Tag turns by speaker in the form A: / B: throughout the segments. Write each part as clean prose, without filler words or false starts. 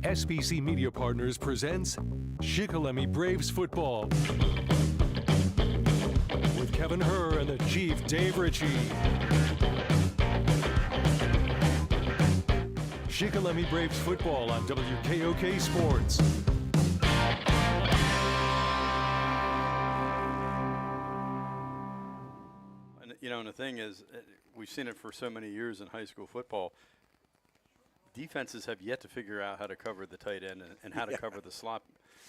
A: SBC Media Partners presents Shikellamy Braves Football with Kevin Herr and the Chief Dave Ritchie. Shikellamy Braves Football on WKOK Sports.
B: And the thing is, we've seen it for so many years in high school football. Defenses have yet to figure out how to cover the tight end and how to cover the slot.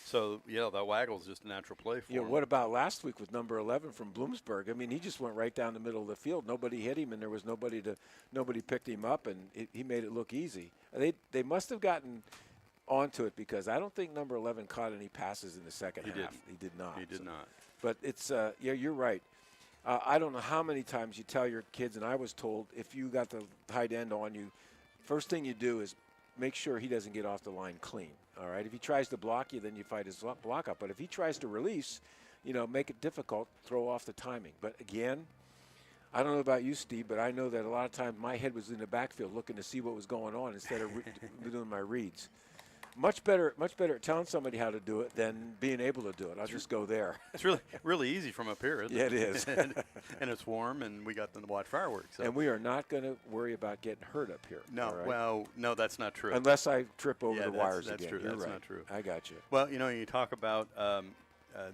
B: So, that waggle is just a natural play for him.
C: What about last week with number 11 from Bloomsburg? I mean, he just went right down the middle of the field. Nobody hit him, and there was nobody picked him up, and he made it look easy. They must have gotten onto it because I don't think number 11 caught any passes in the second half. He did not.
B: He did not.
C: But it's you're right. I don't know how many times you tell your kids, and I was told, if you got the tight end on you, first thing you do is make sure he doesn't get off the line clean, all right? If he tries to block you, then you fight his block up. But if he tries to release, make it difficult, throw off the timing. But again, I don't know about you, Steve, but I know that a lot of times my head was in the backfield looking to see what was going on instead of doing my reads. Much better at telling somebody how to do it than being able to do it. I'll just go there.
B: It's really easy from up here, isn't it?
C: Yeah, it is.
B: and it's warm, and we got to watch fireworks. So.
C: And we are not going to worry about getting hurt up here.
B: No,
C: right?
B: Well, no, that's not true.
C: Unless I trip over the wires
B: that's
C: again.
B: True.
C: You're
B: that's
C: right.
B: not true.
C: I got you.
B: Well, you talk about the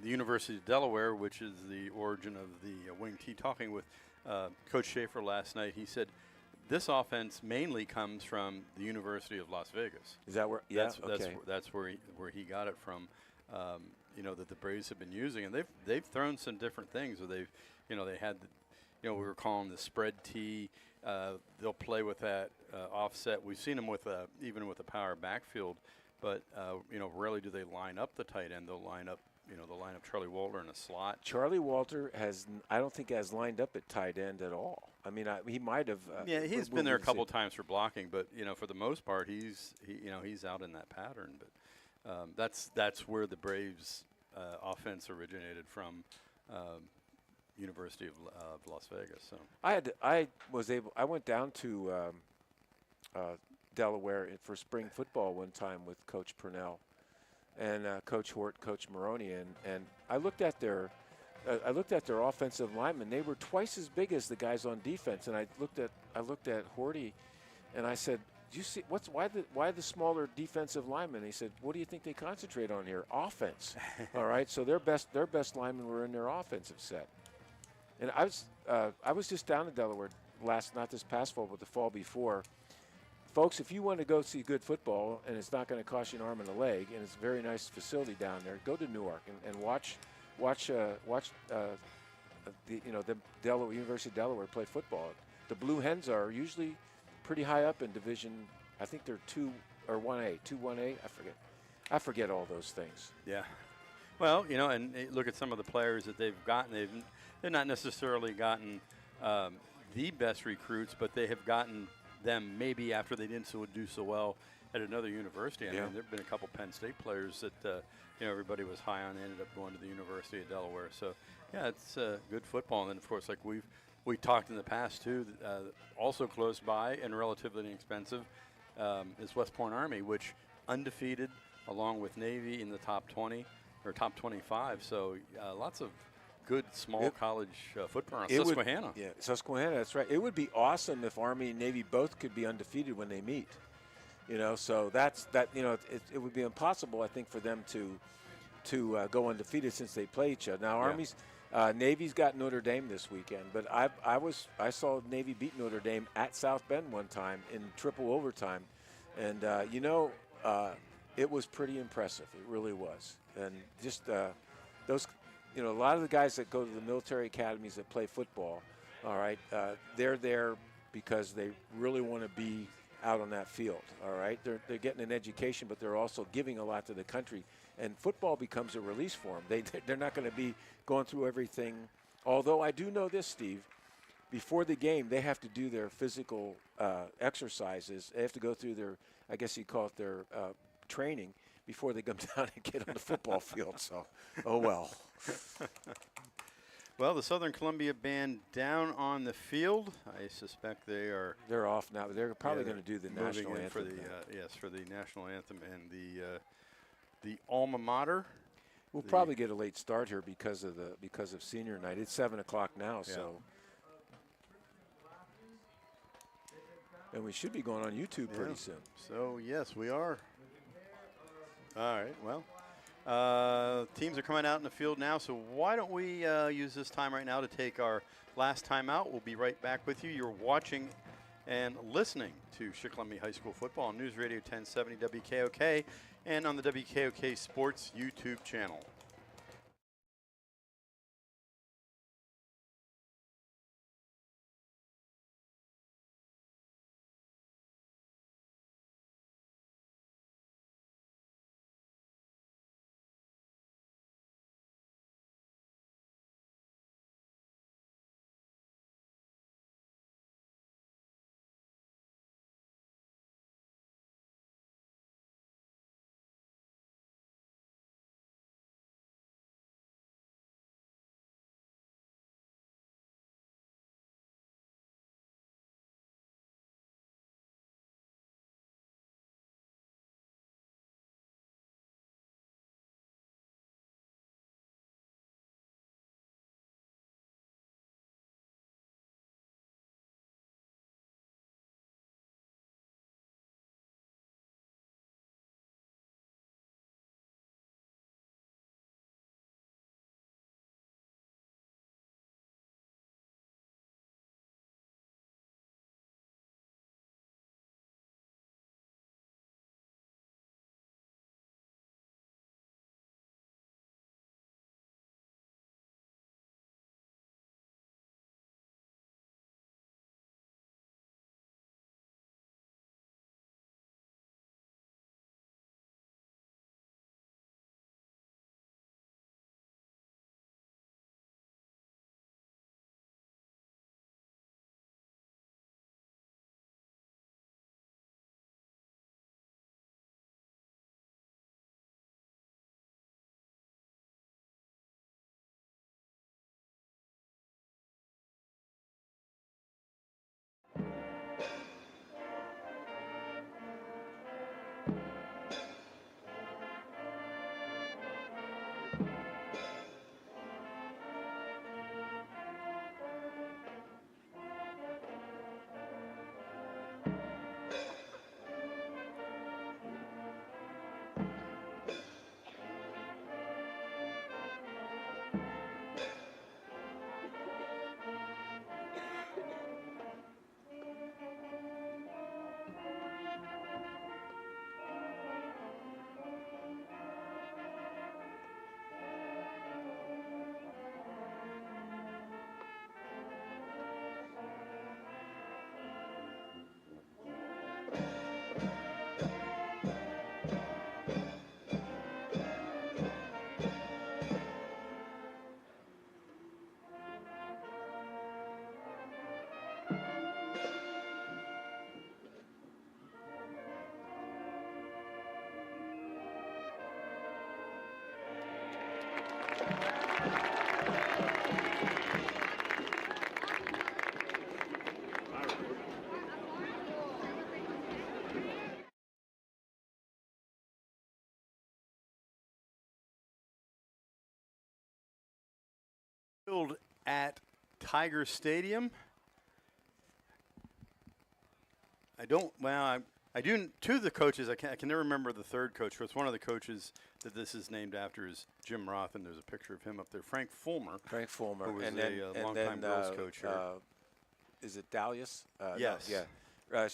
B: University of Delaware, which is the origin of the wing T. Talking with Coach Schaefer last night, he said, this offense mainly comes from the University of Las Vegas.
C: Is that where? Yeah,
B: that's where he got it from. That the Braves have been using, and they've thrown some different things. Where they had, we were calling the spread tee. They'll play with that offset. We've seen them with even with a power backfield, but rarely do they line up the tight end. They'll line up. They'll line up Charlie Walter in a slot.
C: Charlie Walter I don't think has lined up at tight end at all. I mean, he might have.
B: He's been there a couple times for blocking, but for the most part, he's out in that pattern. But that's where the Braves offense originated from, University of Las Vegas. So
C: I went down to Delaware for spring football one time with Coach Purnell and Coach Hort, Coach Maroney, and I looked at their offensive linemen. They were twice as big as the guys on defense. And I looked at Horty, and I said, "Do you see why the smaller defensive linemen?" He said, "What do you think they concentrate on here? Offense." All right, so their best linemen were in their offensive set. And I was just down in Delaware not this past fall, but the fall before. Folks, if you want to go see good football and it's not going to cost you an arm and a leg, and it's a very nice facility down there, go to Newark and watch the University of Delaware play football. The Blue Hens are usually pretty high up in division. I think they're 2 or 1A, 2-1A. I forget all those things.
B: Yeah. Well, and look at some of the players that they've gotten. They've not necessarily gotten the best recruits, but they have gotten them maybe after they didn't do so well at another university. I mean, there have been a couple Penn State players that everybody was high on, ended up going to the University of Delaware. So yeah, it's good football. And then of course, like we talked in the past too, also close by and relatively inexpensive is West Point Army, which undefeated along with Navy in the top 20 or top 25. So lots of good small college football on Susquehanna.
C: Susquehanna, that's right. It would be awesome if Army and Navy both could be undefeated when they meet. So it would be impossible, I think, for them to go undefeated since they play each other. Now, Navy's got Notre Dame this weekend, but I saw Navy beat Notre Dame at South Bend one time in triple overtime, and it was pretty impressive. It really was, and just those. A lot of the guys that go to the military academies that play football, all right, they're there because they really want to be out on that field, all right? They're getting an education, but they're also giving a lot to the country. And football becomes a release for them. They're not going to be going through everything. Although I do know this, Steve, before the game, they have to do their physical exercises. They have to go through their, I guess you'd call it their training before they come down and get on the football field. So, oh well.
B: Well, the Southern Columbia band down on the field. I suspect they're
C: off now. They're probably going to do the
B: moving
C: national
B: in
C: anthem.
B: for the for the national anthem and the alma mater.
C: We'll probably get a late start here because of senior night. It's 7 o'clock now, so. And we should be going on YouTube pretty soon.
B: So yes, we are. All right. Well, teams are coming out in the field now. So why don't we use this time right now to take our last time out? We'll be right back with you. You're watching and listening to Shikellamy High School football on News Radio 1070 WKOK and on the WKOK Sports YouTube channel. Field at Tiger Stadium. I do. Two of the coaches, I can never remember the third coach. It's one of the coaches that this is named after is Jim Roth, and there's a picture of him up there. Frank Fulmer.
C: Who was
B: a longtime girls coach here.
C: Is it Dalius?
B: Yes.
C: No, yeah.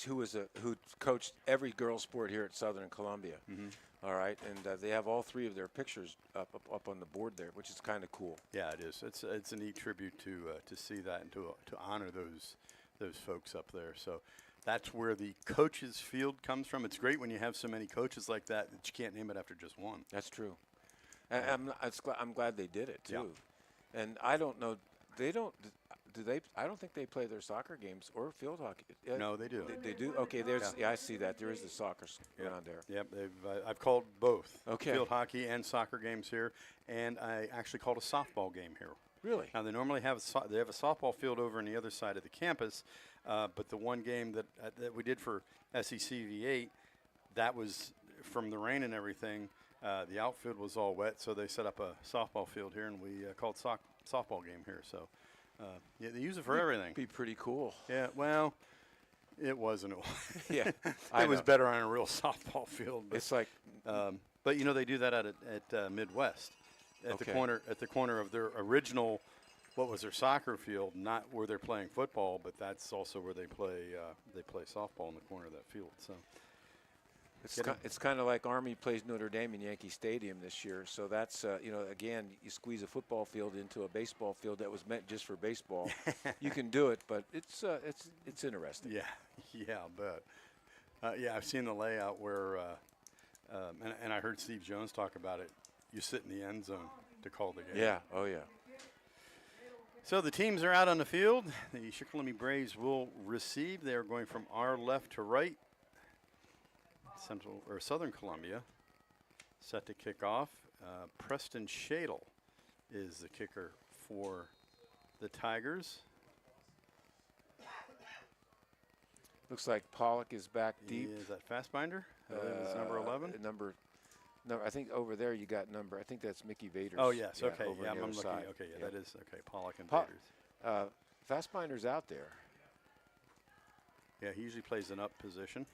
C: Who coached every girls sport here at Southern Columbia.
B: Mm-hmm.
C: All right, and they have all three of their pictures up on the board there, which is kind of cool.
B: Yeah, it is. It's a neat tribute to see that and to honor those folks up there. So that's where the coaches field comes from. It's great when you have so many coaches like that you can't name it after just one.
C: That's true. And I'm glad they did it too.
B: Yeah.
C: And I don't know. They don't. Do they? I don't think they play their soccer games or field hockey.
B: No, they do.
C: They do. Okay, I see that. There is the soccer around there.
B: Yep, I've called both
C: field
B: hockey and soccer games here, and I actually called a softball game here
C: Really?
B: Now, they normally have they have a softball field over on the other side of the campus, but the one game that we did for SEC V8, that was from the rain and everything. The outfield was all wet, so they set up a softball field here, and we called softball game here. So, yeah, they use it for everything.
C: Be pretty cool.
B: Yeah, well, it wasn't.
C: Yeah,
B: it was better on a real softball field. But,
C: it's like,
B: but you know, they do that at Midwest, at the corner of their original, what was their soccer field, not where they're playing football, but that's also where they play softball in the corner of that field. So.
C: it's kind of like Army plays Notre Dame in Yankee Stadium this year. So that's, you know, again, you squeeze a football field into a baseball field that was meant just for baseball. You can do it, but it's interesting.
B: Yeah, yeah, but yeah, I've seen the layout where, and I heard Steve Jones talk about it. You sit in the end zone to call the game.
C: Yeah, oh yeah.
B: So the teams are out on the field. The Shikellamy Braves will receive. They are going from our left to right. Central or Southern Columbia set to kick off. Preston Shadle is the kicker for the Tigers.
C: Looks like Pollock is back deep.
B: Is that Fastbinder? It's number 11.
C: No, I think over there you got number. I think that's Mickey Vaders.
B: Oh yes, okay.
C: Over
B: Yeah,
C: on the
B: I'm
C: other
B: looking.
C: side.
B: Okay, yeah, that is okay. Pollock and
C: Vaders.
B: Vaders.
C: Fastbinder's out there.
B: Yeah, he usually plays an up position.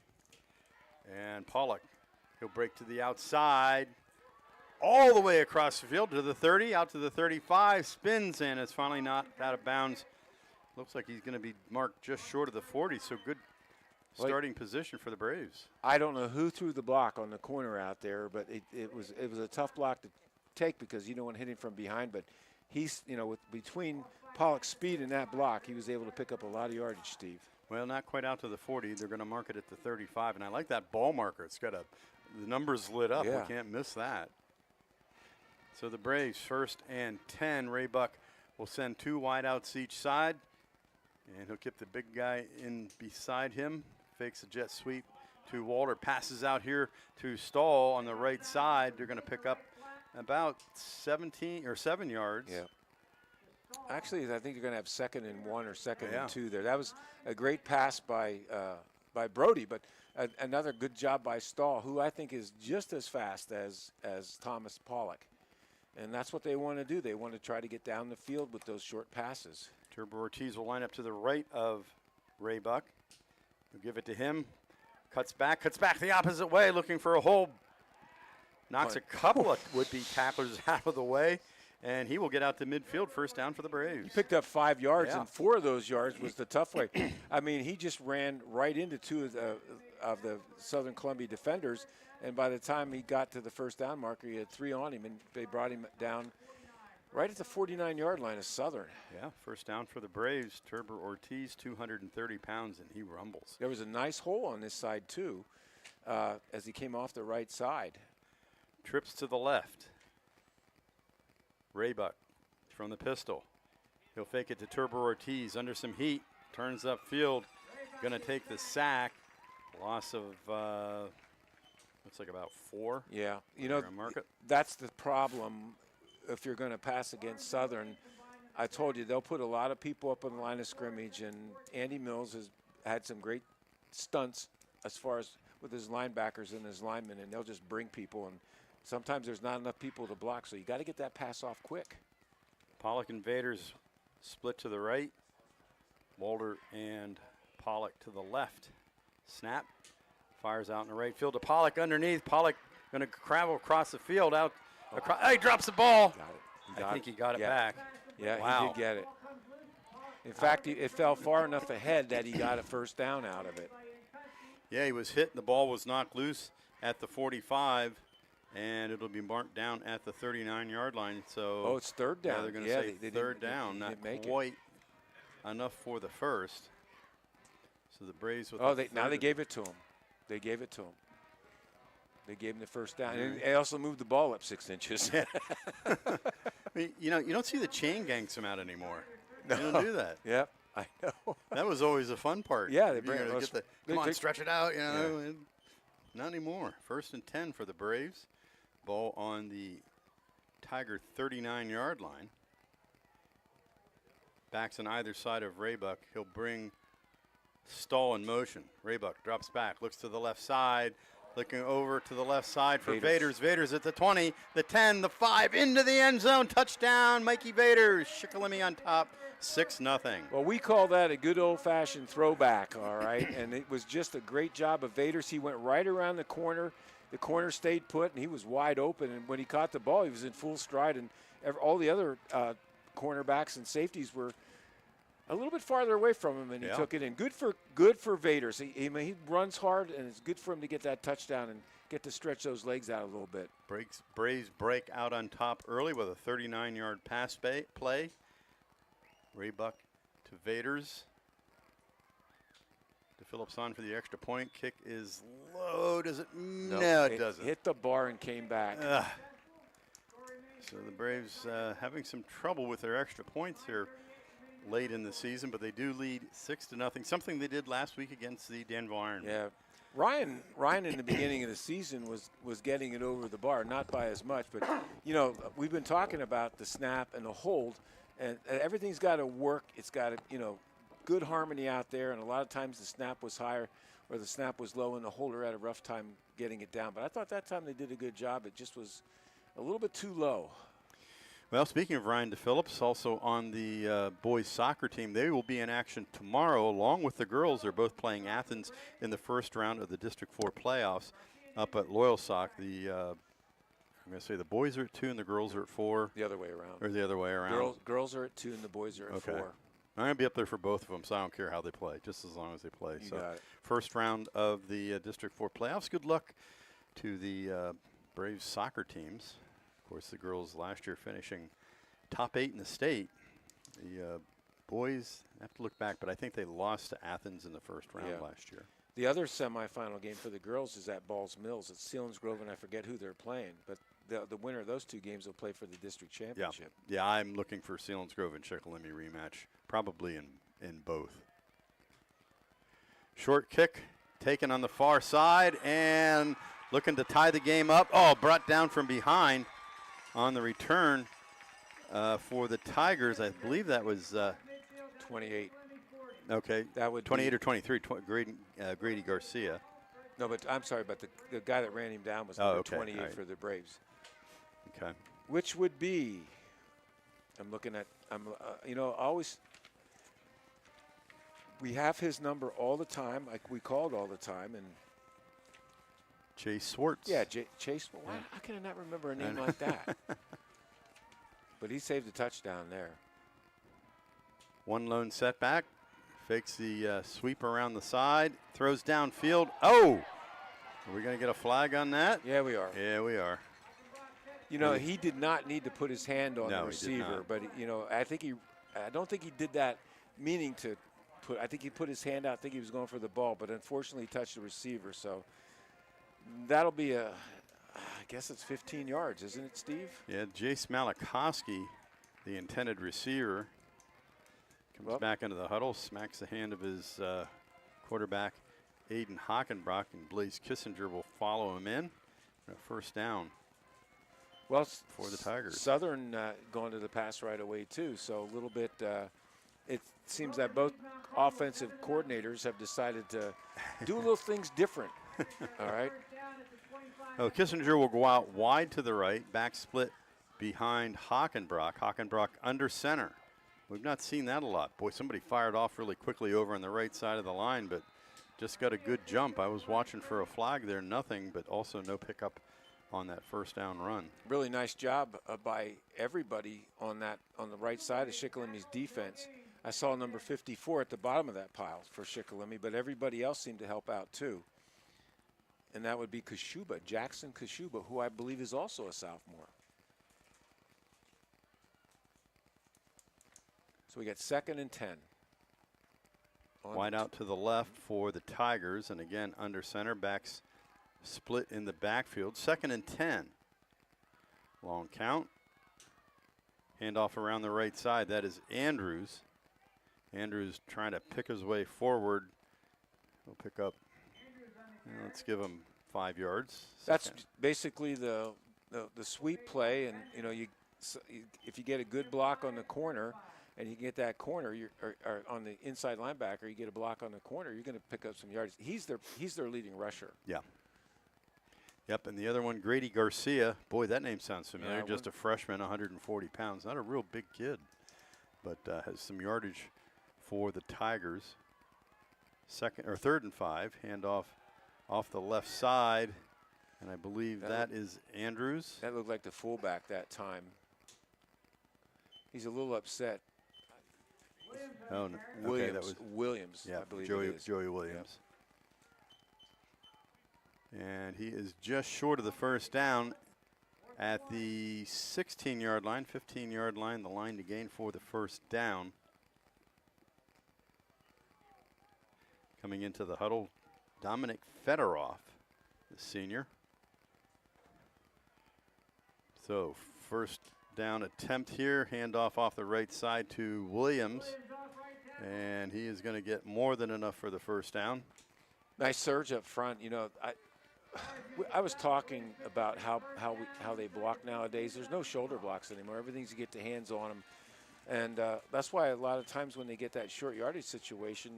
B: And Pollock, he'll break to the outside, all the way across the field to the 30, out to the 35, spins in. It's finally knocked out of bounds. Looks like he's going to be marked just short of the 40, so good starting position for the Braves.
C: I don't know who threw the block on the corner out there, but it was a tough block to take because you don't want to hit him from behind. But he's, you know, between Pollock's speed and that block, he was able to pick up a lot of yardage, Steve.
B: Well, not quite out to the 40. They're going to mark it at the 35, and I like that ball marker. It's got the numbers lit up.
C: Yeah.
B: We can't miss that. So the Braves, 1st and 10. Ray Buck will send 2 wideouts each side, and he'll keep the big guy in beside him. Fakes a jet sweep to Walter. Passes out here to Stahl on the right side. They're going to pick up about 7 yards.
C: Yeah. Actually, I think you're going to have 2nd and 1 or 2nd and 2 there. That was a great pass by Brody, but another good job by Stahl, who I think is just as fast as Thomas Pollock. And that's what they want to do. They want to try to get down the field with those short passes.
B: Turbo Ortiz will line up to the right of Ray Buck. He'll give it to him. Cuts back the opposite way, looking for a hole. Knocks a couple of would-be tacklers out of the way. And he will get out to midfield, 1st down for the Braves.
C: He picked up 5 yards, and 4 of those yards was the tough way. I mean, he just ran right into 2 of the Southern Columbia defenders, and by the time he got to the 1st down marker, he had 3 on him, and they brought him down right at the 49-yard line of Southern.
B: Yeah, 1st down for the Braves. Turbo Ortiz, 230 pounds, and he rumbles.
C: There was a nice hole on this side, too, as he came off the right side.
B: Trips to the left. Raybuck from the pistol. He'll fake it to Turbo Ortiz under some heat. Turns upfield. Going to take the sack. Loss of, looks like about 4.
C: Yeah. You know, that's the problem if you're going to pass against Southern. I told you, they'll put a lot of people up on the line of scrimmage, and Andy Mills has had some great stunts as far as with his linebackers and his linemen, and they'll just bring people, and sometimes there's not enough people to block, so you got to get that pass off quick.
B: Pollock and Vaders split to the right. Walter and Pollock to the left. Snap. Fires out in the right field to Pollock underneath. Pollock going to travel across the field out. Oh, he drops the ball.
C: Got it.
B: I think he got it back.
C: Yeah,
B: wow.
C: He did get it. In fact, it fell far enough ahead that he got a 1st down out of it.
B: Yeah, he was hit. The ball was knocked loose at the 45. And it'll be marked down at the 39-yard line. So
C: it's 3rd down.
B: Yeah, they're going to say they 3rd down. Not quite enough for the 1st. So the Braves with
C: now they gave it to him. They gave it to him. They gave him the 1st down. And they also moved the ball up 6 inches.
B: I mean, you know, you don't see the chain gangs come out anymore. No. You don't do that.
C: Yep, I know.
B: That was always a fun part.
C: Yeah, they bring
B: it. Come on, stretch it out. You know, not anymore. 1st and 10 for the Braves. Ball on the Tiger 39-yard line. backs on either side of Raybuck. He'll bring Stahl in motion. Raybuck drops back, looks to the left side, looking over to the left side for Vaders. Vaders at the 20, the 10, the 5, into the end zone. Touchdown, Mikey Vaders. Shikellamy on top, 6-0.
C: Well, we call that a good old-fashioned throwback, all right? And it was just a great job of Vaders. He went right around the corner. The corner stayed put, and he was wide open. And when he caught the ball, he was in full stride. And all the other cornerbacks and safeties were a little bit farther away from him, and he took it in. Good for Vaders. He runs hard, and it's good for him to get that touchdown and get to stretch those legs out a little bit.
B: Braves break out on top early with a 39-yard pass play. Raybuck to Vaders. To Phillips on for the extra point. Kick is low. Does it? No, it doesn't.
C: Hit the bar and came back.
B: So the Braves having some trouble with their extra points here late in the season, but they do lead 6-0. Something they did last week against the Danville Iron.
C: Yeah, Ryan in the beginning of the season was getting it over the bar, not by as much, but we've been talking about the snap and the hold, and everything's got to work. It's got to good harmony out there, and a lot of times the snap was higher or the snap was low, and the holder had a rough time getting it down. But I thought that time they did a good job. It just was a little bit too low.
B: Well, speaking of Ryan DePhillips, also on the boys soccer team, they will be in action tomorrow along with the girls. They're both playing Athens in the first round of the District 4 playoffs up at Loyalsock. I'm going to say the boys are at 2 and the girls are at 4.
C: The other way around.
B: Or the other way around.
C: Girls are at 2 and the boys are at 4.
B: I'm going to be up there for both of them, so I don't care how they play, just as long as they play.
C: You
B: so
C: got it.
B: First round of the District 4 playoffs. Good luck to the Braves soccer teams. Of course, the girls last year finishing top 8 in the state. The boys have to look back, but I think they lost to Athens in the first round last year.
C: The other semifinal game for the girls is at Balls Mills at Selinsgrove, and I forget who they're playing, but the winner of those two games will play for the district championship.
B: Yeah, I'm looking for Selinsgrove and Shikellamy rematch, probably in both. Short kick taken on the far side and looking to tie the game up. Oh, brought down from behind on the return for the Tigers. I believe that was
C: 28.
B: Okay,
C: that would
B: 28 or 23. Grady Garcia.
C: No, but I'm sorry, but the guy that ran him down was number 28 for the Braves.
B: Okay.
C: Which would be, always, we have his number all the time, like we called all the time, and
B: Chase Swartz.
C: Yeah, Chase. How can I not remember a name like that? But he saved a touchdown there.
B: One lone setback. Fakes the sweep around the side. Throws downfield. Oh! Are we going to get a flag on that?
C: Yeah, we are.
B: Yeah, we are.
C: He did not need to put his hand on the receiver, but I don't think he did that meaning to put. I think he put his hand out. I think he was going for the ball, but unfortunately he touched the receiver. So that'll be I guess it's 15 yards, isn't it, Steve?
B: Yeah, Jace Malakowski, the intended receiver, comes back into the huddle, smacks the hand of his quarterback, Aiden Hockenbrock, and Blaze Kissinger will follow him in. First down.
C: Well,
B: for the Tigers.
C: Southern going to the pass right away, too. So a little bit, it seems that both offensive coordinators have decided to do little things different. All right.
B: Oh, Kissinger will go out wide to the right, back split behind Hockenbrock. Hockenbrock under center. We've not seen that a lot. Boy, somebody fired off really quickly over on the right side of the line, but just got a good jump. I was watching for a flag there, nothing, but also no pickup on that first down run.
C: Really nice job by everybody on the right side of Shikellamy's defense. I saw number 54 at the bottom of that pile for Shikellamy, but everybody else seemed to help out too. And that would be Kashuba, Jackson Kashuba, who I believe is also a sophomore. So we got 2nd and 10.
B: Wide out to the left for the Tigers, and again under center, backs split in the backfield. 2nd and 10. Long count. Handoff around the right side. That is Andrews. Andrews trying to pick his way forward. He'll pick up. Let's give him 5 yards.
C: That's basically the sweep play, and if you get a good block on the corner, and you get that corner, or on the inside linebacker, you get a block on the corner, you're going to pick up some yards. He's their leading rusher.
B: Yeah. Yep, and the other one, Grady Garcia. Boy, that name sounds familiar.
C: Yeah,
B: just a freshman, 140 pounds. Not a real big kid, but has some yardage for the Tigers. Third and 5, handoff off the left side, and I believe that is Andrews.
C: That looked like the fullback that time. He's a little upset.
B: Oh, no.
C: Williams.
B: Okay, that was
C: Williams,
B: yeah,
C: I believe
B: Joey,
C: it is.
B: Joey Williams. And he is just short of the first down at the 16-yard line, 15-yard line, the line to gain for the first down. Coming into the huddle, Dominic Fedorov, the senior. So first down attempt here, handoff off the right side to Williams. And he is going to get more than enough for the first down.
C: Nice surge up front. You know, I was talking about how they block nowadays. There's no shoulder blocks anymore. Everything's you get the hands on them. And that's why a lot of times when they get that short yardage situation,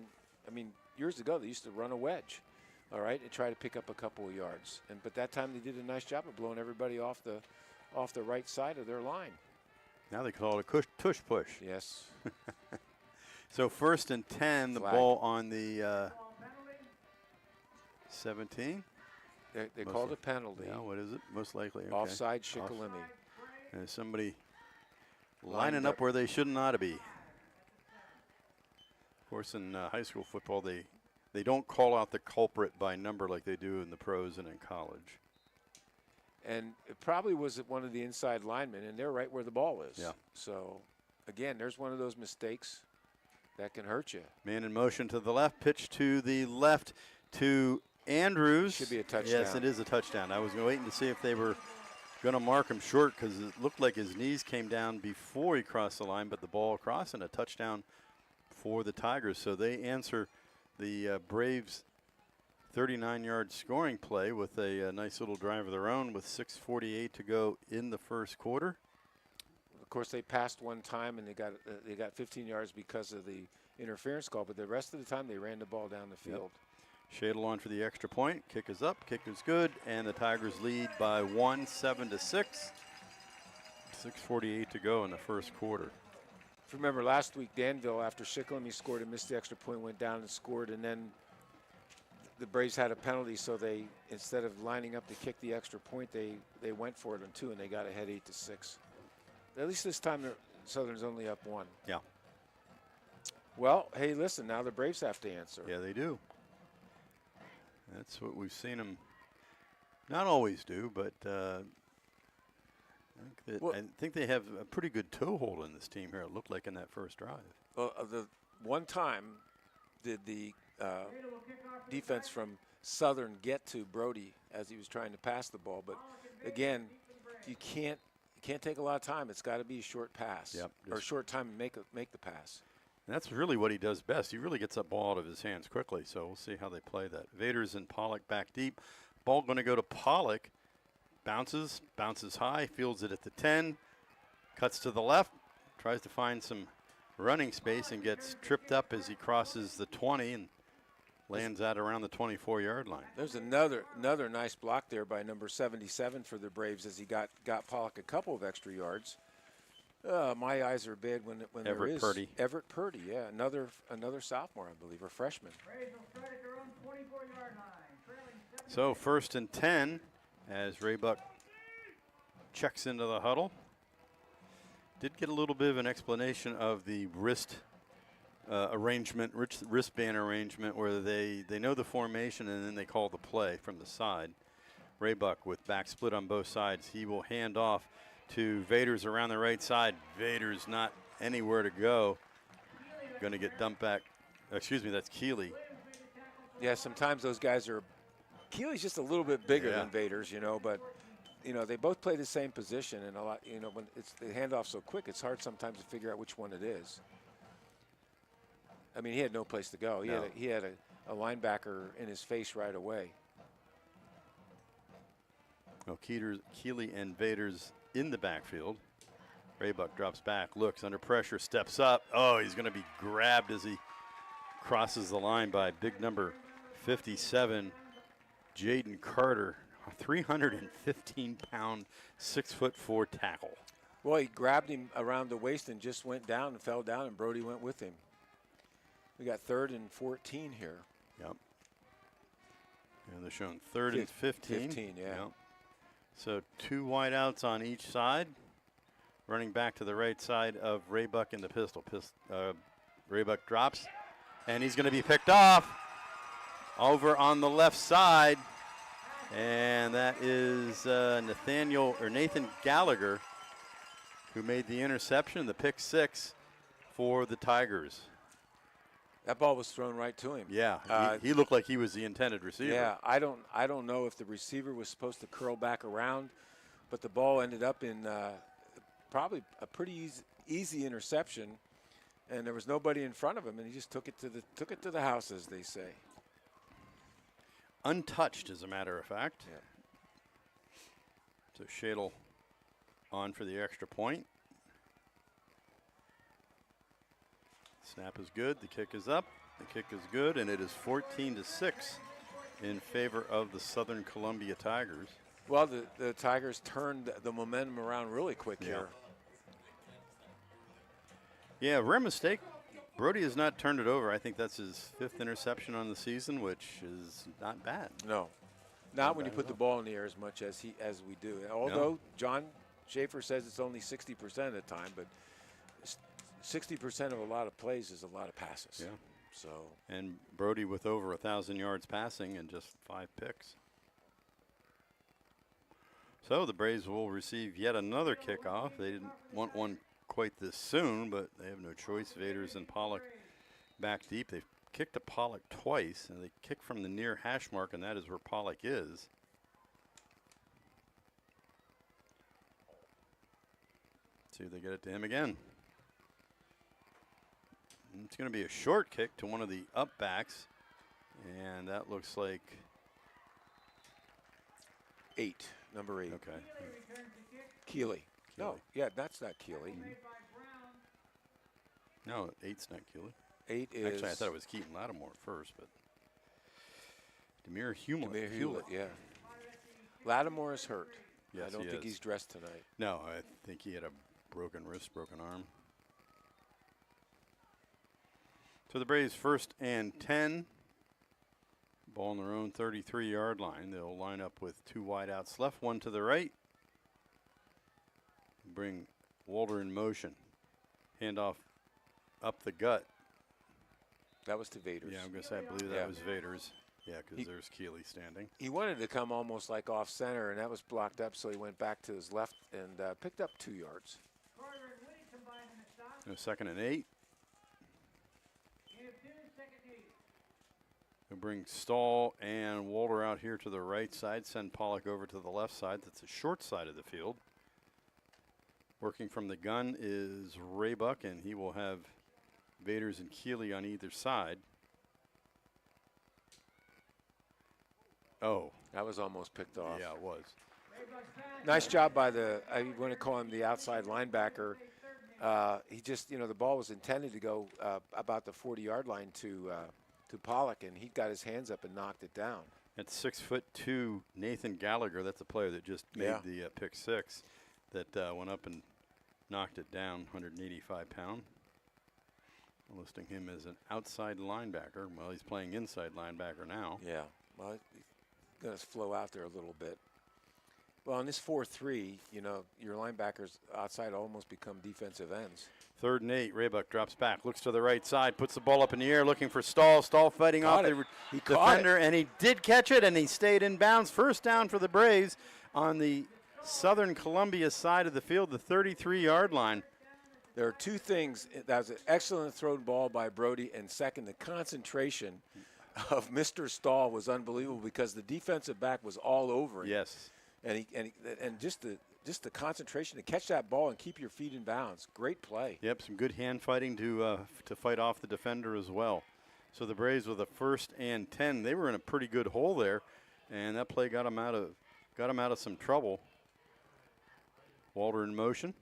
C: I mean, years ago they used to run a wedge, all right, and try to pick up a couple of yards. But that time they did a nice job of blowing everybody off the right side of their line.
B: Now they call it a tush push.
C: Yes.
B: So first and 10, the
C: Flag.
B: ball on the 17.
C: They called a penalty.
B: Yeah, what is it? Most likely. Okay.
C: Offside Shikellamy.
B: And somebody lining up where they should not be. Of course, in high school football, they don't call out the culprit by number like they do in the pros and in college.
C: And it probably was one of the inside linemen, and they're right where the ball is.
B: Yeah.
C: So, again, there's one of those mistakes that can hurt you.
B: Man in motion to the left, pitch to the left to Andrews.
C: Should be a touchdown.
B: Yes, it is a touchdown. I was waiting to see if they were going to mark him short because it looked like his knees came down before he crossed the line, but the ball across and a touchdown for the Tigers. So they answer the Braves' 39-yard scoring play with a nice little drive of their own with 6:48 to go in the first quarter.
C: Of course, they passed one time and they got 15 yards because of the interference call, but the rest of the time they ran the ball down the field.
B: Yep. Shadle on for the extra point. Kick is up. Kick is good, and the Tigers lead by 1, 7-6. 6:48 to go in the first quarter.
C: If you remember last week, Danville, after Shikellamy scored and missed the extra point, went down and scored, and then the Braves had a penalty, so they, instead of lining up to kick the extra point, they went for it on 2, and they got ahead 8-6. At least this time, Southern's only up 1.
B: Yeah.
C: Well, hey, listen, now the Braves have to answer.
B: Yeah, they do. That's what we've seen them not always do, but I think they have a pretty good toehold in this team here, it looked like in that first drive.
C: Well, the one time did the defense from Southern get to Brody as he was trying to pass the ball, but again, you can't take a lot of time. It's got to be a short pass, or a short time to make the pass.
B: And that's really what he does best. He really gets that ball out of his hands quickly, so we'll see how they play that. Vaders and Pollock back deep. Ball going to go to Pollock. Bounces high, fields it at the 10, cuts to the left, tries to find some running space and gets tripped up as he crosses the 20 and lands out around the 24-yard line.
C: There's another nice block there by number 77 for the Braves as he got Pollock a couple of extra yards. My eyes are big when
B: Everett
C: there is
B: Purdy.
C: Everett Purdy, yeah, another sophomore, I believe, or freshman.
B: So first and 10 as Raybuck checks into the huddle. Did get a little bit of an explanation of the wristband arrangement, where they know the formation and then they call the play from the side. Raybuck with back split on both sides. He will hand off to Vaders around the right side. Vaders not anywhere to go. Going to get dumped back. Excuse me, that's Keeley.
C: Yeah, sometimes those guys are. Keeley's just a little bit bigger than Vaders, but they both play the same position, and a lot, when it's the handoff so quick, it's hard sometimes to figure out which one it is. I mean, he had no place to go. He had a linebacker in his face right away.
B: Well, Keeley and Vaders in the backfield. Raybuck drops back, looks under pressure, steps up. Oh, he's going to be grabbed as he crosses the line by big number 57, Jaden Carter, a 315-pound, 6'4" tackle.
C: Well, he grabbed him around the waist and just went down and fell down, and Brody went with him. We got 3rd and 14 here.
B: Yep. And they're showing 3rd and 15.
C: 15, yeah.
B: Yep. So 2 wideouts on each side. Running back to the right side of Raybuck in the pistol. Raybuck drops, and he's going to be picked off over on the left side. And that is Nathan Gallagher, who made the interception, the pick 6 for the Tigers.
C: That ball was thrown right to him.
B: Yeah, he looked like he was the intended receiver.
C: Yeah, I don't know if the receiver was supposed to curl back around, but the ball ended up in probably a pretty easy interception, and there was nobody in front of him, and he just took it to the house, as they say.
B: Untouched, as a matter of fact.
C: Yeah.
B: So Shadle on for the extra point. Snap is good. The kick is up. The kick is good, and it is 14-6 in favor of the Southern Columbia Tigers.
C: Well, the Tigers turned the momentum around really quick here.
B: Yeah, rare mistake. Brody has not turned it over. I think that's his 5th interception on the season, which is not bad.
C: No, not when you put the ball in the air as much as we do. Although John Schaefer says it's only 60% of the time, but 60% of a lot of plays is a lot of passes.
B: Yeah.
C: So.
B: And Brody with over 1,000 yards passing and just 5 picks. So the Braves will receive yet another kickoff. They didn't want one quite this soon, but they have no choice. Vaders and Pollock back deep. They've kicked to Pollock twice, and they kick from the near hash mark, and that is where Pollock is. See if they get it to him again. And it's going to be a short kick to one of the up backs, and that looks like
C: 8, number 8.
B: Okay.
C: Keeley. No, yeah, that's not Keeley.
B: No, 8's not Keeley.
C: 8 is.
B: Actually, I thought it was Keaton Lattimore first, but Demir Hewlett.
C: Demir Hewlett, yeah. Lattimore is hurt.
B: Yes,
C: I don't think he's dressed tonight.
B: No, I think he had a broken wrist, broken arm. So the Braves 1st and 10. Ball on their own 33-yard line. They'll line up with 2 wideouts left, 1 to the right. Bring Walter in motion. Handoff up the gut.
C: That was to Vaders.
B: Yeah, I'm going to say I believe that was Vaders. Yeah, because there's Keeley standing.
C: He wanted to come almost like off center, and that was blocked up, so he went back to his left and picked up 2 yards.
B: No, 2nd and 8. We'll bring Stahl and Walter out here to the right side. Send Pollock over to the left side. That's the short side of the field. Working from the gun is Raybuck, and he will have Vaders and Keeley on either side. Oh.
C: That was almost picked off.
B: Yeah, it was.
C: Nice job by I want to call him the outside linebacker. He just, the ball was intended to go about the 40-yard line to Pollock, and he got his hands up and knocked it down.
B: At 6'2", Nathan Gallagher, that's a player that just made the pick 6, that went up and knocked it down, 185-pound. Listing him as an outside linebacker. Well, he's playing inside linebacker now.
C: Yeah, well, he's going to flow out there a little bit. Well, in this 4-3, your linebackers outside almost become defensive ends.
B: 3rd and 8, Raybuck drops back, looks to the right side, puts the ball up in the air, looking for Stahl. Stahl fighting off the defender, and he did catch it, and he stayed in bounds. 1st down for the Braves on the Southern Columbia side of the field, the 33-yard line.
C: There are 2 things. That was an excellent thrown ball by Brody, and second, the concentration of Mr. Stahl was unbelievable because the defensive back was all over him.
B: Yes.
C: And just the concentration to catch that ball and keep your feet in bounds. Great play.
B: Yep, some good hand fighting to fight off the defender as well. So the Braves with a 1st and 10, they were in a pretty good hole there, and that play got them out of some trouble. Walter in motion.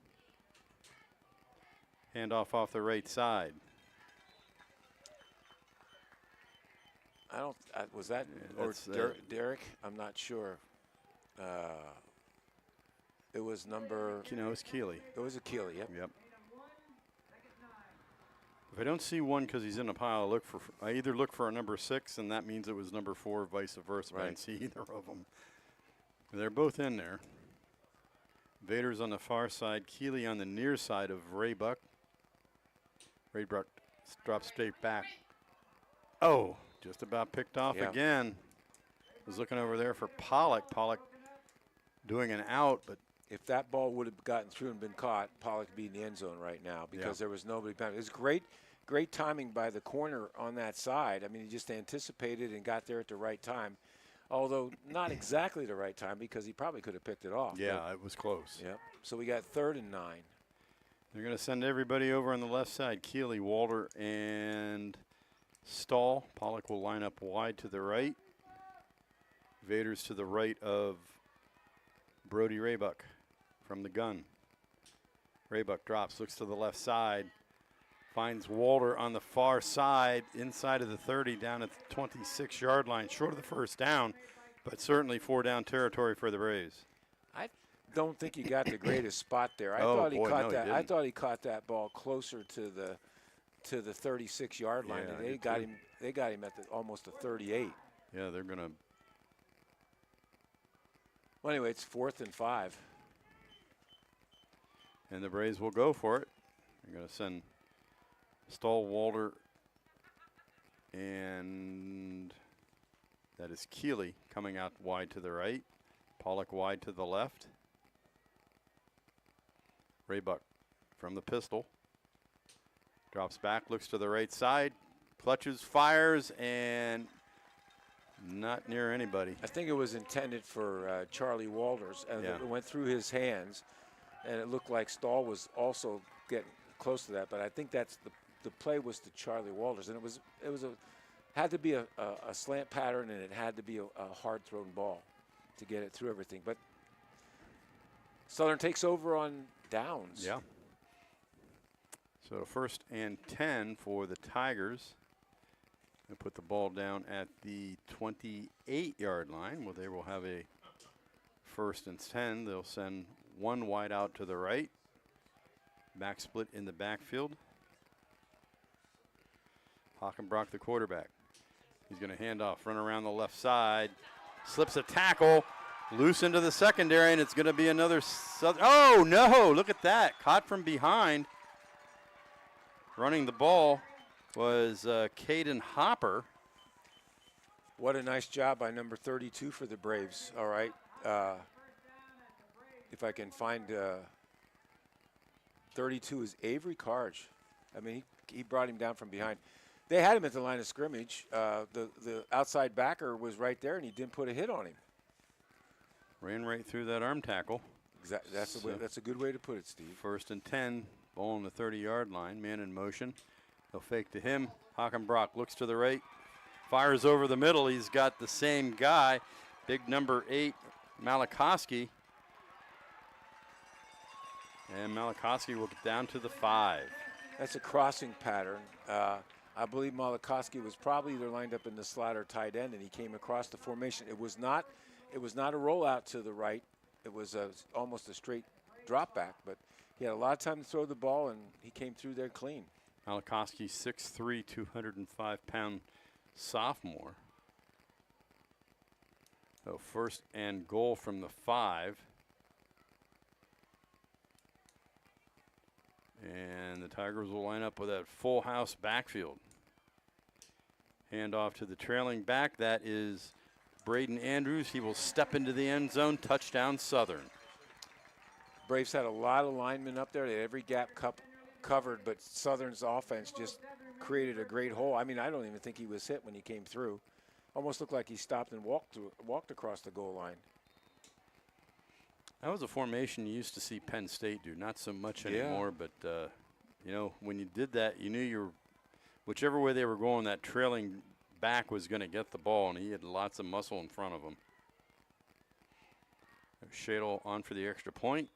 B: Handoff off the right side.
C: Was that
B: Yeah,
C: or
B: that's,
C: Derek? I'm not sure. It was number.
B: No, it's Keeley.
C: It was a Keeley. Yep.
B: Yep. If I don't see one because he's in a pile, I either look for a number 6, and that means it was number 4, vice versa. Right. I didn't see either of them. They're both in there. Vader's on the far side, Keeley on the near side of Raybuck. Raybuck drops straight back. Oh, just about picked off again. Was looking over there for Pollock. Pollock doing an out, but
C: if that ball would have gotten through and been caught, Pollock would be in the end zone right now because there was nobody behind. It was great timing by the corner on that side. I mean, he just anticipated and got there at the right time, although not exactly the right time because he probably could have picked it off.
B: Yeah, it was close.
C: Yep. So we got 3rd and 9.
B: They're going to send everybody over on the left side. Keeley, Walter, and Stahl. Pollock will line up wide to the right. Vader's to the right of Brody Raybuck from the gun. Raybuck drops, looks to the left side, finds Walter on the far side, inside of the 30, down at the 26-yard line, short of the first down, but certainly 4-down territory for the Braves.
C: I don't think he got the greatest spot there. I thought he caught that ball closer to the 36-yard line.
B: Yeah,
C: and they got him at almost the 38.
B: Yeah, they're going to.
C: Well, anyway, it's 4th and 5.
B: And the Braves will go for it. They're going to send Stahl, Walter, and that is Keeley coming out wide to the right. Pollock wide to the left. Raybuck from the pistol. Drops back, looks to the right side, clutches, fires, and not near anybody.
C: I think it was intended for Charlie Walters, and it went through his hands, and it looked like Stahl was also getting close to that. But I think that's the play was to Charlie Walters, and had to be a slant pattern, and it had to be a hard thrown ball to get it through everything. But Southern takes over on downs.
B: Yeah. So 1st and 10 for the Tigers. They put the ball down at the 28-yard line. Well, they will have a 1st and 10. They'll send one wide out to the right. Back split in the backfield. Hockenbrock, the quarterback. He's going to hand off, run around the left side. Slips a tackle, loose into the secondary, and it's going to be another Southern. Oh, no, look at that. Caught from behind. Running the ball was Caden Hopper.
C: What a nice job by number 32 for the Braves. All right. If I can find 32 is Avery Carge. I mean, he brought him down from behind. They had him at the line of scrimmage. The outside backer was right there, and he didn't put a hit on him.
B: Ran right through that arm tackle.
C: Exactly. That's a good way to put it, Steve.
B: 1st and 10, ball on the 30-yard line, man in motion. They'll fake to him. Hockenbrock looks to the right, fires over the middle. He's got the same guy, big number 8, Malachowski. And Malachowski will get down to the 5.
C: That's a crossing pattern. I believe Malachowski was probably either lined up in the slot or tight end, and he came across the formation. It was not a rollout to the right. It was almost a straight drop back, but he had a lot of time to throw the ball, and he came through there clean.
B: Malachowski, 6'3", 205-pound sophomore. So 1st and goal from the 5. And the Tigers will line up with that full house backfield. Hand off to the trailing back. That is Braden Andrews. He will step into the end zone. Touchdown, Southern.
C: Braves had a lot of linemen up there. They had every gap covered, but Southern's offense just created a great hole. I mean, I don't even think he was hit when he came through. Almost looked like he stopped and walked across the goal line.
B: That was a formation you used to see Penn State do. Not so much anymore, but, you know, when you did that, you knew whichever way they were going, that trailing back was going to get the ball, and he had lots of muscle in front of him. Shadle on for the extra point.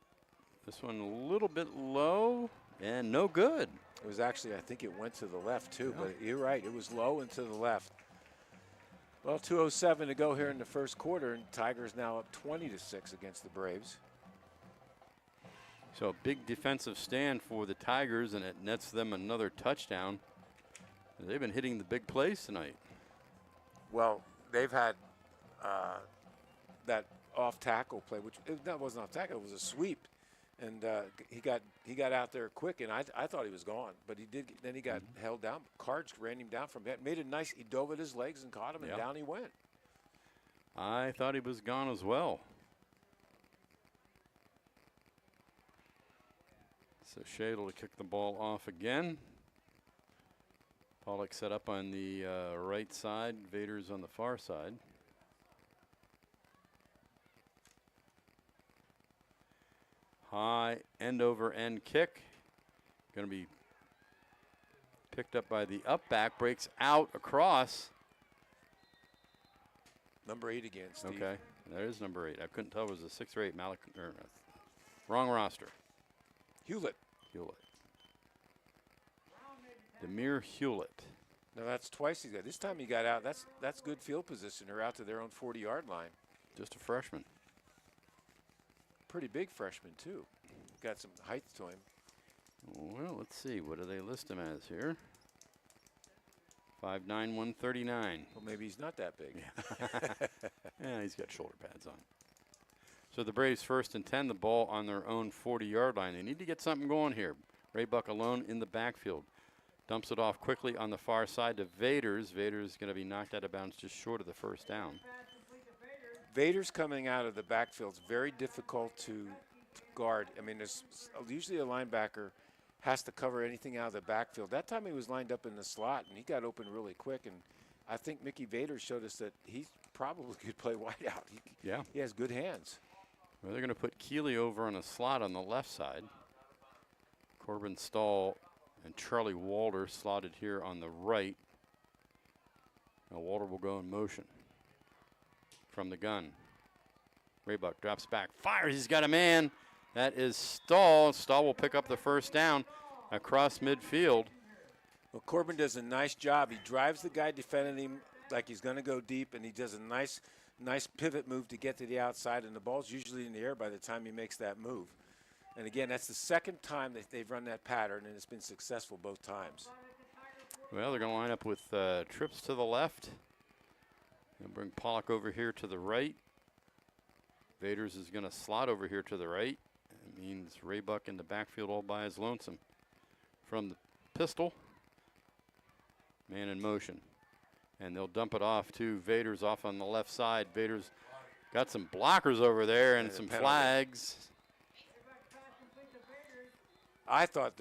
B: This one a little bit low, And no good.
C: It was actually, I think it went to the left too, but you're right. It was low and to the left. Well, 2:07 to go here in the first quarter, and Tigers now up 20-6 against the Braves.
B: So a big defensive stand for the Tigers, and it nets them another touchdown. They've been hitting the big plays tonight.
C: Well, they've had that off tackle play, which that wasn't off tackle, it was a sweep, and he got out there quick, and I thought he was gone, but he did. Then he got held down. Cards ran him down from that. Made it nice. He dove at his legs and caught him, and down he went.
B: I thought he was gone as well. So Shadle to kick the ball off again. Pollock set up on the right side. Vader's on the far side. High end over end kick. Going to be picked up by the up back. Breaks out across.
C: Number 8 again, Steve.
B: Okay, that is number 8. I couldn't tell it was a 6 or 8. Wrong roster.
C: Hewlett.
B: Demir Hewlett.
C: Now that's twice he got. This time he got out. That's good field position. They're out to their own 40-yard line.
B: Just a freshman.
C: Pretty big freshman too. Got some height to him.
B: Well, let's see. What do they list him as here? 5'9", 139.
C: Well, maybe he's not that big.
B: Yeah, he's got shoulder pads on. So the Braves 1st and 10, the ball on their own 40-yard line. They need to get something going here. Ray Buck alone in the backfield. Dumps it off quickly on the far side to Vaders. Vaders going to be knocked out of bounds just short of the first down.
C: Vaders coming out of the backfield is very difficult to guard. I mean, there's usually a linebacker has to cover anything out of the backfield. That time he was lined up in the slot, and he got open really quick. And I think Mickey Vaders showed us that he probably could play wideout. He has good hands.
B: Well, they're going to put Keeley over on a slot on the left side. Corbin Stahl and Charlie Walter slotted here on the right. Now Walter will go in motion from the gun. Raybuck drops back, fires, he's got a man. That is Stahl. Stahl will pick up the first down across midfield.
C: Well, Corbin does a nice job. He drives the guy defending him like he's going to go deep, and he does a nice pivot move to get to the outside, and the ball's usually in the air by the time he makes that move. And again, that's the second time that they've run that pattern, and it's been successful both times.
B: Well, they're going to line up with trips to the left. They'll bring Pollock over here to the right. Vaders is going to slot over here to the right. It means Raybuck in the backfield all by his lonesome. From the pistol, man in motion. And they'll dump it off to Vaders off on the left side. Vaders got some blockers over there and some flags.
C: I thought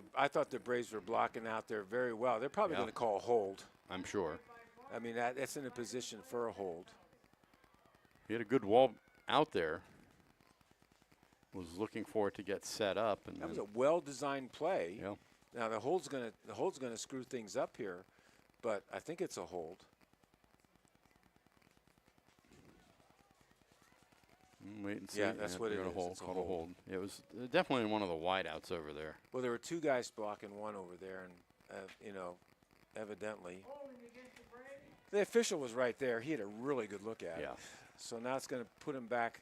C: the Braves were blocking out there very well. They're probably going to call a hold.
B: I'm sure.
C: I mean, that's in a position for a hold.
B: He had a good wall out there. Was looking for it to get set up, and
C: that was a well-designed play.
B: Yeah.
C: Now the hold's gonna screw things up here, but I think it's a hold.
B: Wait and see.
C: Yeah, that's what it is.
B: Hold,
C: it's a
B: called
C: hold.
B: a hold. It was definitely in one of the wideouts over there.
C: Well, there were two guys blocking one over there, and evidently the official was right there. He had a really good look at it. So now it's going to put him back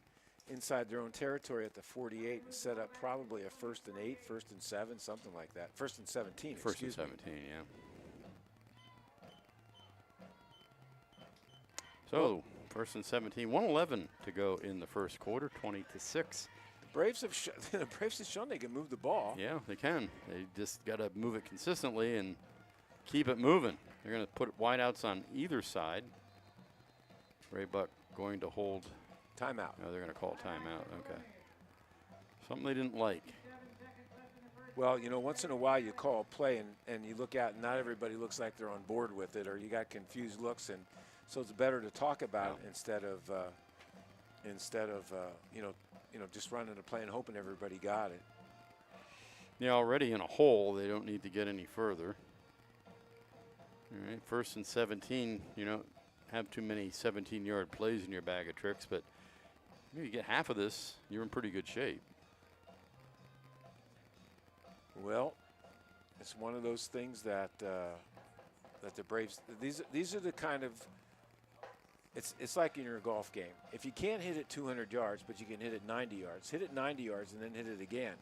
C: inside their own territory at the 48 and set up probably a 1st and 8, 1st and 7, something like that. 1st and 17.
B: First and 17, yeah. So 1st and 17, 1:11 to go in the first quarter, 20-6.
C: The Braves have shown they can move the ball.
B: Yeah, they can. They just got to move it consistently and keep it moving. They're going to put wideouts on either side. Raybuck going to hold.
C: Timeout.
B: No, they're going to call timeout. Okay. Something they didn't like.
C: Well, once in a while you call a play and you look out and not everybody looks like they're on board with it, or you got confused looks, and so it's better to talk about instead of just running a play and hoping everybody got it.
B: Yeah, already in a hole. They don't need to get any further. All right, 1st and 17. You don't have too many 17-yard plays in your bag of tricks, but maybe you get half of this, you're in pretty good shape.
C: Well, It's one of those things that that the Braves. These are the kind of. It's like in your golf game. If you can't hit it 200 yards, but you can hit it 90 yards, hit it 90 yards and then hit it again.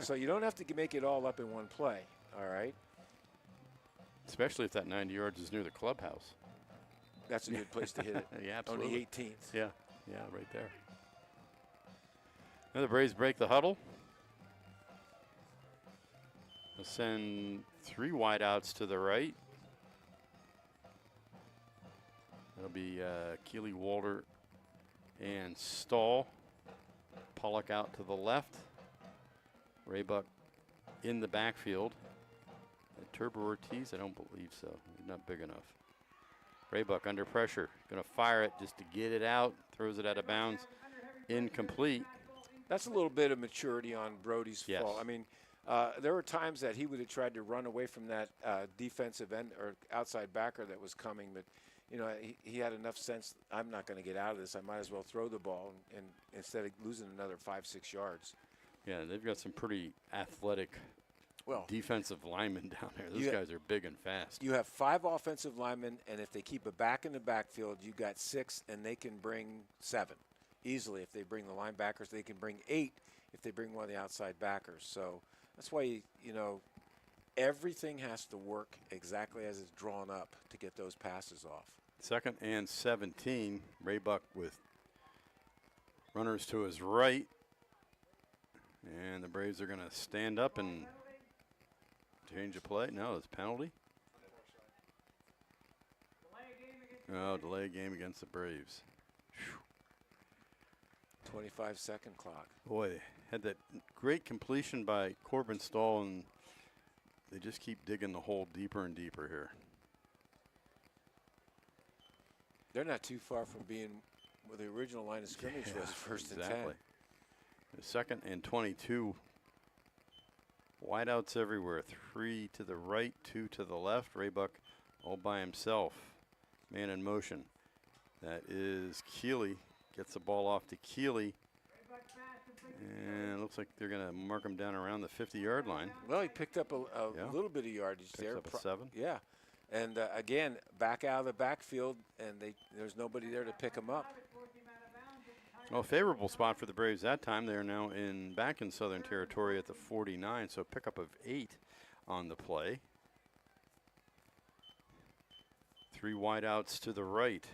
C: So you don't have to make it all up in one play. All right.
B: Especially if that 90 yards is near the clubhouse.
C: That's a good place to hit it.
B: Yeah,
C: on
B: absolutely.
C: the 18th.
B: Yeah, right there. Now the Braves break the huddle. They'll send 3 wideouts to the right. That'll be Keeley, Walter, and Stahl. Pollock out to the left. Raybuck in the backfield. Turbo Ortiz, I don't believe so. He's not big enough. Raybuck under pressure. Going to fire it just to get it out. Throws it out of bounds. Incomplete.
C: That's a little bit of maturity on Brody's fault. I mean, there were times that he would have tried to run away from that defensive end or outside backer that was coming, but you know, he had enough sense. I'm not going to get out of this. I might as well throw the ball and instead of losing another 5-6 yards.
B: Yeah, they've got some pretty athletic defensive linemen down there. Those guys are big and fast.
C: You have 5 offensive linemen, and if they keep a back in the backfield, you got 6, and they can bring 7 easily. If they bring the linebackers, they can bring 8 if they bring one of the outside backers. So that's why, you know, everything has to work exactly as it's drawn up to get those passes off.
B: 2nd and 17. Raybuck with runners to his right. And the Braves are going to stand up and change a play. No, it's penalty. Oh, delay game against the Braves.
C: 25-second clock.
B: Boy, had that great completion by Corbin Stahl, and they just keep digging the hole deeper and deeper here.
C: They're not too far from being where the original line of scrimmage was, 1st and 10.
B: The 2nd and 22. Wideouts everywhere. 3 to the right, 2 to the left. Raybuck all by himself. Man in motion. That is Keeley. Gets the ball off to Keeley. And it looks like they're going to mark him down around the 50-yard line.
C: Well, he picked up a little bit of yardage there.
B: Up a 7.
C: Yeah. And again, back out of the backfield, and there's nobody there to pick him up.
B: Well, favorable spot for the Braves that time. They're now back in Southern Territory at the 49, so pickup of 8 on the play. 3 wideouts to the right.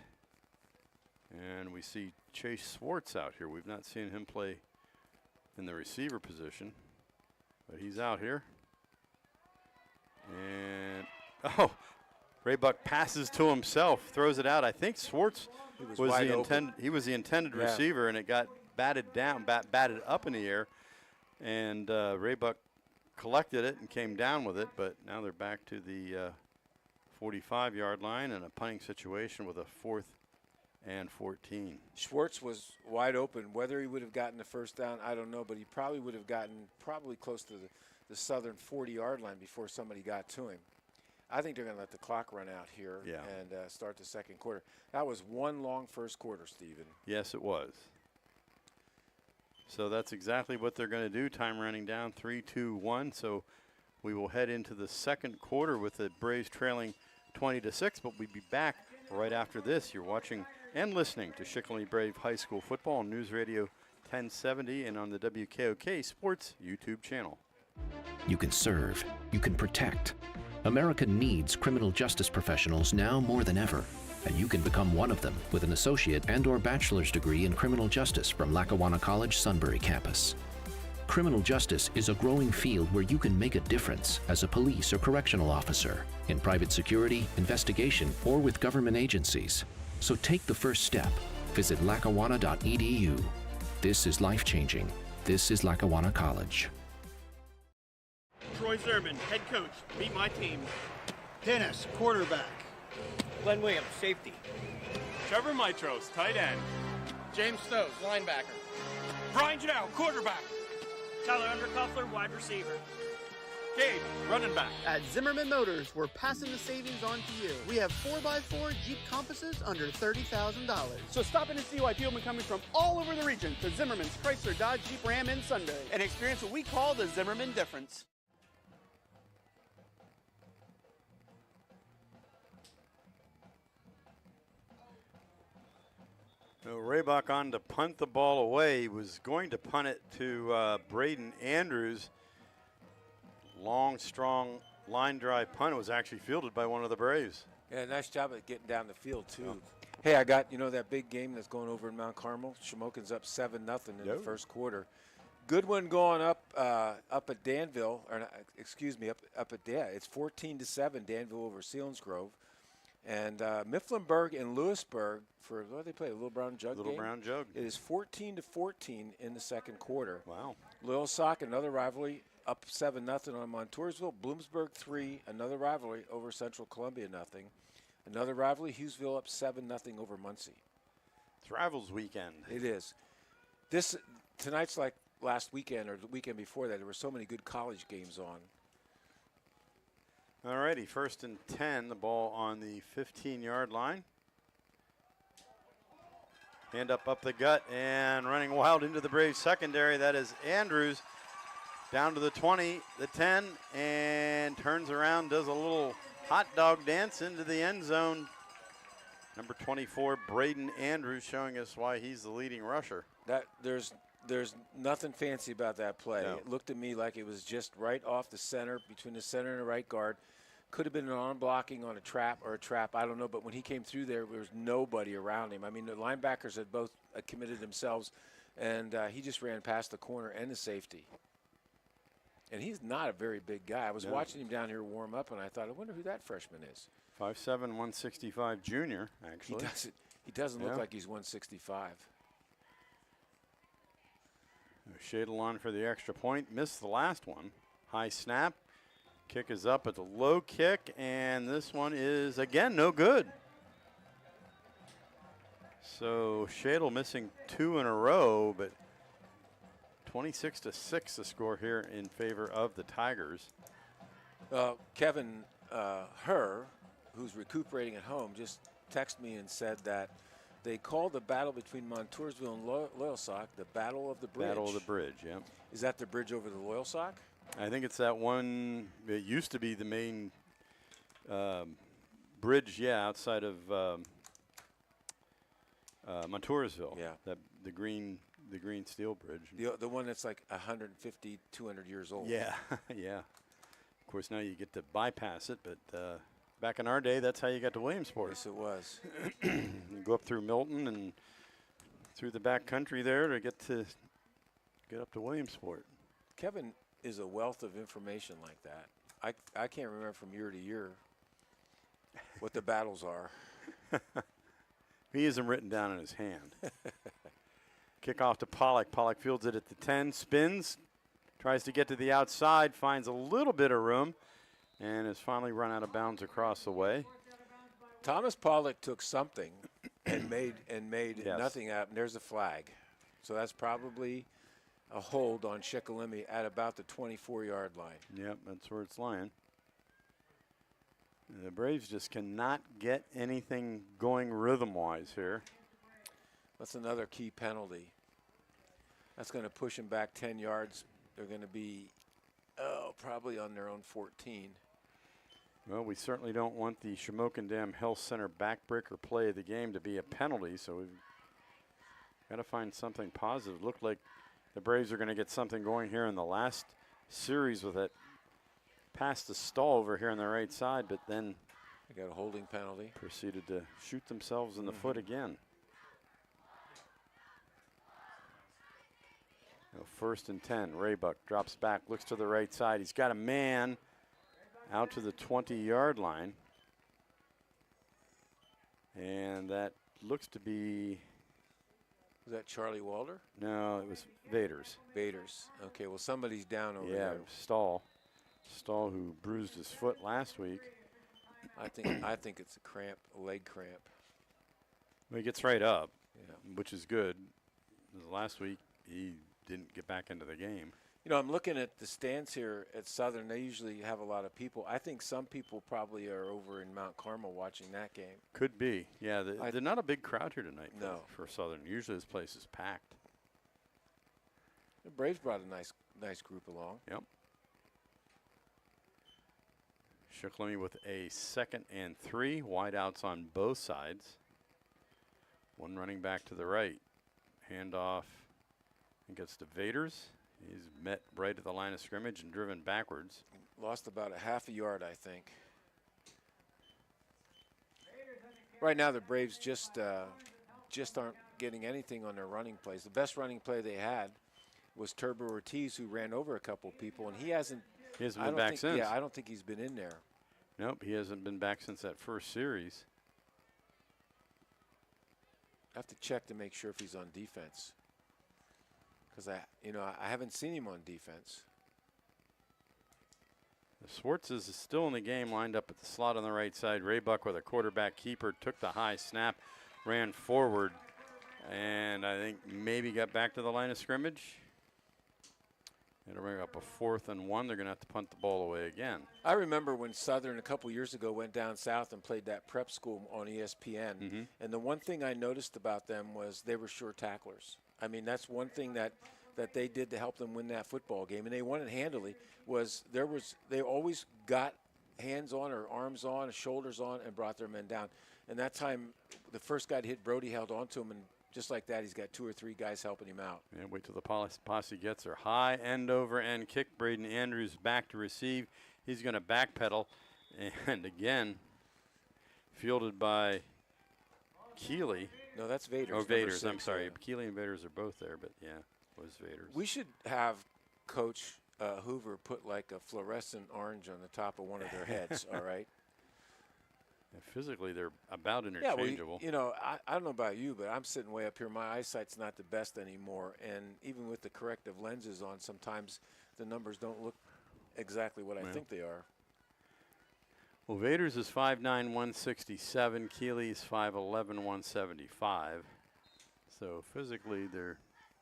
B: And we see Chase Swartz out here. We've not seen him play in the receiver position, but he's out here. And, Raybuck passes to himself, throws it out. I think Swartz was the intended receiver, and it got batted down, batted up in the air, and Raybuck collected it and came down with it. But now they're back to the 45-yard line and a punting situation with a 4th and 14.
C: Schwartz was wide open. Whether he would have gotten the first down, I don't know, but he probably would have gotten close to the southern 40-yard line before somebody got to him. I think they're going to let the clock run out here and start the 2nd quarter. That was one long first quarter, Stephen.
B: Yes, it was. So that's exactly what they're going to do. Time running down, 3-2-1. So we will head into the 2nd quarter with the Braves trailing 20-6, but we'll be back right after this. You're watching and listening to Shikellamy Brave High School Football on News Radio 1070 and on the WKOK Sports YouTube channel.
D: You can serve. You can protect. America needs criminal justice professionals now more than ever, and you can become one of them with an associate and/or bachelor's degree in criminal justice from Lackawanna College Sunbury campus. Criminal justice is a growing field where you can make a difference as a police or correctional officer, in private security, investigation, or with government agencies. So take the first step. Visit lackawanna.edu. This is life-changing. This is Lackawanna College.
E: Troy Zerman, head coach. Meet my team.
F: Dennis, quarterback.
G: Glenn Williams, safety.
E: Trevor Mitros, tight end.
G: James Stokes, linebacker.
E: Brian Janelle, quarterback.
H: Tyler Undercuffler, wide receiver.
E: Gabe, running back.
F: At Zimmerman Motors, we're passing the savings on to you. We have 4x4 Jeep Compasses under $30,000.
E: So stop in and see why people are coming from all over the region to Zimmerman's Chrysler, Dodge, Jeep, Ram in Sunbury and experience what we call the Zimmerman difference.
B: So Raybuck on to punt the ball away. He was going to punt it to Braden Andrews. Long, strong line drive punt. It was actually fielded by one of the Braves.
C: Yeah, nice job at getting down the field, too. Hey, I got, that big game that's going over in Mount Carmel. Shamokin's up 7-0 in the first quarter. Good one going up at Danville, or excuse me, up at it's 14-7, Danville over Selinsgrove. And Mifflinburg and Lewisburg for what they play, a Little Brown Jug
B: Little
C: game?
B: Brown Jug.
C: It is 14-14 in the second quarter.
B: Wow.
C: Little Sock, another rivalry, up 7-0 on Montoursville. Bloomsburg 3, another rivalry over Central Columbia 0. Another rivalry, Hughesville up 7-0 over Muncie.
B: It's Rivals weekend.
C: It is. Tonight's like last weekend or the weekend before that. There were so many good college games on.
B: All righty, 1st and 10, the ball on the 15-yard line. Hand up the gut, and running wild into the Braves secondary. That is Andrews down to the 20, the 10, and turns around, does a little hot dog dance into the end zone. Number 24, Braden Andrews, showing us why he's the leading rusher.
C: There's nothing fancy about that play.
B: No.
C: It looked to me like it was just right off the center, between the center and the right guard. Could have been an arm blocking on a trap, I don't know. But when he came through there was nobody around him. I mean, the linebackers had both committed themselves, and he just ran past the corner and the safety. And he's not a very big guy. I was watching him down here warm up, and I thought, I wonder who that freshman is.
B: 5'7", 165 junior, actually.
C: He doesn't look like he's 165.
B: Shadle on for the extra point. Missed the last one. High snap. Kick is up. It's a low kick, and this one is, again, no good. So Shadle missing 2 in a row, but 26-6 the score here in favor of the Tigers.
C: Kevin Herr, who's recuperating at home, just texted me and said that they called the battle between Montoursville and Loyalsock the Battle of the Bridge.
B: Battle of the Bridge, yeah.
C: Is that the bridge over the Loyalsock?
B: I think it's that one. It used to be the main bridge, outside of Montoursville.
C: Yeah.
B: The green steel bridge.
C: The one that's like 150, 200 years old.
B: Yeah, yeah. Of course, now you get to bypass it, but back in our day, that's how you got to Williamsport.
C: Yes, it was.
B: You go up through Milton and through the back country there to get up to Williamsport.
C: Kevin is a wealth of information like that. I can't remember from year to year what the battles are.
B: He has them written down in his hand. Kickoff to Pollock. Pollock fields it at the 10, spins, tries to get to the outside, finds a little bit of room, and is finally run out of bounds across the way.
C: Thomas Pollock took something and made
B: Yes.
C: nothing out, and there's a flag. So that's probably a hold on Shikellamy at about the 24-yard line.
B: Yep, that's where it's lying. The Braves just cannot get anything going rhythm-wise here.
C: That's another key penalty. That's going to push them back 10 yards. They're going to be, probably on their own 14.
B: Well, we certainly don't want the Shamokin Dam Health Center backbreaker play of the game to be a penalty, so we've got to find something positive. Looked like the Braves are going to get something going here in the last series with it past the stall over here on the right side, but then
C: they got a holding penalty.
B: Proceeded to shoot themselves in the foot again. 1st and 10, Raybuck drops back, looks to the right side. He's got a man out to the 20-yard line. And that looks to be...
C: Was that Charlie Walder?
B: No, it was Vaders.
C: Vaders. Okay, well, somebody's down over there.
B: Yeah, Stahl. Stahl, who bruised his foot last week.
C: I think it's a leg cramp.
B: Well, he gets right up,
C: Yeah.
B: which is good. Last week, he didn't get back into the game.
C: I'm looking at the stands here at Southern. They usually have a lot of people. I think some people probably are over in Mount Carmel watching that game.
B: Could be. Yeah, they're not a big crowd here tonight for Southern. Usually this place is packed.
C: The Braves brought a nice group along.
B: Yep. Shikellamy with a 2nd and 3. Wideouts on both sides. One running back to the right. Handoff and gets to Vaders. He's met right at the line of scrimmage and driven backwards.
C: Lost about a half a yard, I think. Right now, the Braves just aren't getting anything on their running plays. The best running play they had was Turbo Ortiz, who ran over a couple people, and he hasn't
B: been back since.
C: Yeah, I don't think he's been in there.
B: Nope, he hasn't been back since that first series.
C: I have to check to make sure if he's on defense, because I haven't seen him on defense.
B: Swartz is still in the game, lined up at the slot on the right side. Raybuck with a quarterback keeper took the high snap, ran forward, and I think maybe got back to the line of scrimmage. It'll bring up a 4th and 1. They're going to have to punt the ball away again.
C: I remember when Southern a couple years ago went down south and played that prep school on ESPN, and the one thing I noticed about them was they were sure tacklers. I mean, that's one thing that they did to help them win that football game, and they won it handily. They always got hands on or arms on or shoulders on and brought their men down. And that time, the first guy to hit Brody held on to him, and just like that, he's got 2 or 3 guys helping him out.
B: Yeah, wait till the posse gets her. High end over end kick. Braden Andrews back to receive. He's going to backpedal, and again, fielded by Keeley.
C: No, that's Vaders.
B: Oh, Vaders.
C: 6,
B: I'm sorry.
C: yeah.
B: Keeley and Vaders are both there, but yeah, it was Vaders.
C: We should have Coach Hoover put like a fluorescent orange on the top of one of their heads, all right?
B: And physically, they're about
C: Yeah,
B: interchangeable.
C: well, I don't know about you, but I'm sitting way up here. My eyesight's not the best anymore, and even with the corrective lenses on, sometimes the numbers don't look exactly what I think they are.
B: Well, Vaders is 5'9", 167. Keeley's 5'11", 175. So physically, they're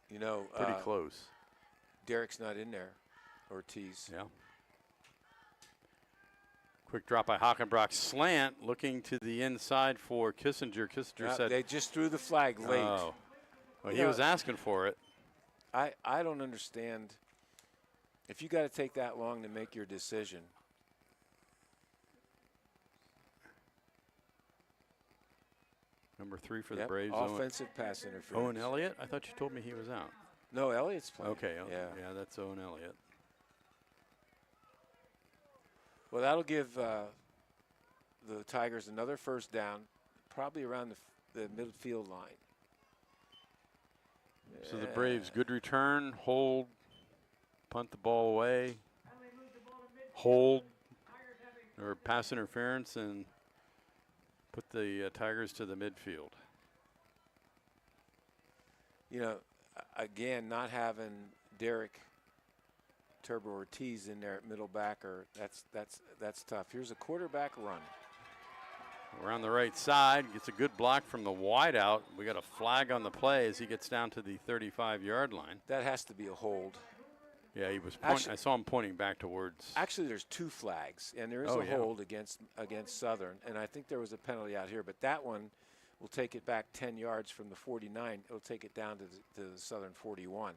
B: pretty close.
C: Derek's not in there, Ortiz.
B: Yeah. Quick drop by Hockenbrock. Slant looking to the inside for Kissinger. Kissinger said
C: they just threw the flag late.
B: Oh. Well, he was asking for it.
C: I don't understand. If you got to take that long to make your decision.
B: Number 3 for the Braves.
C: Offensive pass interference.
B: Owen Elliott? I thought you told me he was out.
C: No, Elliott's playing.
B: Okay.
C: Yeah,
B: that's Owen Elliott.
C: Well, that'll give the Tigers another first down, probably around the midfield line.
B: So the Braves, good return, hold, punt the ball away, hold, or pass interference, and put the Tigers to the midfield.
C: Again, not having Derek Turbo Ortiz in there at middle backer, that's tough. Here's a quarterback run.
B: We're on the right side, gets a good block from the wideout. We got a flag on the play as he gets down to the 35-yard line.
C: That has to be a hold.
B: Yeah, he was pointing. I saw him pointing back towards.
C: Actually, there's 2 flags, and there is a hold against Southern, and I think there was a penalty out here, but that one will take it back 10 yards from the 49. It'll take it down to the Southern 41.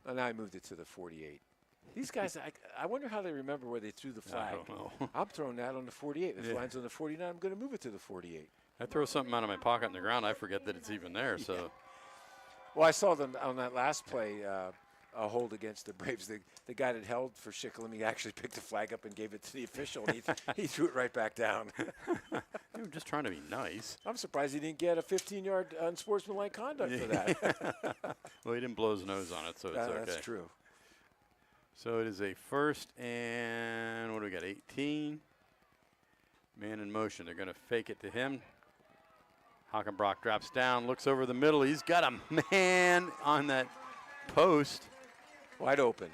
C: And now I moved it to the 48. These guys, I wonder how they remember where they threw the flag.
B: I don't know.
C: I'm throwing that on the 48. If it lands on the 49, I'm going to move it to the 48.
B: I throw something out of my pocket on the ground, I forget that it's even there. So,
C: well, I saw them on that last play, a hold against the Braves. The guy that held for Shikellamy actually picked the flag up and gave it to the official. And he threw it right back down.
B: they were just trying to be nice.
C: I'm surprised he didn't get a 15-yard unsportsmanlike conduct for that.
B: Well, he didn't blow his nose on it, so it's okay.
C: That's true.
B: So it is a first and, what do we got, 18. Man in motion. They're going to fake it to him. Hockenbrock drops down, looks over the middle. He's got a man on that post.
C: Wide open.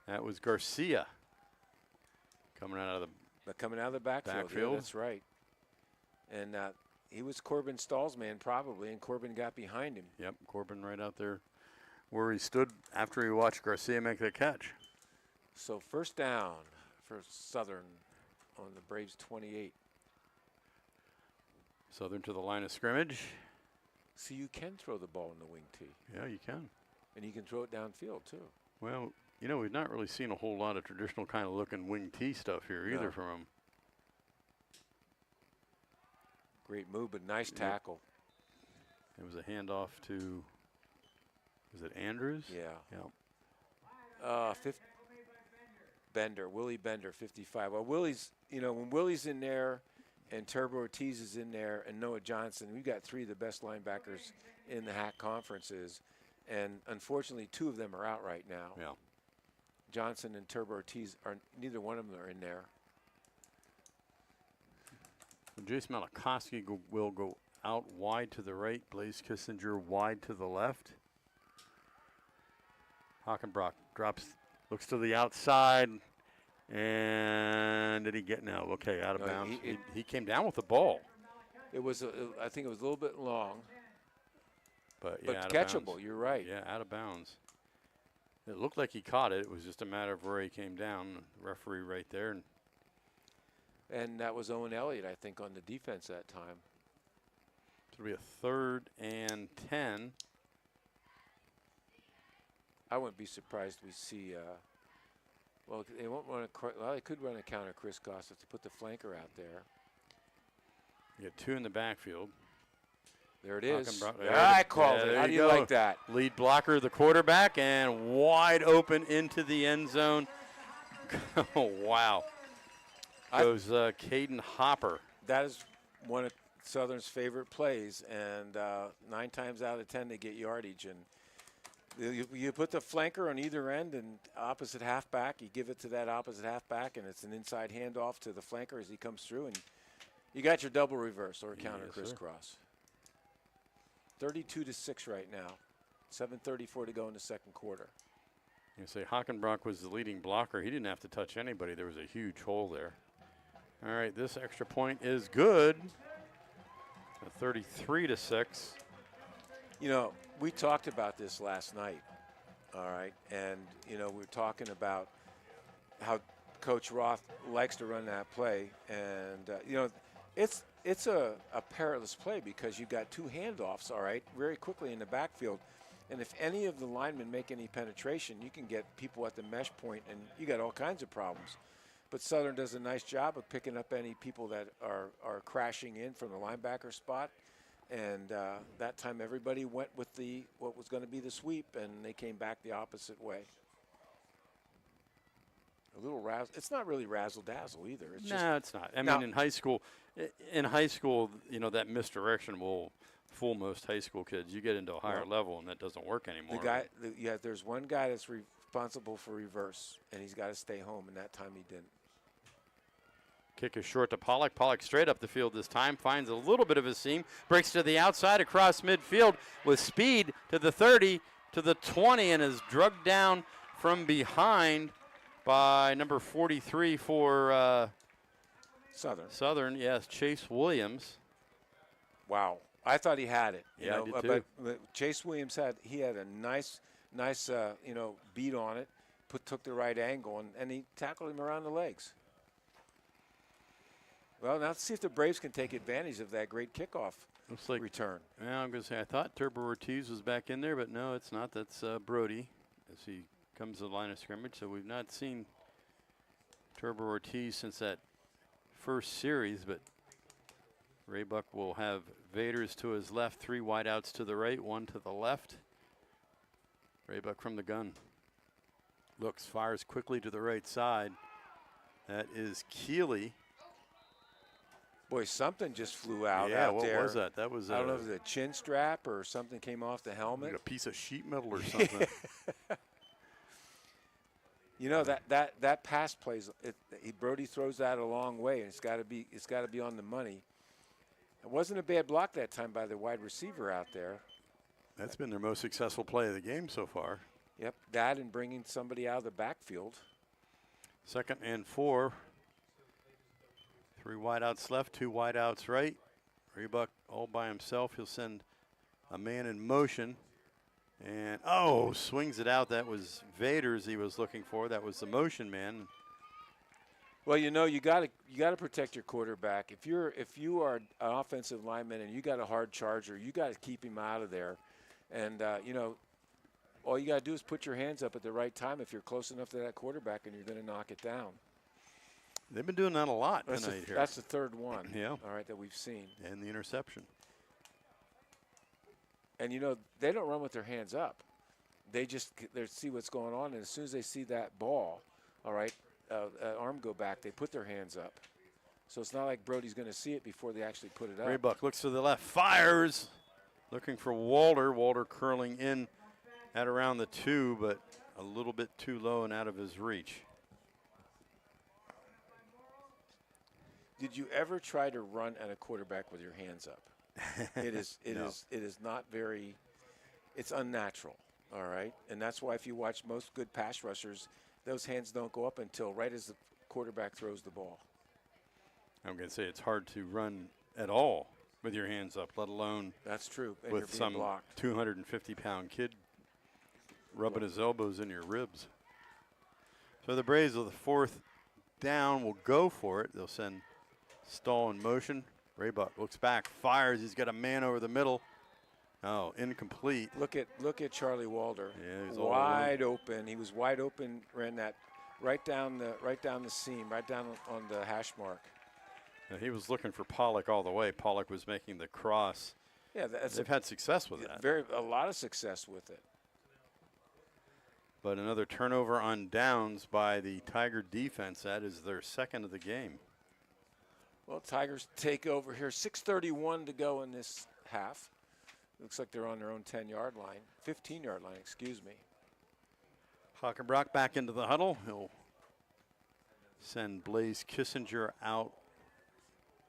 B: That was Garcia coming out of
C: the backfield. Yeah, that's right. And he was Corbin Stahl's man probably, and Corbin got behind him.
B: Yep, Corbin right out there where he stood after he watched Garcia make the catch.
C: So first down for Southern on the Braves 28.
B: Southern to the line of scrimmage.
C: So you can throw the ball in the wing tee.
B: Yeah, you can.
C: And you can throw it downfield too.
B: Well, we've not really seen a whole lot of traditional kind of looking wing tee stuff here either from him.
C: Great move, but nice tackle.
B: It was a handoff to, was it Andrews?
C: Yeah.
B: Yeah.
C: Willie Bender, 55. Well, Willie's, when Willie's in there and Turbo Ortiz is in there and Noah Johnson, we've got 3 of the best linebackers in the HAC conferences. And unfortunately, 2 of them are out right now.
B: Yeah.
C: Johnson and Turbo Ortiz neither one of them are in there.
B: Jace Malikoski will go out wide to the right. Blaze Kissinger wide to the left. Hockenbrock drops, looks to the outside. And did he get no? Okay, out of bounds. He came down with the ball.
C: It was, I think it was a little bit long.
B: But yeah, out
C: catchable,
B: of bounds.
C: You're right.
B: Yeah, out of bounds. It looked like he caught it. It was just a matter of where he came down. The referee right there.
C: And that was Owen Elliott, I think, on the defense that time.
B: It'll be a 3rd and 10.
C: I wouldn't be surprised we see, well, they won't run they could run a counter crisscross if they put the flanker out there.
B: You got 2 in the backfield.
C: There it is.
B: I
C: called it. How do you like that?
B: Lead blocker, the quarterback, and wide open into the end zone. Oh, wow. Goes Caden Hopper.
C: That is one of Southern's favorite plays, and 9 times out of 10 they get yardage. And you put the flanker on either end and opposite halfback. You give it to that opposite halfback, and it's an inside handoff to the flanker as he comes through, and you got your double reverse or counter crisscross. 32-6 right now. 7:34 to go in the second quarter.
B: You say Hockenbrock was the leading blocker. He didn't have to touch anybody. There was a huge hole there. All right, this extra point is good. 33-6.
C: We talked about this last night, all right? And, we were talking about how Coach Roth likes to run that play. And, it's a perilous play because you've got 2 handoffs, all right, very quickly in the backfield. And if any of the linemen make any penetration, you can get people at the mesh point, and you got all kinds of problems. But Southern does a nice job of picking up any people that are crashing in from the linebacker spot. And that time everybody went with what was going to be the sweep, and they came back the opposite way. A little razzle. It's not really razzle-dazzle either. It's
B: it's not. I mean, in high school, that misdirection will fool most high school kids. You get into a higher level, and that doesn't work anymore.
C: There's one guy that's responsible for reverse, and he's got to stay home, and that time he didn't.
B: Kick is short to Pollock. Pollock straight up the field this time. Finds a little bit of a seam. Breaks to the outside across midfield with speed to the 30, to the 20, and is drugged down from behind by number 43 for Southern, yes, Chase Williams.
C: Wow. I thought he had it.
B: I did too.
C: But Chase Williams had a nice beat on it, took the right angle, and he tackled him around the legs. Well, now let's see if the Braves can take advantage of that great kickoff return.
B: Yeah, I'm going to say I thought Turbo Ortiz was back in there, but no, it's not. That's Brody as he comes to the line of scrimmage. So we've not seen Turbo Ortiz since that first series, but Raybuck will have Vaders to his left, 3 wideouts to the right, 1 to the left. Raybuck from the gun. Looks, fires quickly to the right side. That is Keeley.
C: Boy, something just flew out
B: yeah,
C: out
B: what
C: there.
B: Was that? That was
C: I don't know if it was a chin strap or something came off the helmet.
B: Like a piece of sheet metal or something.
C: that pass plays. Brody throws that a long way, and it's got to be on the money. It wasn't a bad block that time by the wide receiver out there.
B: That's been their most successful play of the game so far.
C: Yep, that and bringing somebody out of the backfield.
B: 2nd and 4. 3 wideouts left, 2 wideouts right. Raybuck all by himself. He'll send a man in motion. And, swings it out. That was Vaders he was looking for. That was the motion man.
C: Well, you got to protect your quarterback. If you are an offensive lineman and you got a hard charger, you got to keep him out of there. And, all you got to do is put your hands up at the right time if you're close enough to that quarterback and you're going to knock it down.
B: They've been doing that a lot tonight here.
C: That's the third one.
B: Yeah.
C: All right, that we've seen.
B: And the interception.
C: And, you know, they don't run with their hands up. They just see what's going on, and as soon as they see that ball, all right, arm go back, they put their hands up. So it's not like Brody's going to see it before they actually put it up.
B: Raybuck looks to the left, fires, looking for Walter. Walter curling in at around the 2, but a little bit too low and out of his reach.
C: Did you ever try to run at a quarterback with your hands up? It is not very, it's unnatural, all right? And that's why if you watch most good pass rushers, those hands don't go up until right as the quarterback throws the ball.
B: I'm going to say it's hard to run at all with your hands up, let alone
C: that's true. And
B: with some 250-pound kid rubbing his elbows in your ribs. So the Braves with the 4th down will go for it. They'll send Stahl in motion. Raybuck looks back, fires. He's got a man over the middle. Oh, incomplete.
C: Look at Charlie Walter.
B: Yeah, he's
C: wide open. He was wide open. Ran that right down the seam, right down on the hash mark.
B: And he was looking for Pollock all the way. Pollock was making the cross.
C: Yeah,
B: they've had success with that.
C: A lot of success with it.
B: But another turnover on downs by the Tiger defense. That is their 2nd of the game.
C: Well, Tigers take over here. 6:31 to go in this half. Looks like they're on their own 10-yard line, 15-yard line, excuse me.
B: Hockenbrock back into the huddle. He'll send Blaze Kissinger out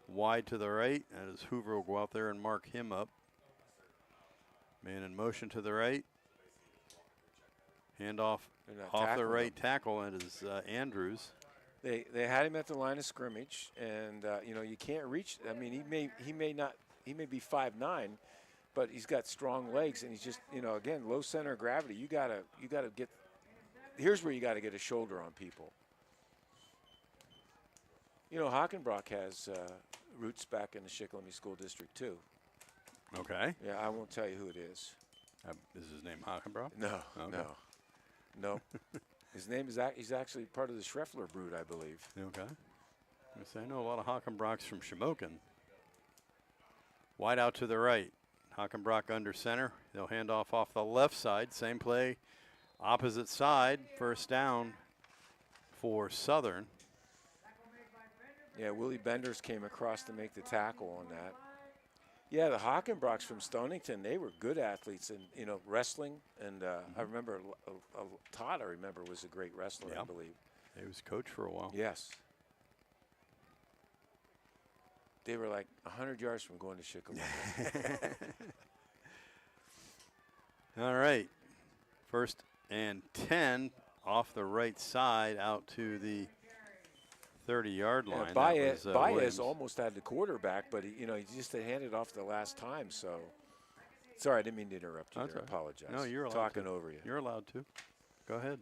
B: wide to the right as Hoover will go out there and mark him up. Man in motion to the right. Handoff off the right tackle, and it is Andrews.
C: They had him at the line of scrimmage, and you know, you can't reach. I mean, he may be 5'9", but he's got strong legs, and he's just, you know, again, low center of gravity. You gotta get. Here's where you got to get a shoulder on people. You know, Hockenbrock has roots back in the Shikellamy School District too.
B: Okay.
C: Yeah, I won't tell you who it is.
B: Is his name Hockenbrock?
C: No,
B: okay.
C: no. His name is he's actually part of the Schreffler brood, I believe.
B: Okay. I know a lot of Hockenbrocks from Shamokin. Wide out to the right. Hockenbrock under center. They'll hand off the left side. Same play, opposite side. 1st down for Southern.
C: Yeah, Willie Benders came across to make the tackle on that. Yeah, the Hockenbrocks from Stonington, they were good athletes in, you know, wrestling. And I remember Todd, was a great wrestler, I believe.
B: He was coach for a while.
C: Yes. They were like 100 yards from going to Shikellamy.
B: All right. 1st and 10 off the right side out to the 30-yard line.
C: Baez almost had the quarterback, but he just handed off the last time. So, sorry, I didn't mean to interrupt you. I apologize.
B: No, you're allowed
C: talking
B: to.
C: over you.
B: You're allowed to. Go ahead.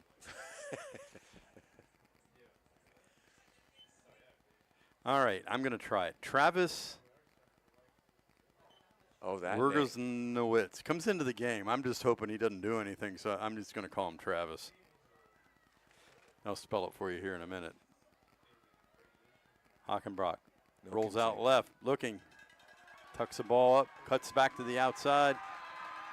B: All right, I'm going to try it. Travis.
C: Oh, that.
B: Wergesnowitz comes into the game. I'm just hoping he doesn't do anything, so I'm just going to call him Travis. I'll spell it for you here in a minute. Hockenbrock rolls out left, looking, tucks the ball up, cuts back to the outside,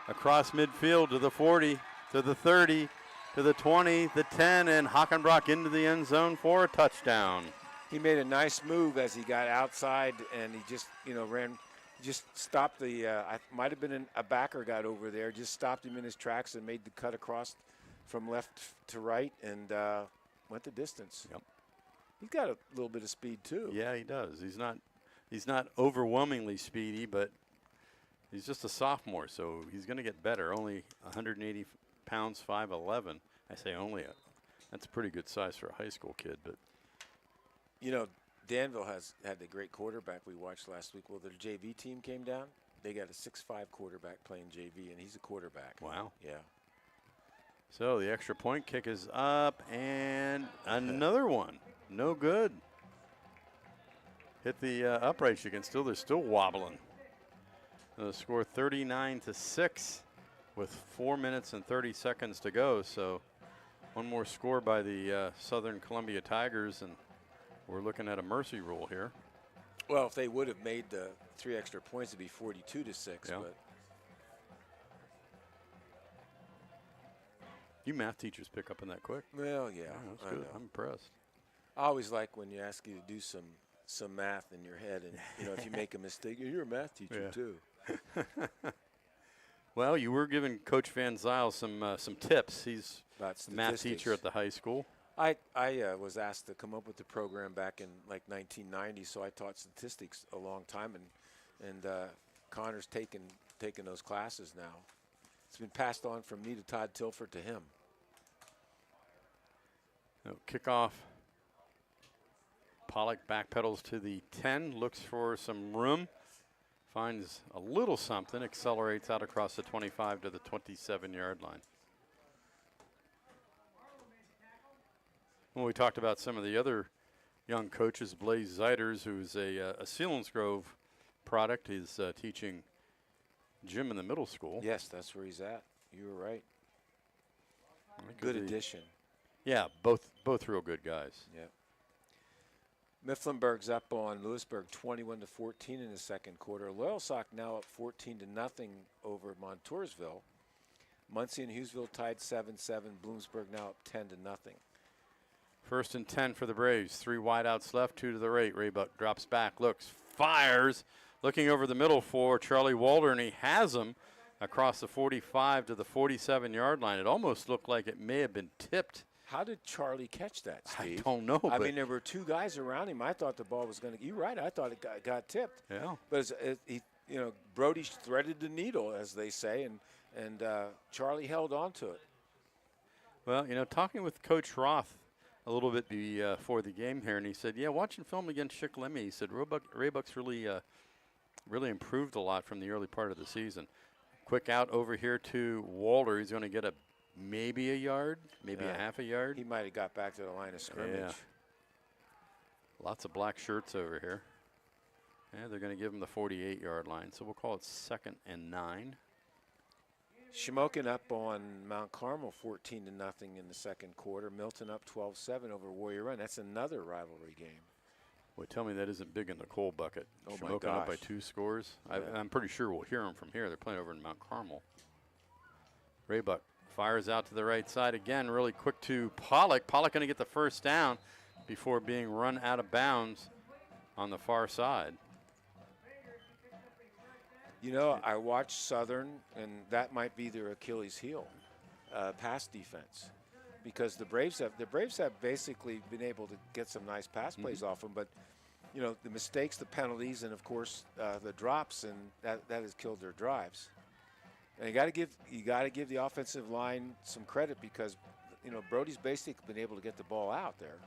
B: across midfield to the 40, to the 30, to the 20, the 10, and Hockenbrock into the end zone for a touchdown.
C: He made a nice move as he got outside, and he just, ran, just stopped the, might have been a backer got over there, just stopped him in his tracks and made the cut across from left to right and went the distance.
B: Yep.
C: He's got a little bit of speed too.
B: Yeah, he does. He's not overwhelmingly speedy, but he's just a sophomore, so he's going to get better. Only 180 pounds, 5'11". I say only. That's a pretty good size for a high school kid. But
C: Danville has had the great quarterback we watched last week. Well, their JV team came down. They got a 6'5" quarterback playing JV, and he's a quarterback.
B: Wow.
C: Yeah.
B: So the extra point kick is up, and another one. No good. Hit the uprights. They're still wobbling. The score 39-6 with 4 minutes and 30 seconds to go. So one more score by the Southern Columbia Tigers, and we're looking at a mercy rule here.
C: Well, if they would have made the 3 extra points, it'd be 42-6.
B: Yeah.
C: But
B: You math teachers pick up on that quick.
C: well, yeah,
B: That's
C: I
B: good.
C: know.
B: I'm impressed.
C: I always like when you ask you to do some math in your head, and if you make a mistake, you're a math teacher
B: Yeah.
C: too.
B: Well, you were giving Coach Van Zyl some tips. He's
C: About
B: a math
C: statistics.
B: teacher at the high school.
C: I was asked to come up with the program back in like 1990, so I taught statistics a long time, and Connor's taken those classes now. It's been passed on from me to Todd Tilford to him.
B: Kickoff. Pollock backpedals to the 10, looks for some room, finds a little something, accelerates out across the 25 to the 27-yard line. Well, we talked about some of the other young coaches. Blaze Zeiders, who's a Selinsgrove product, is teaching gym in the middle school.
C: Yes, that's where he's at. You were right. Good addition.
B: Yeah, both real good guys.
C: Yeah. Mifflinburg's up on Lewisburg 21-14 in the second quarter. Loyalsock now up 14-0 over Montoursville. Muncie and Hughesville tied 7-7. Bloomsburg now up 10-0.
B: 1st and 10 for the Braves. 3 wideouts left, 2 to the right. Raybuck drops back, looks, fires. Looking over the middle for Charlie Walter, and he has him across the 45 to the 47-yard line. It almost looked like it may have been tipped.
C: How did Charlie catch that, Steve?
B: I don't know.
C: I mean, there were 2 guys around him. I thought the ball was going to. You're right. I thought it got tipped.
B: Yeah.
C: But Brody threaded the needle, as they say, and Charlie held on to it.
B: Well, talking with Coach Roth a little bit before the game here, and he said, yeah, watching film against Shikellamy, he said Raybuck's really improved a lot from the early part of the season. Quick out over here to Walter. He's going to get maybe a yard, maybe a half a yard.
C: He might have got back to the line of scrimmage.
B: Yeah. Lots of black shirts over here. Yeah, they're going to give him the 48-yard line, so we'll call it 2nd and 9.
C: Shamokin up on Mount Carmel 14-0 in the second quarter. Milton up 12-7 over Warrior Run. That's another rivalry game.
B: Well, tell me that isn't big in the coal bucket.
C: Oh, my
B: Shamokin up by
C: gosh.
B: 2 scores.
C: Yeah.
B: I'm pretty sure we'll hear them from here. They're playing over in Mount Carmel. Raybuck fires out to the right side again, really quick to Pollock. Pollock going to get the first down before being run out of bounds on the far side.
C: I watched Southern, and that might be their Achilles heel, pass defense, because the Braves have basically been able to get some nice pass plays off them, but the mistakes, the penalties, and of course the drops, and that has killed their drives. And you got to give the offensive line some credit, because Brody's basically been able to get the ball out there.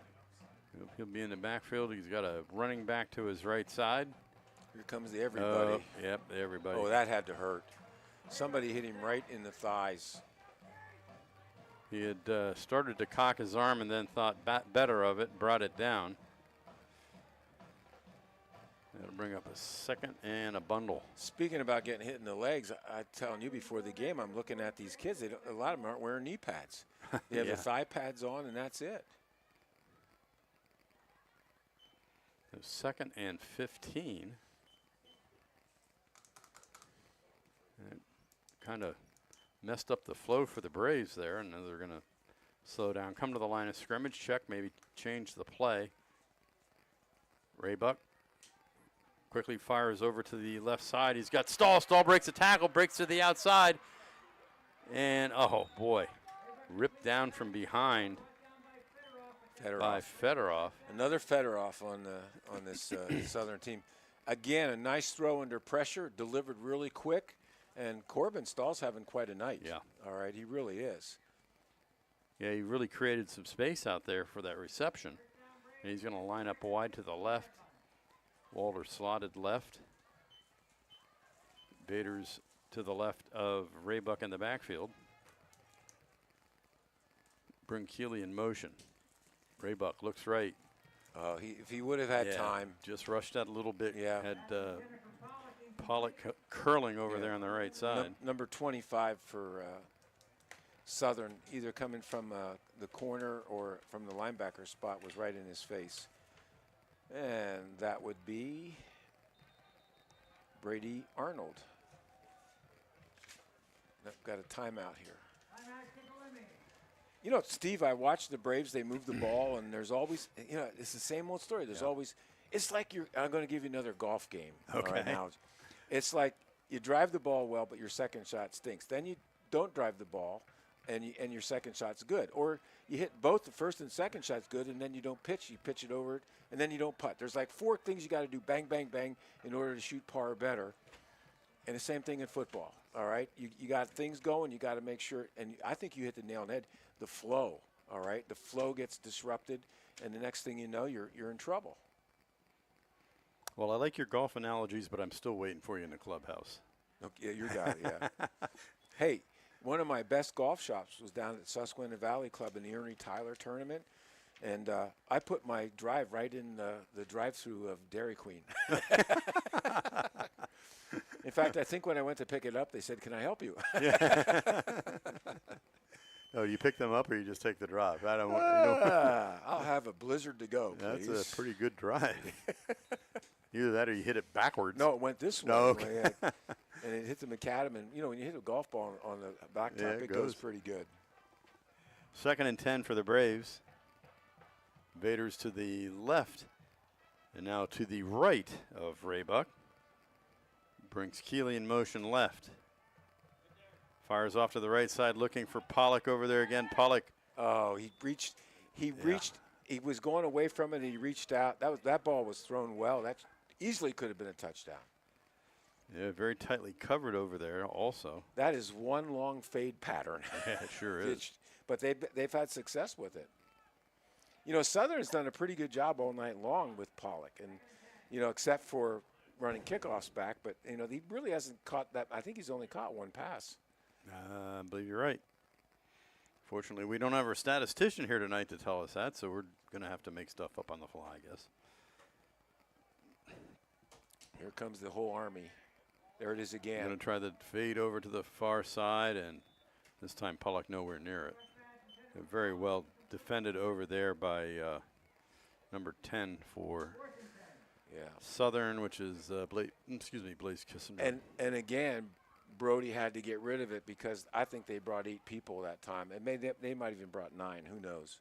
B: He'll be in the backfield. He's got a running back to his right side.
C: Here comes the everybody.
B: Yep, everybody.
C: Oh, that had to hurt. Somebody hit him right in the thighs.
B: He had started to cock his arm and then thought better of it, brought it down. That'll bring up a 2nd and a bundle.
C: Speaking about getting hit in the legs, I'm telling you before the game, I'm looking at these kids. A lot of them aren't wearing knee pads. They have
B: Yeah.
C: the thigh pads on, and that's it.
B: So 2nd and 15. And kind of messed up the flow for the Braves there, and then they're going to slow down. Come to the line of scrimmage, check, maybe change the play. Raybuck quickly fires over to the left side. He's got Stahl. Stahl breaks a tackle, breaks to the outside. And, oh, boy, ripped down from behind by Fedorov.
C: Another Fedorov on this Southern team. Again, a nice throw under pressure, delivered really quick. And Corbin Stahl's having quite a night.
B: Yeah.
C: All right, he really is.
B: Yeah, he really created some space out there for that reception. And he's going to line up wide to the left. Walter slotted left. Bader's to the left of Raybuck in the backfield. Bring Keeley in motion. Raybuck looks right.
C: If he would have had time.
B: Just rushed that a little bit.
C: Yeah.
B: Had Pollock curling over there on the right side.
C: Number 25 for Southern, either coming from the corner or from the linebacker spot, was right in his face. And that would be Brady Arnold. I've got a timeout here. You know, Steve, I watched the Braves. They move the ball, and there's always, you know, it's the same old story. There's always, it's like I'm going to give you another golf game.
B: Okay.
C: Right now. It's like you drive the ball well, but your second shot stinks. Then you don't drive the ball, and your second shot's good. Or you hit both the first and second shots good, and then you don't pitch. You pitch it over it, and then you don't putt. There's like 4 things you got to do, bang, bang, bang, in order to shoot par or better. And the same thing in football, all right? You got things going. You got to make sure, and I think you hit the nail on the head, the flow, all right? The flow gets disrupted, and the next thing you know, you're in trouble.
B: Well, I like your golf analogies, but I'm still waiting for you in the clubhouse.
C: Okay, you got it, yeah. Hey, one of my best golf shops was down at Susquehanna Valley Club in the Ernie Tyler tournament, and I put my drive right in the drive-through of Dairy Queen. In fact, I think when I went to pick it up, they said, "Can I help you?"
B: Oh, you pick them up or you just take the drive? I don't want.
C: I'll have a Blizzard to go, please.
B: That's a pretty good drive. Either that or you hit it backwards.
C: No, it went this way.
B: No, okay.
C: And it hit the macadam. And, you know, when you hit a golf ball on the blacktop, it goes pretty good.
B: 2nd and 10 for the Braves. Vaders to the left and now to the right of Raybuck. Brings Keeley in motion left. Fires off to the right side looking for Pollock over there again. Pollock.
C: Oh, he reached. He was going away from it and he reached out. That ball was thrown well. That easily could have been a touchdown.
B: Yeah, very tightly covered over there also.
C: That is one long fade pattern.
B: Yeah, it sure is.
C: But they've had success with it. You know, Southern's done a pretty good job all night long with Pollock, and you know, except for running kickoffs back. But you know, he really hasn't caught that. I think he's only caught one pass.
B: I believe you're right. Fortunately, we don't have our statistician here tonight to tell us that, so we're going to have to make stuff up on the fly, I guess.
C: Here comes the whole army. There it is again.
B: Going to try the fade over to the far side, and this time Pollock nowhere near it. Very well defended over there by number 10 for Southern, which is Blaze Kissinger.
C: And again, Brody had to get rid of it because I think they brought 8 people that time. And they might even brought 9. Who knows?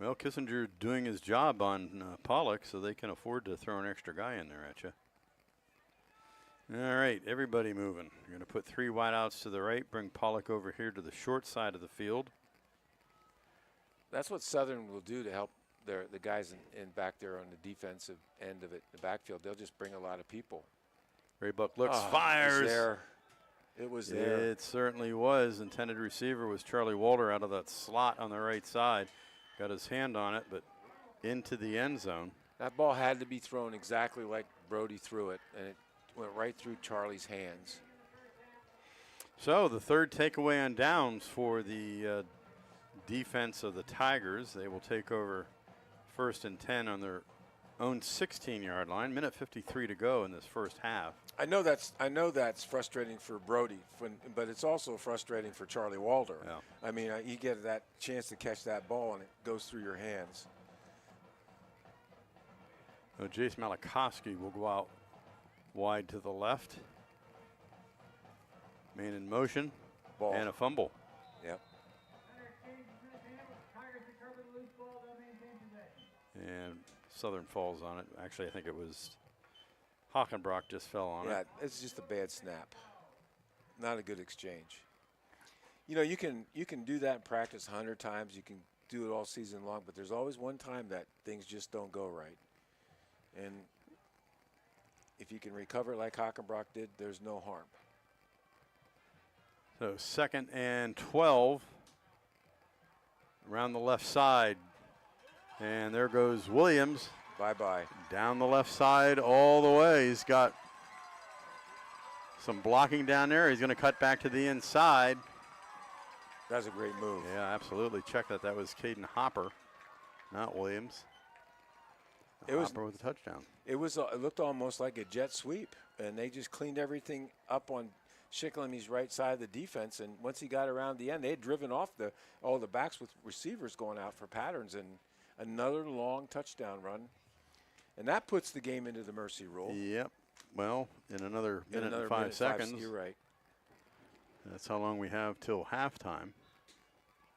B: Well, Kissinger doing his job on Pollock, so they can afford to throw an extra guy in there at you. All right, everybody moving. You're going to put 3 wideouts to the right, bring Pollock over here to the short side of the field.
C: That's what Southern will do to help the guys in back there on the defensive end of it, the backfield. They'll just bring a lot of people.
B: Raybuck looks, fires.
C: It was there.
B: It certainly was. Intended receiver was Charlie Walter out of that slot on the right side. Got his hand on it, but into the end zone.
C: That ball had to be thrown exactly like Brody threw it, and it went right through Charlie's hands.
B: So the third takeaway on downs for the defense of the Tigers. They will take over 1st and 10 on their own 16-yard line. Minute 53 to go in this first half.
C: I know that's frustrating for Brody, but it's also frustrating for Charlie Walter.
B: Yeah.
C: I mean, you get that chance to catch that ball and it goes through your hands.
B: Jace Malakowski will go out wide to the left. Man in motion.
C: Ball.
B: And a fumble.
C: Yep.
B: And Southern falls on it. Actually, I think it was Hockenbrock just fell on it.
C: Yeah, it's just a bad snap. Not a good exchange. You know, you can do that in practice 100 times. You can do it all season long, but there's always one time that things just don't go right. And if you can recover like Hockenbrock did, there's no harm.
B: So 2nd and 12 around the left side. And there goes Williams.
C: Bye-bye.
B: Down the left side all the way. He's got some blocking down there. He's going to cut back to the inside.
C: That's a great move.
B: Yeah, absolutely. Check that. That was Caden Hopper, not Williams. Hopper with a touchdown.
C: It looked almost like a jet sweep, and they just cleaned everything up on Shikellamy's right side of the defense. And once he got around the end, they had driven off all the backs with receivers going out for patterns. And Another long touchdown run. And that puts the game into the mercy rule.
B: Yep. Well, in another minute and 5 seconds.
C: You're right.
B: That's how long we have till halftime.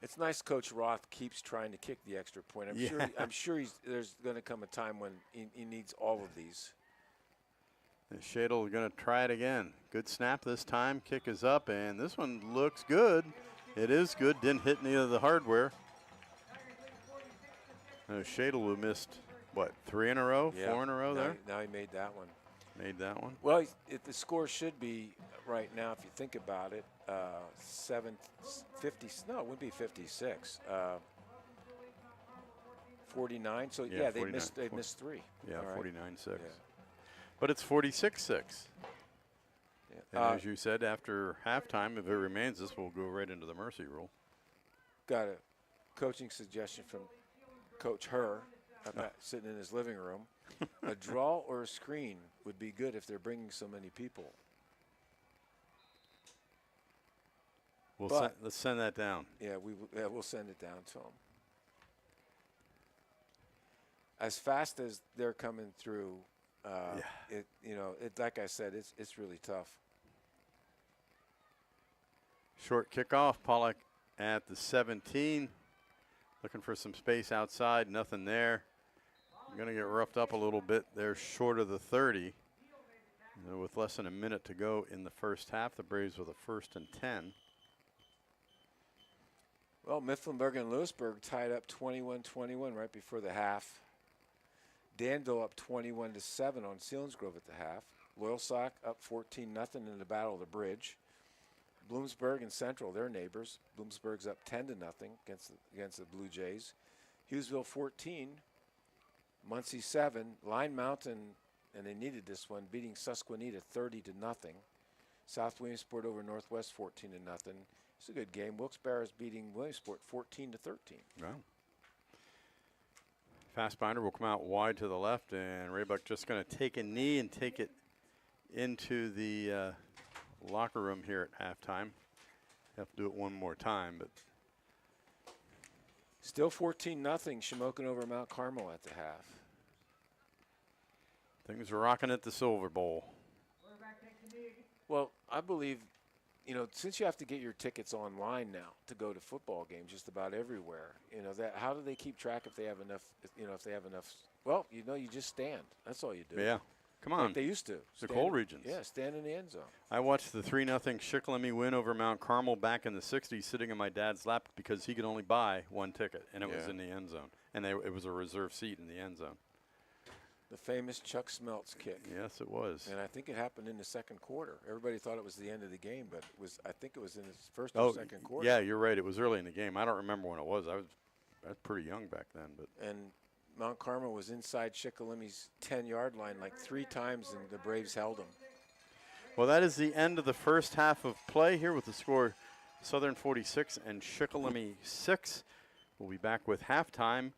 C: It's nice Coach Roth keeps trying to kick the extra point. I'm sure there's going to come a time when he needs all of these.
B: And Shadle is going to try it again. Good snap this time. Kick is up, and this one looks good. It is good. Didn't hit any of the hardware. Shadle who missed, what, 3 in a row, 4 in a row there?
C: Now he made that one.
B: Made that one.
C: Well, the score should be right now, if you think about it, 50. No, it would be 56. 49. So yeah, they missed 3.
B: Yeah,
C: right.
B: 49-6.
C: Yeah.
B: But it's 46-6.
C: Yeah.
B: And as you said, after halftime, if it remains, this will go right into the mercy rule.
C: Got a coaching suggestion from Coach Herr, sitting in his living room. A draw or a screen would be good if they're bringing so many people.
B: Let's send that down.
C: Yeah, we'll send it down to them. As fast as they're coming through, like I said, it's really tough.
B: Short kickoff. Pollock at the 17. Looking for some space outside. Nothing there. Going to get roughed up a little bit. They're short of the 30. With less than a minute to go in the first half, the Braves with a 1st and 10.
C: Well, Mifflinburg and Lewisburg tied up 21-21 right before the half. Danville up 21-7 on Selinsgrove at the half. Loyalsock up 14-0 in the Battle of the Bridge. Bloomsburg and Central, their neighbors. Bloomsburg's up 10-0 against the Blue Jays. Hughesville 14, Muncie 7, Line Mountain, and they needed this one, beating Susquehanna 30-0. South Williamsport over Northwest 14-0. It's a good game. Wilkes-Barre is beating Williamsport 14-13.
B: Wow. Fastbinder will come out wide to the left, and Raybuck just going to take a knee and take it into the locker room here at halftime. Have to do it one more time, but
C: still 14-0. Shamokin over Mount Carmel at the half.
B: Things are rocking at the Silver Bowl.
C: Well, I believe, since you have to get your tickets online now to go to football games just about everywhere, that how do they keep track if they have enough? If they have enough, well, you just stand. That's all you do.
B: Yeah. Come on.
C: Like they used to.
B: The cold regions.
C: Yeah, stand in the end zone.
B: I watched the 3-0 Shikellamy win over Mount Carmel back in the 60s sitting in my dad's lap because he could only buy one ticket, and it was in the end zone. And it was a reserved seat in the end zone.
C: The famous Chuck Smeltz kick.
B: Yes, it was.
C: And I think it happened in the second quarter. Everybody thought it was the end of the game, but I think it was in the first or second quarter.
B: Yeah, you're right. It was early in the game. I don't remember when it was. I was pretty young back then.
C: And Mount Carmel was inside Shikelamy's 10-yard line like 3 times, and the Braves held them.
B: Well, that is the end of the first half of play here with the score Southern 46 and Shikellamy 6. We'll be back with halftime.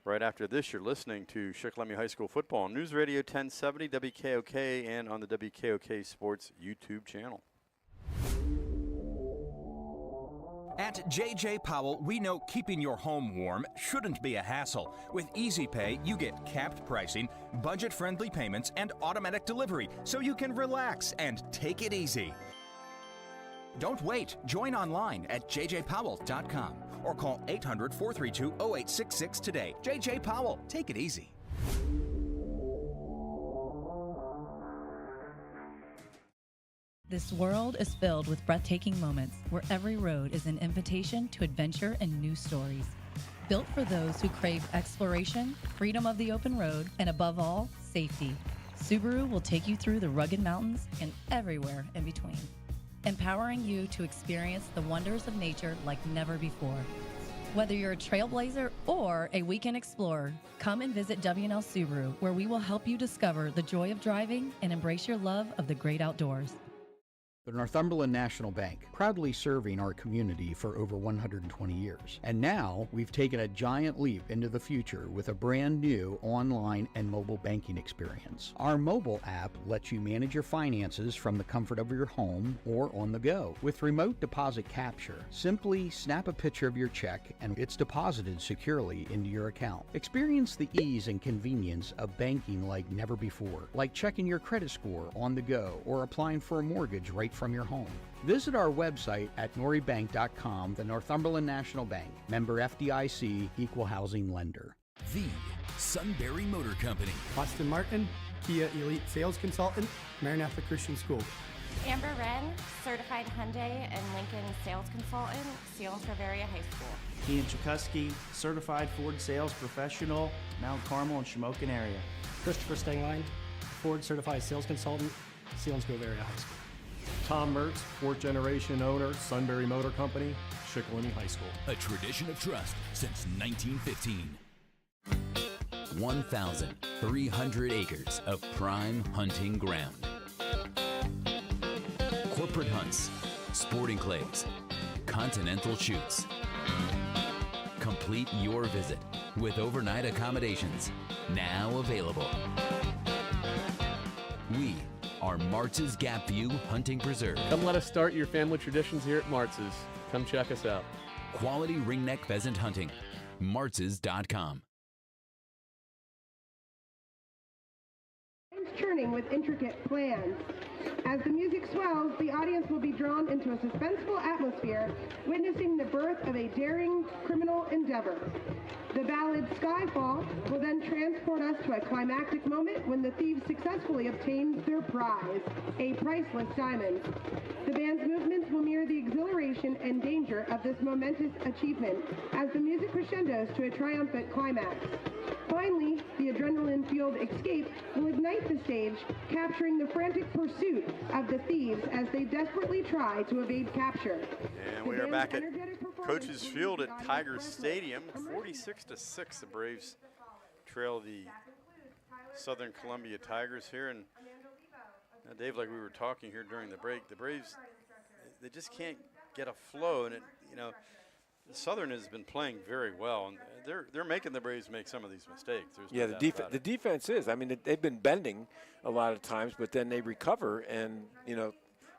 B: Right after this, you're listening to Shikellamy High School Football on News Radio 1070 WKOK and on the WKOK Sports YouTube channel.
I: At J.J. Powell, we know keeping your home warm shouldn't be a hassle. With Easy Pay, you get capped pricing, budget-friendly payments, and automatic delivery, so you can relax and take it easy. Don't wait. Join online at jjpowell.com or call 800-432-0866 today. J.J. Powell, take it easy.
J: This world is filled with breathtaking moments where every road is an invitation to adventure and new stories. Built for those who crave exploration, freedom of the open road, and above all, safety. Subaru will take you through the rugged mountains and everywhere in between, empowering you to experience the wonders of nature like never before. Whether you're a trailblazer or a weekend explorer, come and visit W&L Subaru, where we will help you discover the joy of driving and embrace your love of the great outdoors.
K: The Northumberland National Bank, proudly serving our community for over 120 years. And now we've taken a giant leap into the future with a brand new online and mobile banking experience. Our mobile app lets you manage your finances from the comfort of your home or on the go. With remote deposit capture, simply snap a picture of your check and it's deposited securely into your account. Experience the ease and convenience of banking like never before, like checking your credit score on the go or applying for a mortgage right from your home. Visit our website at noribank.com. The Northumberland National Bank, member FDIC, equal housing lender.
L: The Sunbury Motor Company.
M: Austin Martin, Kia Elite Sales Consultant, Maranatha Christian School.
N: Amber Wren, Certified Hyundai and Lincoln Sales Consultant, Sealands Bavaria High School.
O: Ian Chikuski, Certified Ford Sales Professional, Mount Carmel and Shamokin area.
P: Christopher Stengline, Ford Certified Sales Consultant, Sealands Bavaria High School.
Q: Tom Mertz, fourth generation owner, Sunbury Motor Company, Shikellamy High School.
L: A tradition of trust since 1915. 1,300 acres of prime hunting ground. Corporate hunts, sporting clays, continental shoots. Complete your visit with overnight accommodations now available. We are Martz's Gap View Hunting Preserve.
R: Come let us start your family traditions here at Martz's. Come check us out.
L: Quality ringneck pheasant hunting. Martz's.com.
S: Churning with intricate plans. As the music swells, the audience will be drawn into a suspenseful atmosphere, witnessing the birth of a daring criminal endeavor. The ballad Skyfall will then transport us to a climactic moment when the thieves successfully obtain their prize, a priceless diamond. The band's movements will mirror the exhilaration and danger of this momentous achievement as the music crescendos to a triumphant climax. Finally, the adrenaline-fueled escape will ignite the stage, capturing the frantic pursuit of the thieves as they desperately try to evade capture.
B: And we are back at Coaches Field at Tigers Stadium. 46-6, the Braves trail the Southern Columbia Tigers here. And now, Dave, like we were talking here during the break, the Braves, they just can't get a flow. And, Southern has been playing very well, and they're making the Braves make some of these mistakes.
C: Yeah, the defense is. I mean, they've been bending a lot of times, but then they recover, and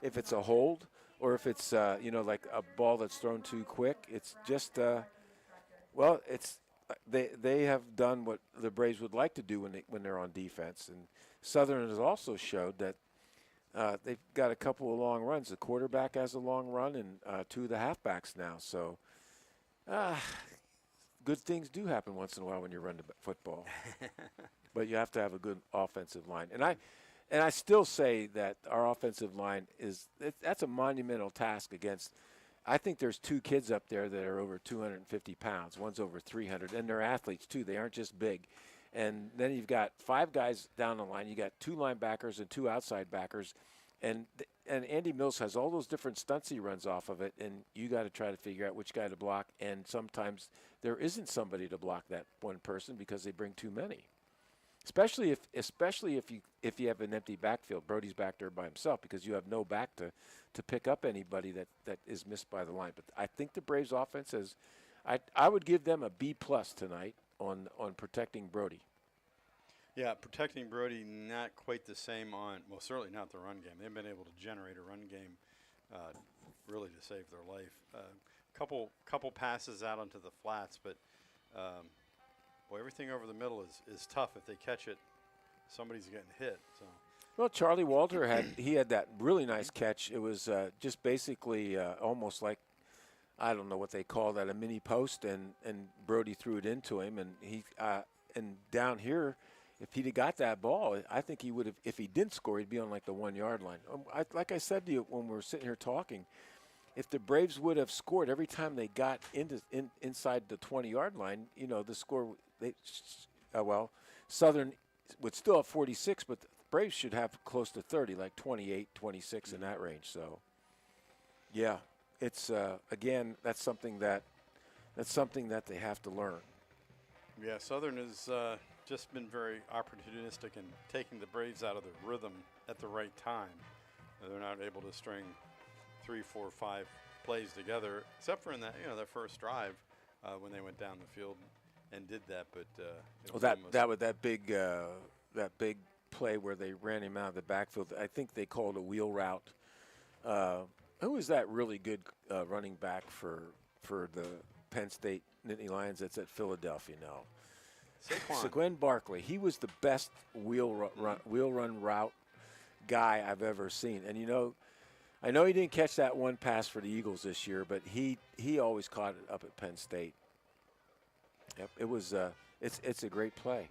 C: if it's a hold or if it's like a ball that's thrown too quick, it's just they have done what the Braves would like to do when they're on defense, and Southern has also showed that they've got a couple of long runs. The quarterback has a long run, and two of the halfbacks now, so. Good things do happen once in a while when you run the football, but you have to have a good offensive line. And I still say that our offensive line that's a monumental task against. I think there's two kids up there that are over 250 pounds. One's over 300, and they're athletes too. They aren't just big. And then you've got five guys down the line. You got two linebackers and two outside backers. And Andy Mills has all those different stunts he runs off of it, and you got to try to figure out which guy to block. And sometimes there isn't somebody to block that one person because they bring too many. Especially if you have an empty backfield. Brody's back there by himself because you have no back to pick up anybody that is missed by the line. But I think the Braves offense has, I would give them a B+ tonight on protecting Brody.
B: Yeah, protecting Brody, not quite the same certainly not the run game. They've been able to generate a run game really to save their life. Couple passes out onto the flats, but everything over the middle is tough. If they catch it, somebody's getting hit. So.
C: Well, Charlie Walter had that really nice catch. It was just basically almost like, I don't know what they call that, a mini post, and Brody threw it into him, and and down here, if he'd have got that ball, I think he would have. If he didn't score, he'd be on like the 1 yard line. Like I said to you when we were sitting here talking, if the Braves would have scored every time they got inside the 20-yard line, the score. Southern would still have 46, but the Braves should have close to 30, like 28, 26 in that range. So, yeah, it's again that's something that they have to learn.
B: Yeah, Southern has just been very opportunistic in taking the Braves out of the rhythm at the right time. They're not able to string 3, 4, 5 plays together, except for in that that first drive when they went down the field and did that. But
C: that big play where they ran him out of the backfield, I think they called a wheel route. Who was that really good running back for the Penn State Nittany Lions that's at Philadelphia now? Saquon Barkley. He was the best wheel run route guy I've ever seen. And I know he didn't catch that one pass for the Eagles this year, but he always caught it up at Penn State. Yep, it was it's a great play.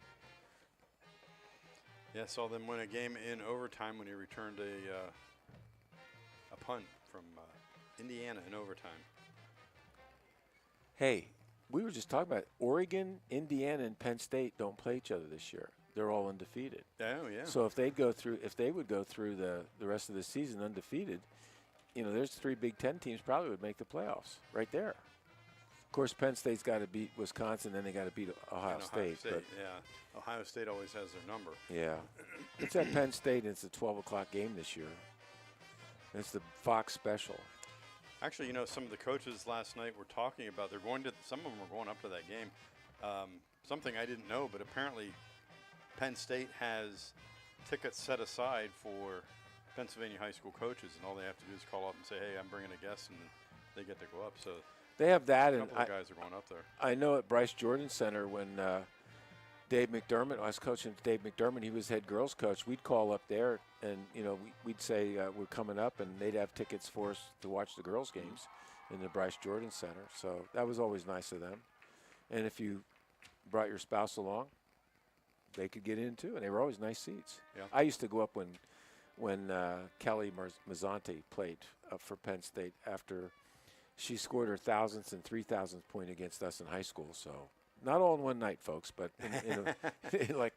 B: Yeah, saw them win a game in overtime when he returned a punt from Indiana in overtime.
C: Hey, we were just talking about Oregon, Indiana, and Penn State don't play each other this year. They're all undefeated.
B: Oh yeah.
C: So if they would go through the rest of the season undefeated, there's 3 Big Ten teams probably would make the playoffs right there. Of course, Penn State's got to beat Wisconsin, then they got to beat Ohio State.
B: But yeah, Ohio State always has their number.
C: Yeah, it's at Penn State. And it's a 12 o'clock game this year. It's the Fox special.
B: Actually, some of the coaches last night were talking about some of them were going up to that game. Something I didn't know, but apparently Penn State has tickets set aside for Pennsylvania high school coaches, and all they have to do is call up and say, "Hey, I'm bringing a guest," and they get to go up. So
C: they have that,
B: a couple of guys are going up there.
C: I know at Bryce Jordan Center when Dave McDermott, I was coaching Dave McDermott, he was head girls coach. We'd call up there, and we'd say we're coming up, and they'd have tickets for us to watch the girls' games in the Bryce Jordan Center. So that was always nice of them. And if you brought your spouse along, they could get in too, and they were always nice seats.
B: Yeah.
C: I used to go up when Kelly Mazzanti played for Penn State after she scored her 1,000th and 3,000th point against us in high school. So not all in one night, folks, but in like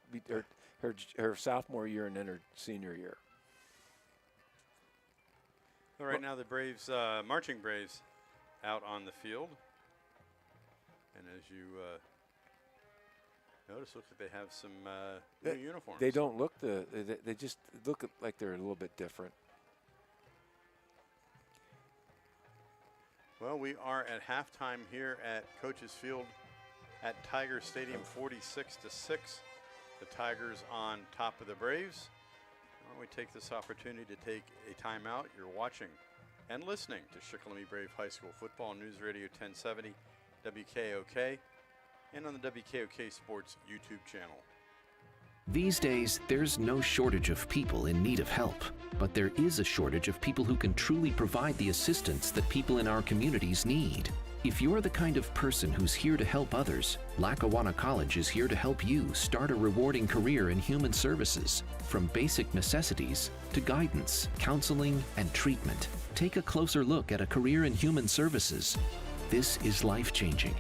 C: her sophomore year and then her senior year.
B: All right, now the Braves, marching Braves, out on the field, and as you notice, looks like they have some new uniforms.
C: They don't look they just look like they're a little bit different.
B: Well, we are at halftime here at Coach's Field at Tiger Stadium, 46-6. The Tigers on top of the Braves. Well, we take this opportunity to take a timeout. You're watching and listening to Shikellamy Brave High School Football News Radio 1070 WKOK and on the WKOK Sports YouTube channel.
D: These days, there's no shortage of people in need of help, but there is a shortage of people who can truly provide the assistance that people in our communities need. If you're the kind of person who's here to help others, Lackawanna College is here to help you start a rewarding career in human services. From basic necessities to guidance, counseling, and treatment, take a closer look at a career in human services. This is life-changing.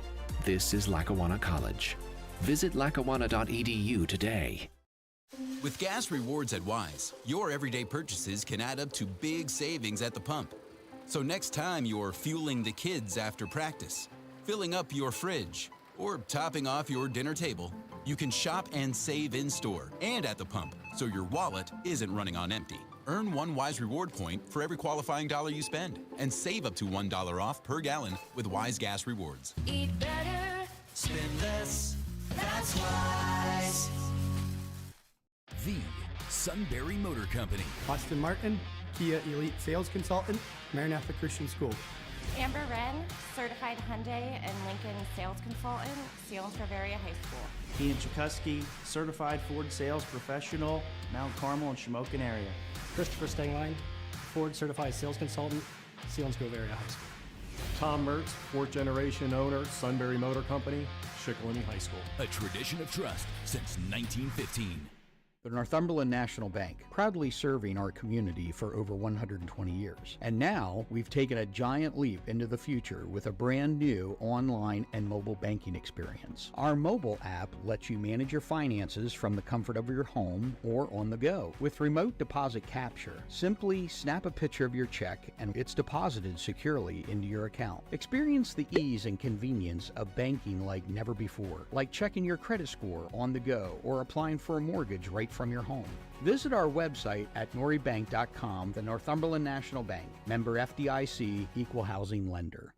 D: This is Lackawanna College. Visit lackawanna.edu today.
L: With gas rewards at Wise, your everyday purchases can add up to big savings at the pump. So next time you're fueling the kids after practice, filling up your fridge, or topping off your dinner table, you can shop and save in-store and at the pump so your wallet isn't running on empty. Earn 1 Wise reward point for every qualifying dollar you spend and save up to $1 off per gallon with Wise Gas Rewards.
T: Eat better, spend less, that's Wise.
I: The Sunbury Motor Company.
M: Austin Martin, Kia Elite Sales Consultant, Maranatha Christian School.
N: Amber Wren, Certified Hyundai and Lincoln Sales Consultant, Seals Bavaria High School.
O: Ian Chikuski, Certified Ford Sales Professional, Mount Carmel and Shamokin area.
P: Christopher Stengline, Ford Certified Sales Consultant, Selinsgrove Area High School.
Q: Tom Mertz, 4th generation owner, Sunbury Motor Company, Shikellamy High School.
I: A tradition of trust since 1915.
K: The Northumberland National Bank, proudly serving our community for over 120 years. And now we've taken a giant leap into the future with a brand new online and mobile banking experience. Our mobile app lets you manage your finances from the comfort of your home or on the go. With remote deposit capture, simply snap a picture of your check and it's deposited securely into your account. Experience the ease and convenience of banking like never before, like checking your credit score on the go or applying for a mortgage right from your home. Visit our website at noribank.com, the Northumberland National Bank, member FDIC, equal housing lender.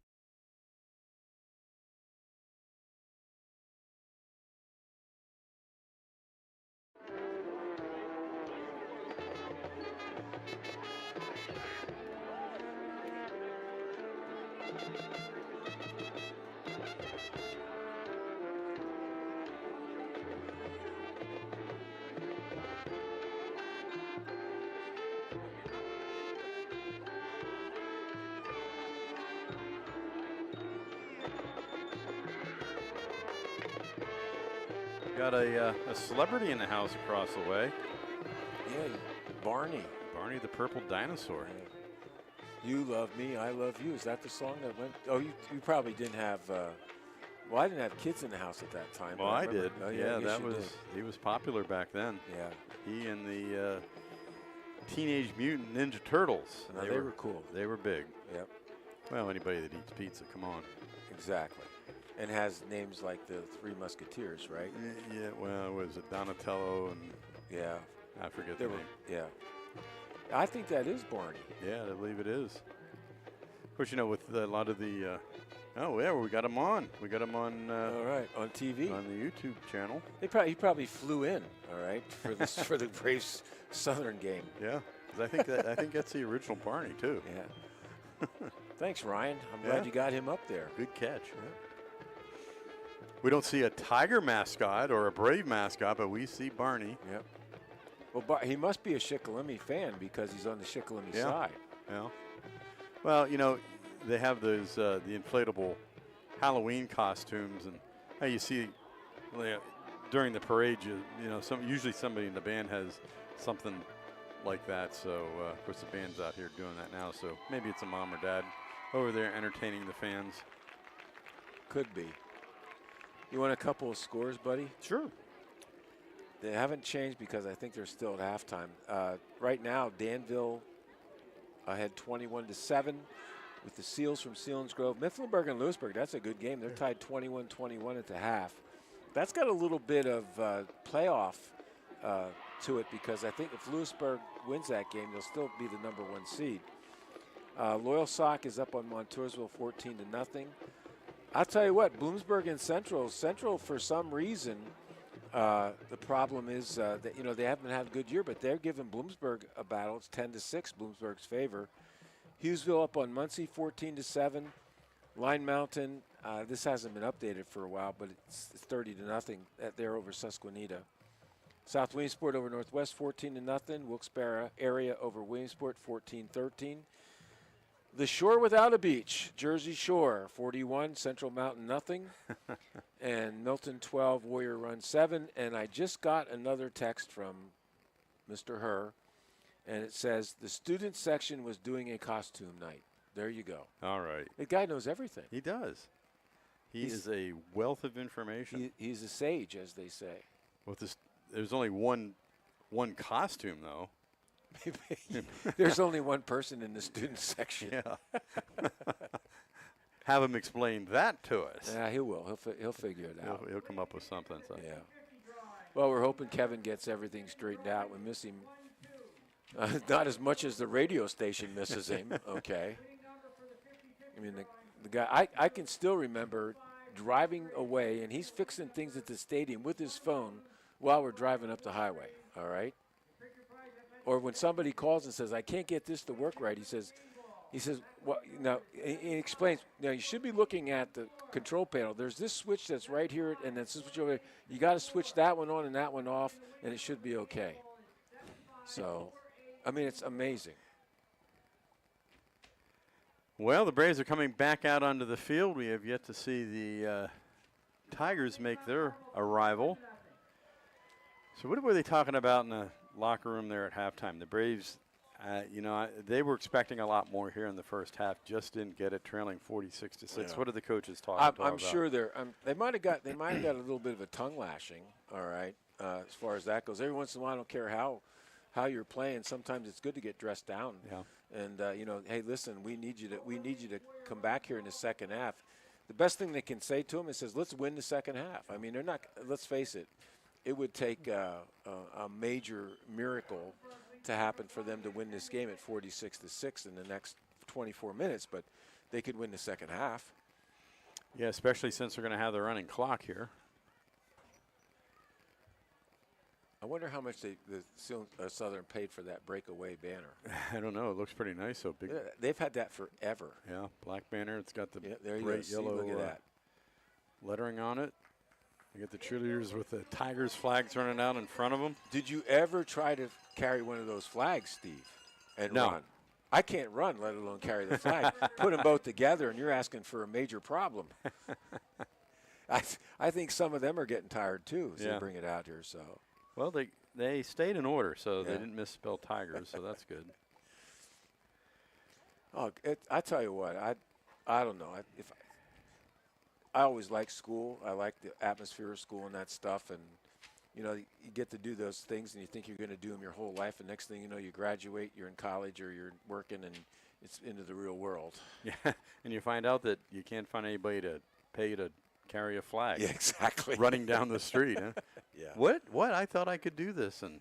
B: Got a celebrity in the house across the way.
C: Yeah, Barney.
B: Barney the Purple Dinosaur.
C: Yeah. You love me, I love you. Is that the song that went? Oh, you probably didn't have. Well, I didn't have kids in the house at that time.
B: Well, I did.
C: Oh,
B: yeah,
C: that was.
B: He was popular back then.
C: Yeah.
B: He and the Teenage Mutant Ninja Turtles.
C: No, they were cool.
B: They were big.
C: Yep.
B: Well, anybody that eats pizza, come on.
C: Exactly. And has names like the Three Musketeers, right?
B: Yeah, well, was it Donatello and...
C: Yeah.
B: I forget the name.
C: Yeah. I think that is Barney.
B: Yeah, I believe it is. Of course, you know, with a lot of the... oh, yeah, we got him on. We got him on...
C: all right, on TV.
B: On the YouTube channel.
C: He probably flew in, all right, for this for the Braves Southern game.
B: Yeah, 'cause I think that's the original Barney, too.
C: Yeah. Thanks, Ryan. I'm glad you got him up there.
B: Good catch. Yeah. We don't see a Tiger mascot or a Brave mascot, but we see Barney.
C: Yep. Well, he must be a Shikellamy fan because he's on the Shikellamy side.
B: Yeah. Well, you know, they have those the inflatable Halloween costumes, and you see during the parade, you know, usually somebody in the band has something like that. So of course the band's out here doing that now. So maybe it's a mom or dad over there entertaining the fans.
C: Could be. You want a couple of scores, buddy?
B: Sure.
C: They haven't changed because I think they're still at halftime. Right now, Danville ahead 21-7 with the Seals from Selinsgrove. Mifflinburg and Lewisburg, that's a good game. They're tied 21-21 at the half. That's got a little bit of playoff to it because I think if Lewisburg wins that game, they'll still be the #1 seed. Loyal Sock is up on Montoursville 14-0. I'll tell you what, Bloomsburg and Central for some reason, the problem is that, you know, they haven't had a good year, but they're giving Bloomsburg a battle. It's 10-6, Bloomsburg's favor. Hughesville up on Muncie 14-7. Line Mountain, this hasn't been updated for a while, but it's 30-0 there over Susquehanna. South Williamsport over Northwest 14-0. Wilkes-Barre area over Williamsport 14-13. The Shore without a beach, Jersey Shore 41, Central Mountain nothing, and Milton 12, Warrior Run 7. And I just got another text from Mr. Herr, and it says the student section was doing a costume night. There you go.
B: All right.
C: The guy knows everything.
B: He does. He is a wealth of information.
C: He's a sage, as they say.
B: Well, there's only one costume, though.
C: There's only one person in the student section.
B: Yeah. Have him explain that to us.
C: Yeah, he will. He'll figure it out.
B: He'll come up with something. So.
C: Yeah. Well, we're hoping Kevin gets everything straightened out. We miss him. Not as much as the radio station misses him. Okay. I mean, the guy. I can still remember driving away, and he's fixing things at the stadium with his phone while we're driving up the highway. All right. Or when somebody calls and says, I can't get this to work right, he says, well, now, he explains, now you should be looking at the control panel. There's this switch that's right here, and then this switch over there. You got to switch that one on and that one off, and it should be okay. So, I mean, it's amazing.
B: Well, the Braves are coming back out onto the field. We have yet to see the Tigers make their arrival. So what were they talking about in the locker room there at halftime? The Braves, you know, they were expecting a lot more here in the first half. Just didn't get it, trailing 46-6.
C: Yeah.
B: What are the coaches talking about?
C: I'm sure they might have got a little bit of a tongue lashing. All right, as far as that goes. Every once in a while, I don't care how you're playing. Sometimes it's good to get dressed down.
B: Yeah.
C: And you know, hey, listen, we need you to come back here in the second half. The best thing they can say to them is, let's win the second half. I mean, they're not. Let's face it. it would take a major miracle to happen for them to win this game at 46-6 in the next 24 minutes, but they could win the second half.
B: Yeah, especially since they're going to have the running clock here.
C: I wonder how much the Southern paid for that breakaway banner.
B: I don't know. It looks pretty nice. So big.
C: They've had that forever.
B: Yeah, black banner. It's got the
C: there you
B: bright
C: go.
B: yellow
C: Look at that.
B: Lettering on it. You get the cheerleaders with the Tigers flags running out in front of them.
C: Did you ever try to carry one of those flags, Steve, and run? I can't run, let alone carry the flag. Put them both together, and you're asking for a major problem. I think some of them are getting tired, too, as they bring it out here. So.
B: Well, they stayed in order, so they didn't misspell Tigers, so that's good.
C: Oh, I tell you what, I don't know. I always liked school. I like the atmosphere of school and that stuff, and you get to do those things, and you think you're going to do them your whole life, and next thing you know, you graduate, you're in college, or you're working, and it's into the real world.
B: Yeah, and you find out that you can't find anybody to pay to carry a flag.
C: Yeah, exactly.
B: Running down the street, huh?
C: Yeah.
B: What? I thought I could do this, and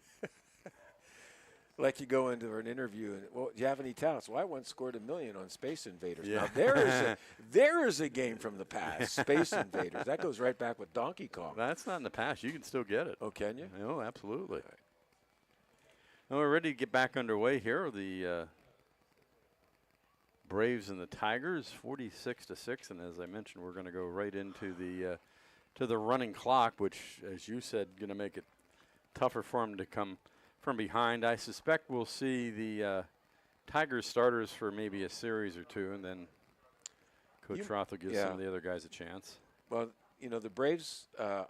C: like you go into an interview and, well, do you have any talents? Well, I once scored $1 million on Space Invaders.
B: Yeah.
C: Now there is a game from the past, Space Invaders. That goes right back with Donkey Kong.
B: That's not in the past. You can still get it.
C: Oh, can you?
B: Oh, absolutely. Well, we're ready to get back underway here. The Braves and the Tigers, 46-6, and as I mentioned, we're going to go right into the running clock, which, as you said, going to make it tougher for them to come from behind. I suspect we'll see the Tigers starters for maybe a series or two, and then Coach Roth will give some of the other guys a chance.
C: Well, the Braves,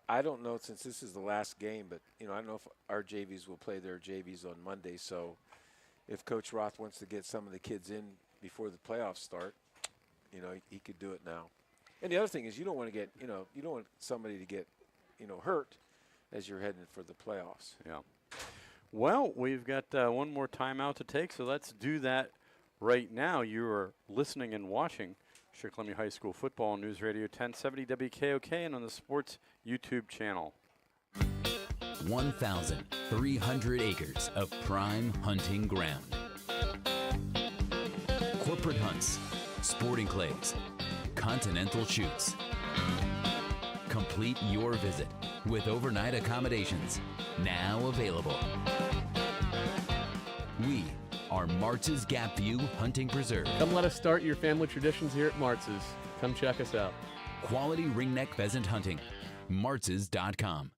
C: I don't know, since this is the last game, but, I don't know if our JVs will play their JVs on Monday. So if Coach Roth wants to get some of the kids in before the playoffs start, he could do it now. And the other thing is you don't want to get, you don't want somebody to get, hurt as you're heading for the playoffs.
B: Yeah. Well, we've got one more timeout to take, so let's do that right now. You are listening and watching Shikellamy High School Football News Radio 1070 WKOK and on the Sports YouTube channel.
L: 1,300 acres of prime hunting ground. Corporate hunts, sporting clays, continental shoots. Complete your visit with overnight accommodations now available. We are Martz's Gap View Hunting Preserve.
R: Come let us start your family traditions here at Martz's. Come check us out.
L: Quality ringneck pheasant hunting. Martz's.com.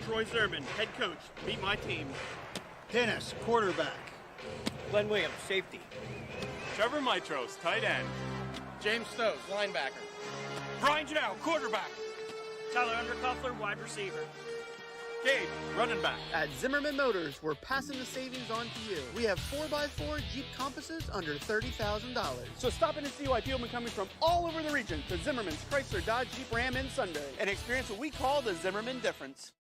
E: Troy Zerman, head coach. Meet my team.
F: Dennis, quarterback.
G: Glenn Williams, safety.
U: Trevor Mitros, tight end.
G: James Stokes, linebacker.
U: Brian Jow, quarterback.
H: Tyler Undercuffler, wide receiver.
U: Gabe, running back.
F: At Zimmerman Motors, we're passing the savings on to you. We have 4x4 Jeep Compasses under $30,000.
E: So stop in and see why people have been coming from all over the region to Zimmerman's Chrysler, Dodge, Jeep, Ram in Sunday and experience what we call the Zimmerman difference.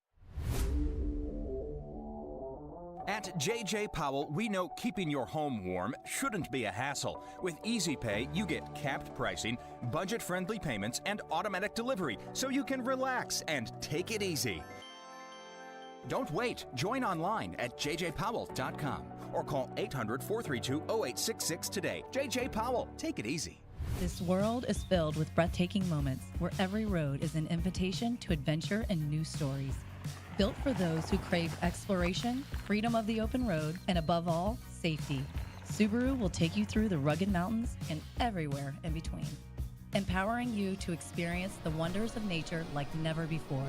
I: At J.J. Powell, we know keeping your home warm shouldn't be a hassle. With Easy Pay, you get capped pricing, budget-friendly payments, and automatic delivery, so you can relax and take it easy. Don't wait. Join online at jjpowell.com or call 800-432-0866 today. J.J. Powell, take it easy.
J: This world is filled with breathtaking moments where every road is an invitation to adventure and new stories. Built for those who crave exploration, freedom of the open road, and above all, safety. Subaru will take you through the rugged mountains and everywhere in between, empowering you to experience the wonders of nature like never before.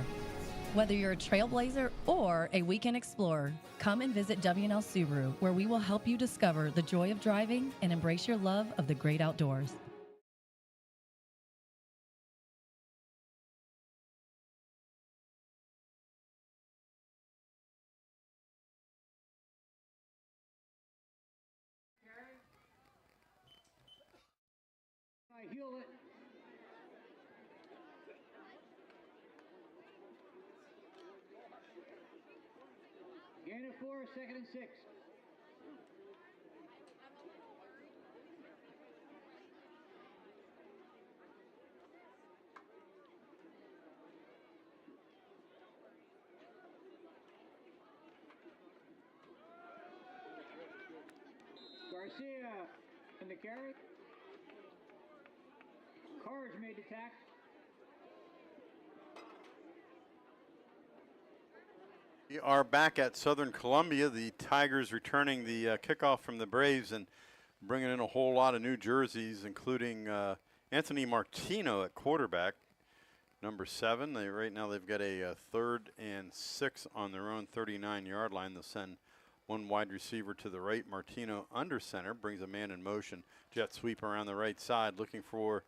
J: Whether you're a trailblazer or a weekend explorer, come and visit W&L Subaru, where we will help you discover the joy of driving and embrace your love of the great outdoors.
V: I heel it. Gain of 4, 2nd and 6. And the carry. Carge made the tackle.
B: We are back at Southern Columbia. The Tigers returning the kickoff from the Braves and bringing in a whole lot of new jerseys, including Anthony Martino at quarterback, number 7. Right now they've got a 3rd and 6 on their own 39-yard line. They'll send one wide receiver to the right. Martino under center, brings a man in motion. Jet sweep around the right side, looking for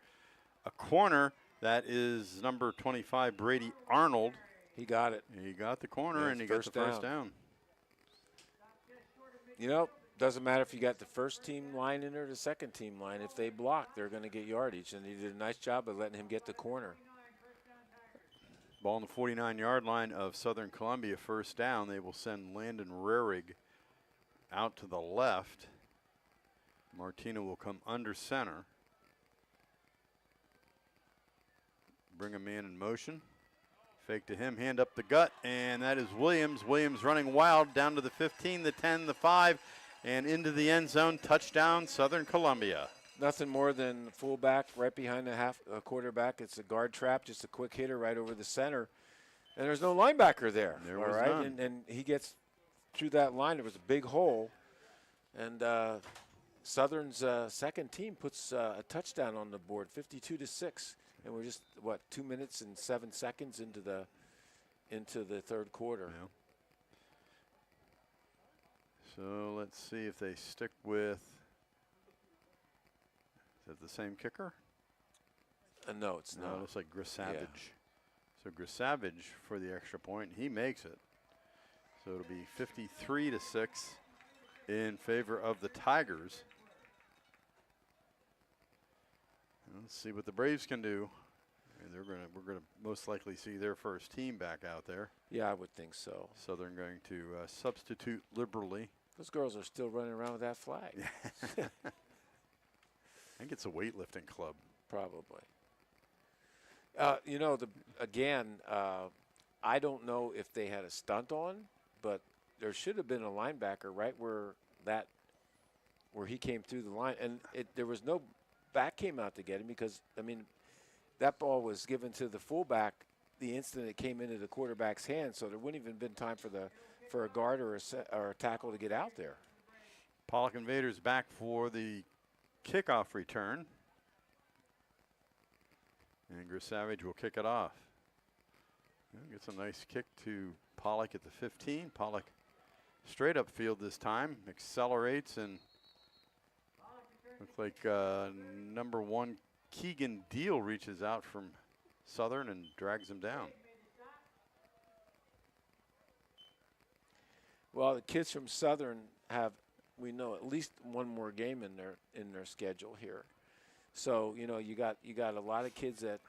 B: a corner. That is number 25, Brady Arnold.
C: He got it.
B: He got the corner, and he got the first down.
C: You know, doesn't matter if you got the first team line in or the second team line. If they block, they're going to get yardage, and he did a nice job of letting him get the corner.
B: Ball on the 49-yard line of Southern Columbia, first down. They will send Landon Rarig out to the left. Martino will come under center. Bring a man in motion. Fake to him, hand up the gut, and that is Williams. Williams running wild down to the 15, the 10, the 5, and into the end zone. Touchdown, Southern Columbia.
C: Nothing more than fullback right behind the quarterback. It's a guard trap, just a quick hitter right over the center. And there's no linebacker there.
B: There was none.
C: And he gets through that line. There was a big hole. And Southern's second team puts a touchdown on the board, 52-6. And we're just, 2 minutes and 7 seconds into the third quarter.
B: Yeah. So let's see if they stick with, is it the same kicker?
C: No, it's not.
B: No, it looks like Grisavage. Yeah. So Grisavage for the extra point, he makes it. So it'll be 53-6 in favor of the Tigers. Let's see what the Braves can do. And we're gonna most likely see their first team back out there.
C: Yeah, I would think so.
B: So they're going to substitute liberally.
C: Those girls are still running around with that flag.
B: I think it's a weightlifting club.
C: Probably. You know, I don't know if they had a stunt on, but there should have been a linebacker right where he came through the line, and there was no back came out to get him because, I mean, that ball was given to the fullback the instant it came into the quarterback's hand, so there wouldn't even been time for a guard or a tackle to get out there.
B: Pollock Invaders back for the kickoff return. And Grisavage will kick it off. Gets a nice kick to Pollock at the 15. Pollock straight up field this time, accelerates, and looks like number 1 Keegan Deal reaches out from Southern and drags him down.
C: Well, the kids from Southern have, we know, at least one more game in their schedule here. So, you know, you got a lot of kids that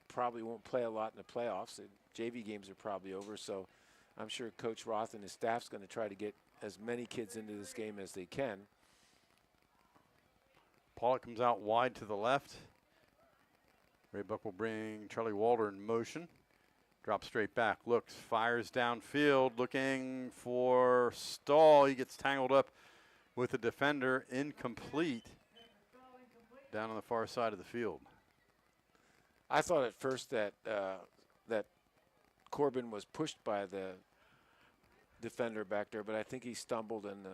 C: probably won't play a lot in the playoffs. The JV games are probably over, so I'm sure Coach Roth and his staff's going to try to get as many kids into this game as they can.
B: Pollock comes out wide to the left. Raybuck will bring Charlie Walter in motion. Drops straight back, looks, fires downfield, looking for Stahl. He gets tangled up with a defender, incomplete, down on the far side of the field.
C: I thought at first that that Corbin was pushed by the defender back there, but I think he stumbled and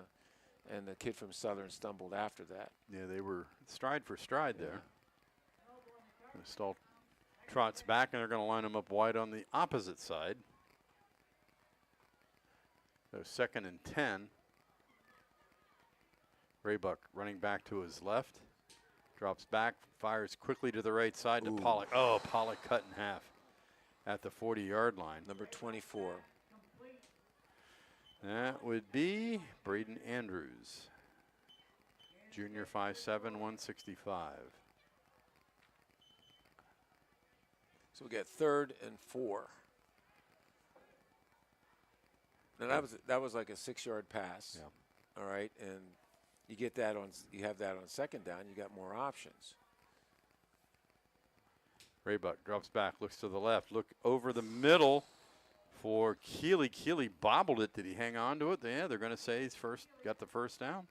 C: the kid from Southern stumbled after that.
B: Yeah, they were stride for stride there. Stahl trots back, and they're going to line him up wide on the opposite side. So 2nd and 10. Raybuck running back to his left. Drops back, fires quickly to the right side to Pollock. Oh, Pollock cut in half at the 40-yard line.
C: Number 24.
B: That would be Braden Andrews, junior, 5'7", 165.
C: So we got 3rd and 4. Now that was like a 6-yard pass.
B: Yeah.
C: All right, and you have that on 2nd down. You got more options.
B: Raybuck drops back, looks to the left, look over the middle for Keeley. Keeley bobbled it. Did he hang on to it? Yeah, they're going to say he's got the first down.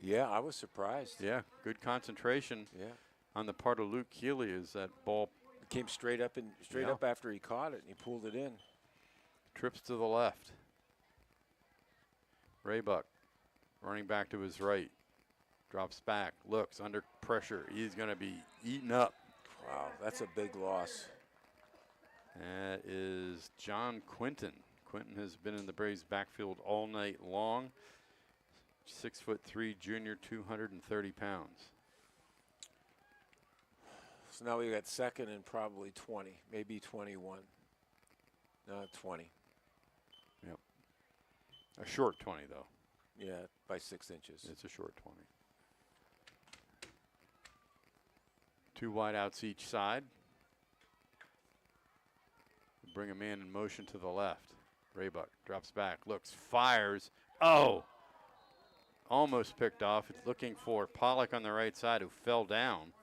C: Yeah, I was surprised.
B: Yeah, good concentration.
C: Yeah.
B: On the part of Luke Keeley as that ball
C: came straight up and up after he caught it and he pulled it in.
B: Trips to the left. Raybuck running back to his right. Drops back, looks under pressure. He's going to be eaten up.
C: Wow, that's a big loss.
B: That is John Quinton. Quinton has been in the Braves backfield all night long. 6'3" junior, 230 pounds.
C: So now we got second and probably 20, maybe 21. No, 20.
B: Yep. A short 20, though.
C: Yeah, by 6 inches.
B: It's a short 20. 2 wideouts each side. Bring a man in motion to the left. Raybuck drops back, looks, fires. Oh! Almost picked off. It's looking for Pollock on the right side, who fell down.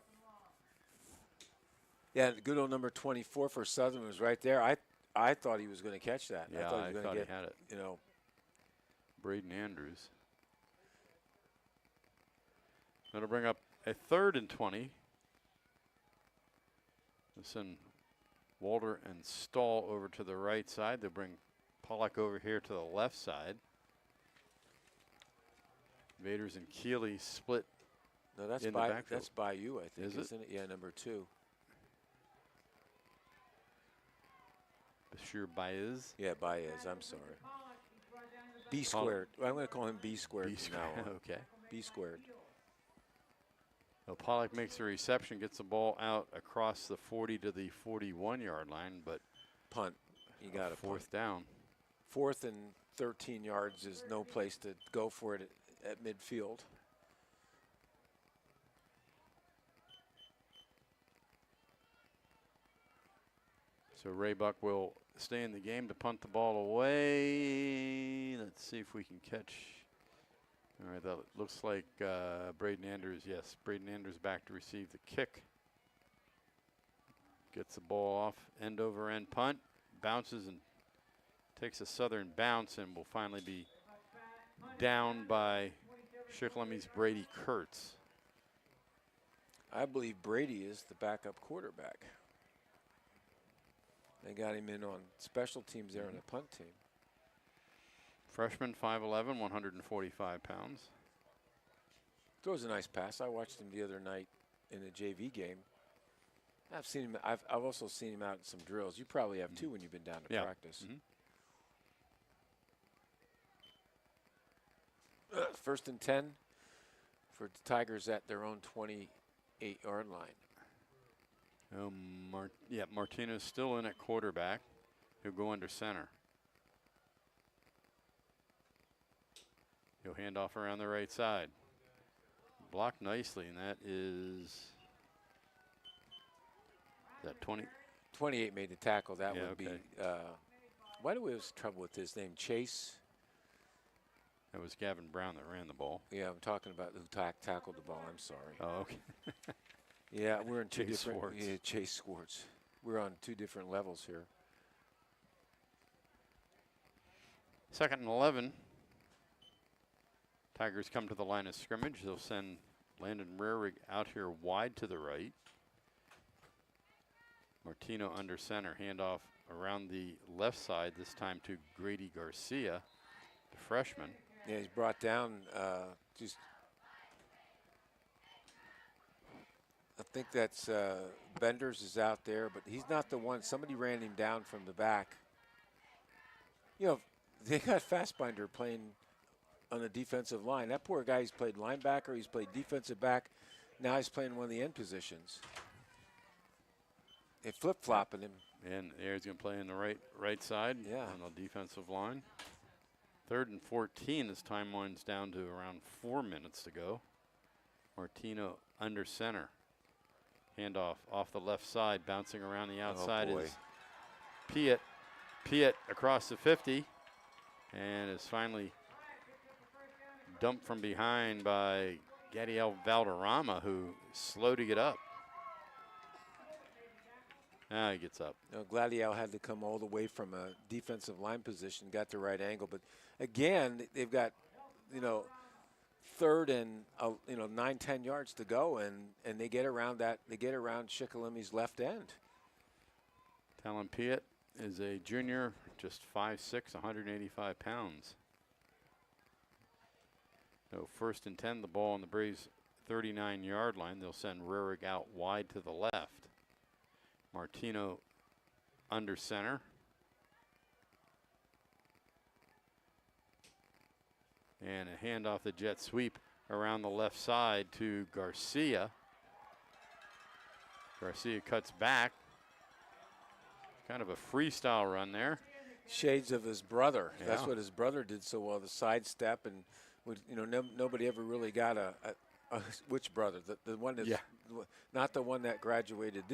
C: Yeah, the good old number 24 for Southern was right there. I thought he was going to catch that.
B: Yeah,
C: I thought he was going to get,
B: he had it.
C: You know,
B: Braden Andrews. That'll bring up a 3rd and 20. They'll send Walter and Stahl over to the right side. They'll bring Pollock over here to the left side. Vaders and Keeley split.
C: No, that's
B: in
C: by
B: the backfield.
C: that's by you, I think,
B: Is it?
C: isn't it? Yeah, number 2.
B: Bashir Baez.
C: Yeah, Baez. I'm sorry. B squared. Well, I'm going to call him B squared.
B: B squared.
C: Now on.
B: Okay.
C: B squared.
B: Well, Pollock makes the reception, gets the ball out across the 40 to the 41-yard line, but
C: punt. You got a
B: 4th down.
C: 4th and 13 yards is no place to go for it at midfield.
B: So Raybuck will stay in the game to punt the ball away. Let's see if we can catch. All right, that looks like Braden Andrews. Yes, Braden Andrews back to receive the kick. Gets the ball off, end over end punt, bounces and takes a Southern bounce, and will finally be down by Shikellamy's Brady Kurtz.
C: I believe Brady is the backup quarterback. They got him in on special teams there on the punt team.
B: Freshman, 5'11", 145 pounds.
C: Throws a nice pass. I watched him the other night in a JV game. I've seen him. I've also seen him out in some drills. You probably have too when you've been down to practice. 1st and 10 for the Tigers at their own 28-yard line.
B: Martinez still in at quarterback. He'll go under center. He'll hand off around the right side. Blocked nicely, and that is that 20?
C: 28 made the tackle. That would
B: okay.
C: be. Why do we have trouble with his name? Chase?
B: That was Gavin Brown that ran the ball.
C: Yeah, I'm talking about who tackled the ball. I'm sorry.
B: Oh, okay.
C: Yeah, we're in two
B: Chase
C: different.
B: Swartz.
C: Yeah, Chase Swartz. We're on 2 different levels here.
B: 2nd and 11. Tigers come to the line of scrimmage. They'll send Landon Rarig out here wide to the right. Martino under center. Handoff around the left side, this time to Grady Garcia, the freshman.
C: Yeah, he's brought down just. I think that's Benders is out there, but he's not the one. Somebody ran him down from the back. You know, they got Fastbinder playing on the defensive line. That poor guy, he's played linebacker, he's played defensive back. Now he's playing one of the end positions. They flip-flopping him.
B: And there he's going to play in the right side on the defensive line. 3rd and 14 as time winds down to around 4 minutes to go. Martino under center. Handoff off the left side, bouncing around the outside is Piet. Piet across the 50 and is finally dumped from behind by Gadiel Valderrama, who is slow to get up. Now he gets up.
C: You know, Gladiel had to come all the way from a defensive line position, got the right angle. But again, they've got, third and 9-10 yards to go, and they get around Shikellamy's left end.
B: Talon Piet is a junior, just 5'6", 185 pounds. So 1st and 10, the ball on the Braves' 39-yard line. They'll send Rarick out wide to the left. Martino under center. And a handoff the jet sweep around the left side to Garcia. Garcia cuts back. Kind of a freestyle run there.
C: Shades of his brother.
B: Yeah.
C: That's what his brother did so well, the sidestep. And, nobody ever really got which brother? The one that's not the one that graduated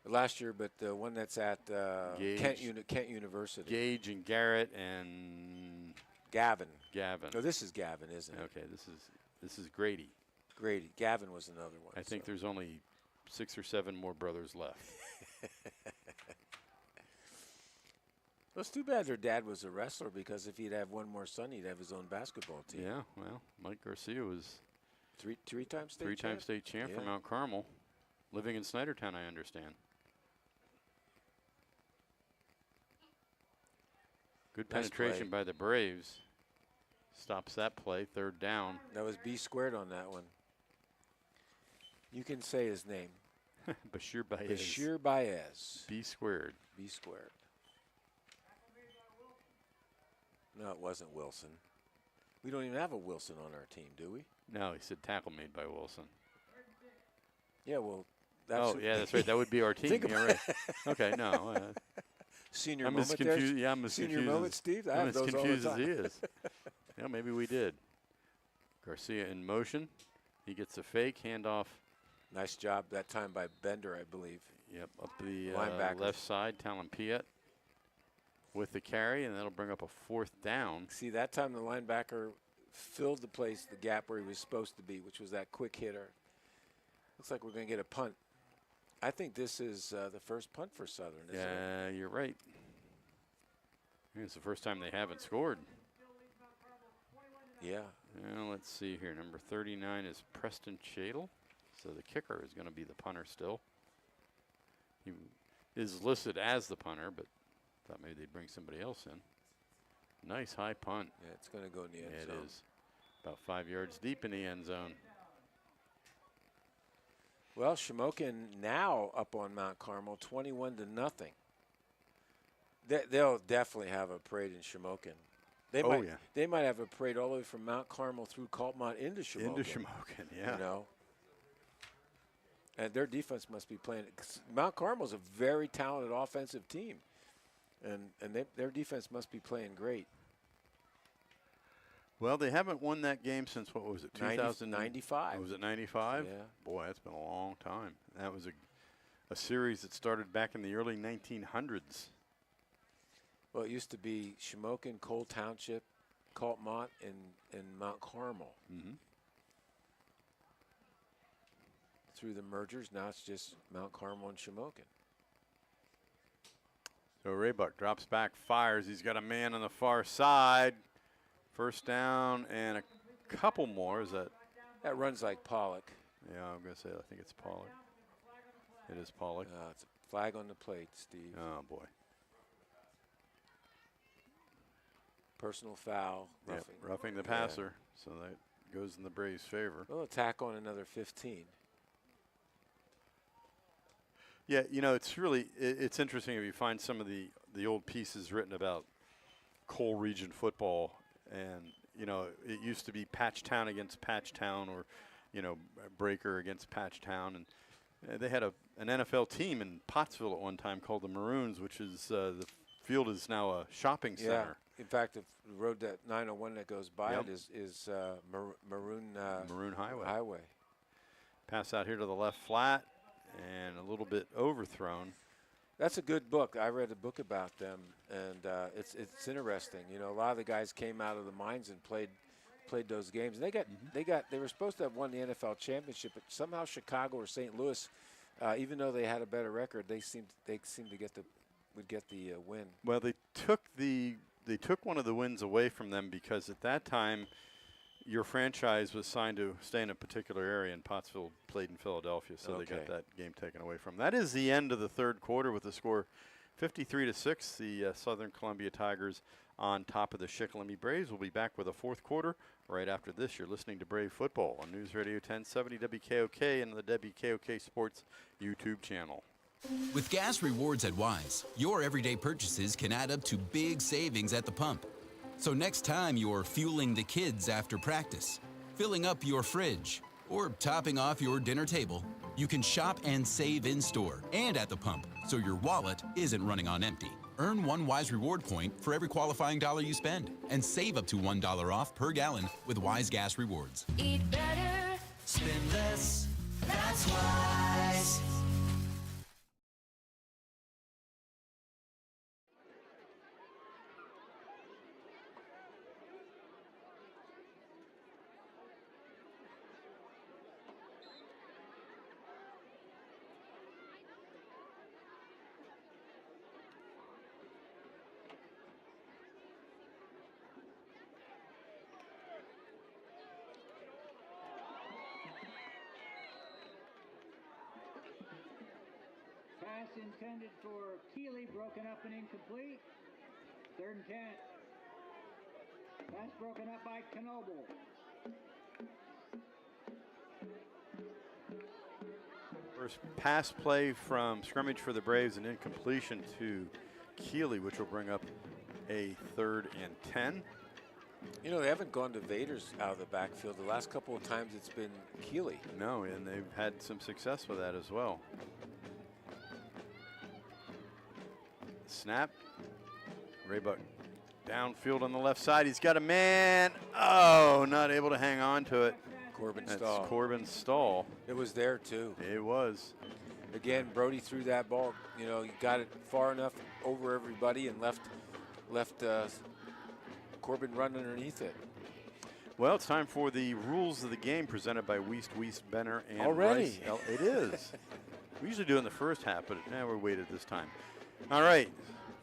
C: last year, but the one that's at Kent University.
B: Gage and Garrett and
C: Gavin.
B: Gavin.
C: No, this is Gavin, isn't it?
B: Okay, this is Grady.
C: Grady. Gavin was another one.
B: I think there's only 6 or 7 more brothers left.
C: Well, it's too bad their dad was a wrestler, because if he'd have one more son, he'd have his own basketball team.
B: Yeah, well, Mike Garcia was
C: three-time state
B: three-time state champ from Mount Carmel, living in Snydertown, I understand. Good
C: Nice
B: penetration
C: play
B: by the Braves. Stops that play, 3rd down.
C: That was B squared on that one. You can say his name.
B: Bashir Baez.
C: Bashir Baez.
B: B squared.
C: B squared. No, it wasn't Wilson. We don't even have a Wilson on our team, do we?
B: No, he said tackle made by Wilson.
C: Yeah, well, that's
B: that's right. That would be our team.
C: Think
B: Yeah, right. Okay, no.
C: Senior
B: I'm
C: moment
B: as
C: there.
B: confused. Yeah, I'm as
C: Senior
B: confused
C: moment,
B: as,
C: Steve. I
B: I'm
C: have
B: as
C: those all the
B: confused as
C: time.
B: he is. Yeah, maybe we did. Garcia in motion. He gets a fake handoff.
C: Nice job that time by Bender, I believe.
B: Yep, up the
C: Linebacker.
B: left side, Talon Piet with the carry, and that'll bring up a 4th down.
C: See, that time the linebacker filled the gap where he was supposed to be, which was that quick hitter. Looks like we're going to get a punt. I think this is the first punt for Southern, isn't it?
B: Yeah, you're right. I think it's the first time they haven't scored.
C: Yeah.
B: Well, let's see here. Number 39 is Preston Chadle. So the kicker is going to be the punter still. He is listed as the punter, but thought maybe they'd bring somebody else in. Nice high punt.
C: Yeah, it's going to go in the end
B: yeah,
C: zone.
B: It is. About 5 yards deep in the end zone.
C: Well, Shamokin now up on Mount Carmel, 21-0. They'll definitely have a parade in Shamokin. They might have a parade all the way from Mount Carmel through Coltmont into Shamokin.
B: Into Shamokin, yeah.
C: You know. And their defense must be playing. Mount Carmel's a very talented offensive team, and their defense must be playing great.
B: Well, they haven't won that game since, what was it,
C: 1995.
B: Was it 95?
C: Yeah.
B: Boy, that's been a long time. That was a series that started back in the early 1900s.
C: Well, it used to be Shamokin, Cole Township, Coltmont, and Mount Carmel.
B: Mm-hmm.
C: Through the mergers, now it's just Mount Carmel and Shamokin.
B: So Raybuck drops back, fires. He's got a man on the far side. 1st down and a couple more. Is that?
C: That runs like Pollock.
B: Yeah, I'm going to say I think it's Pollock. It is Pollock.
C: It's a flag on the plate, Steve.
B: Oh, boy.
C: Personal foul.
B: Roughing the passer. So that goes in the Braves' favor.
C: Well, attack on another 15.
B: Yeah, you know, it's really, it's interesting if you find some of the old pieces written about Cole Region football. And, you know, it used to be Patchtown against Patchtown, or, you know, Breaker against Patchtown. And they had an NFL team in Pottsville at one time called the Maroons, which is, the field is now a shopping center.
C: Yeah. In fact, the road that 901 that goes by it is Maroon Highway.
B: Pass out here to the left flat and a little bit overthrown.
C: That's a good book. I read a book about them, and it's interesting. You know, a lot of the guys came out of the mines and played those games. And they were supposed to have won the NFL championship, but somehow Chicago or St. Louis, even though they had a better record, they seemed to get the win.
B: Well, they took one of the wins away from them because at that time, your franchise was signed to stay in a particular area, and Pottsville played in Philadelphia, so they got
C: Okay.
B: that game taken away from them. That is the end of the third quarter with the score 53-6. The Southern Columbia Tigers on top of the Shikellamy Braves. We'll be back with a fourth quarter right after this. You're listening to Brave Football on News Radio 1070 WKOK and the WKOK Sports YouTube channel.
L: With gas rewards at Wise, your everyday purchases can add up to big savings at the pump. So next time you're fueling the kids after practice, filling up your fridge, or topping off your dinner table, you can shop and save in-store and at the pump, so your wallet isn't running on empty. Earn 1 Wise reward point for every qualifying dollar you spend, and save up to $1 off per gallon with Wise Gas Rewards.
T: Eat better, spend less. That's Wise.
V: Pass intended for Keeley, broken up and incomplete. 3rd and 10. Pass broken up by Knoble.
B: First pass play from scrimmage for the Braves, an incompletion to Keeley, which will bring up a 3rd and 10.
C: You know, they haven't gone to Vaders out of the backfield. The last couple of times it's been Keeley.
B: No, and they've had some success with that as well. Snap. Raybuck downfield on the left side. He's got a man. Oh, not able to hang on to it.
C: Corbin
B: That's
C: Stahl.
B: Corbin Stahl.
C: It was there, too.
B: It was.
C: Again, Brody threw that ball. You know, he got it far enough over everybody and left Corbin run underneath it.
B: Well, it's time for the rules of the game presented by Wiest, Benner, and
C: Already?
B: Rice. It is. We usually do it in the first half, but we're waited this time. All right,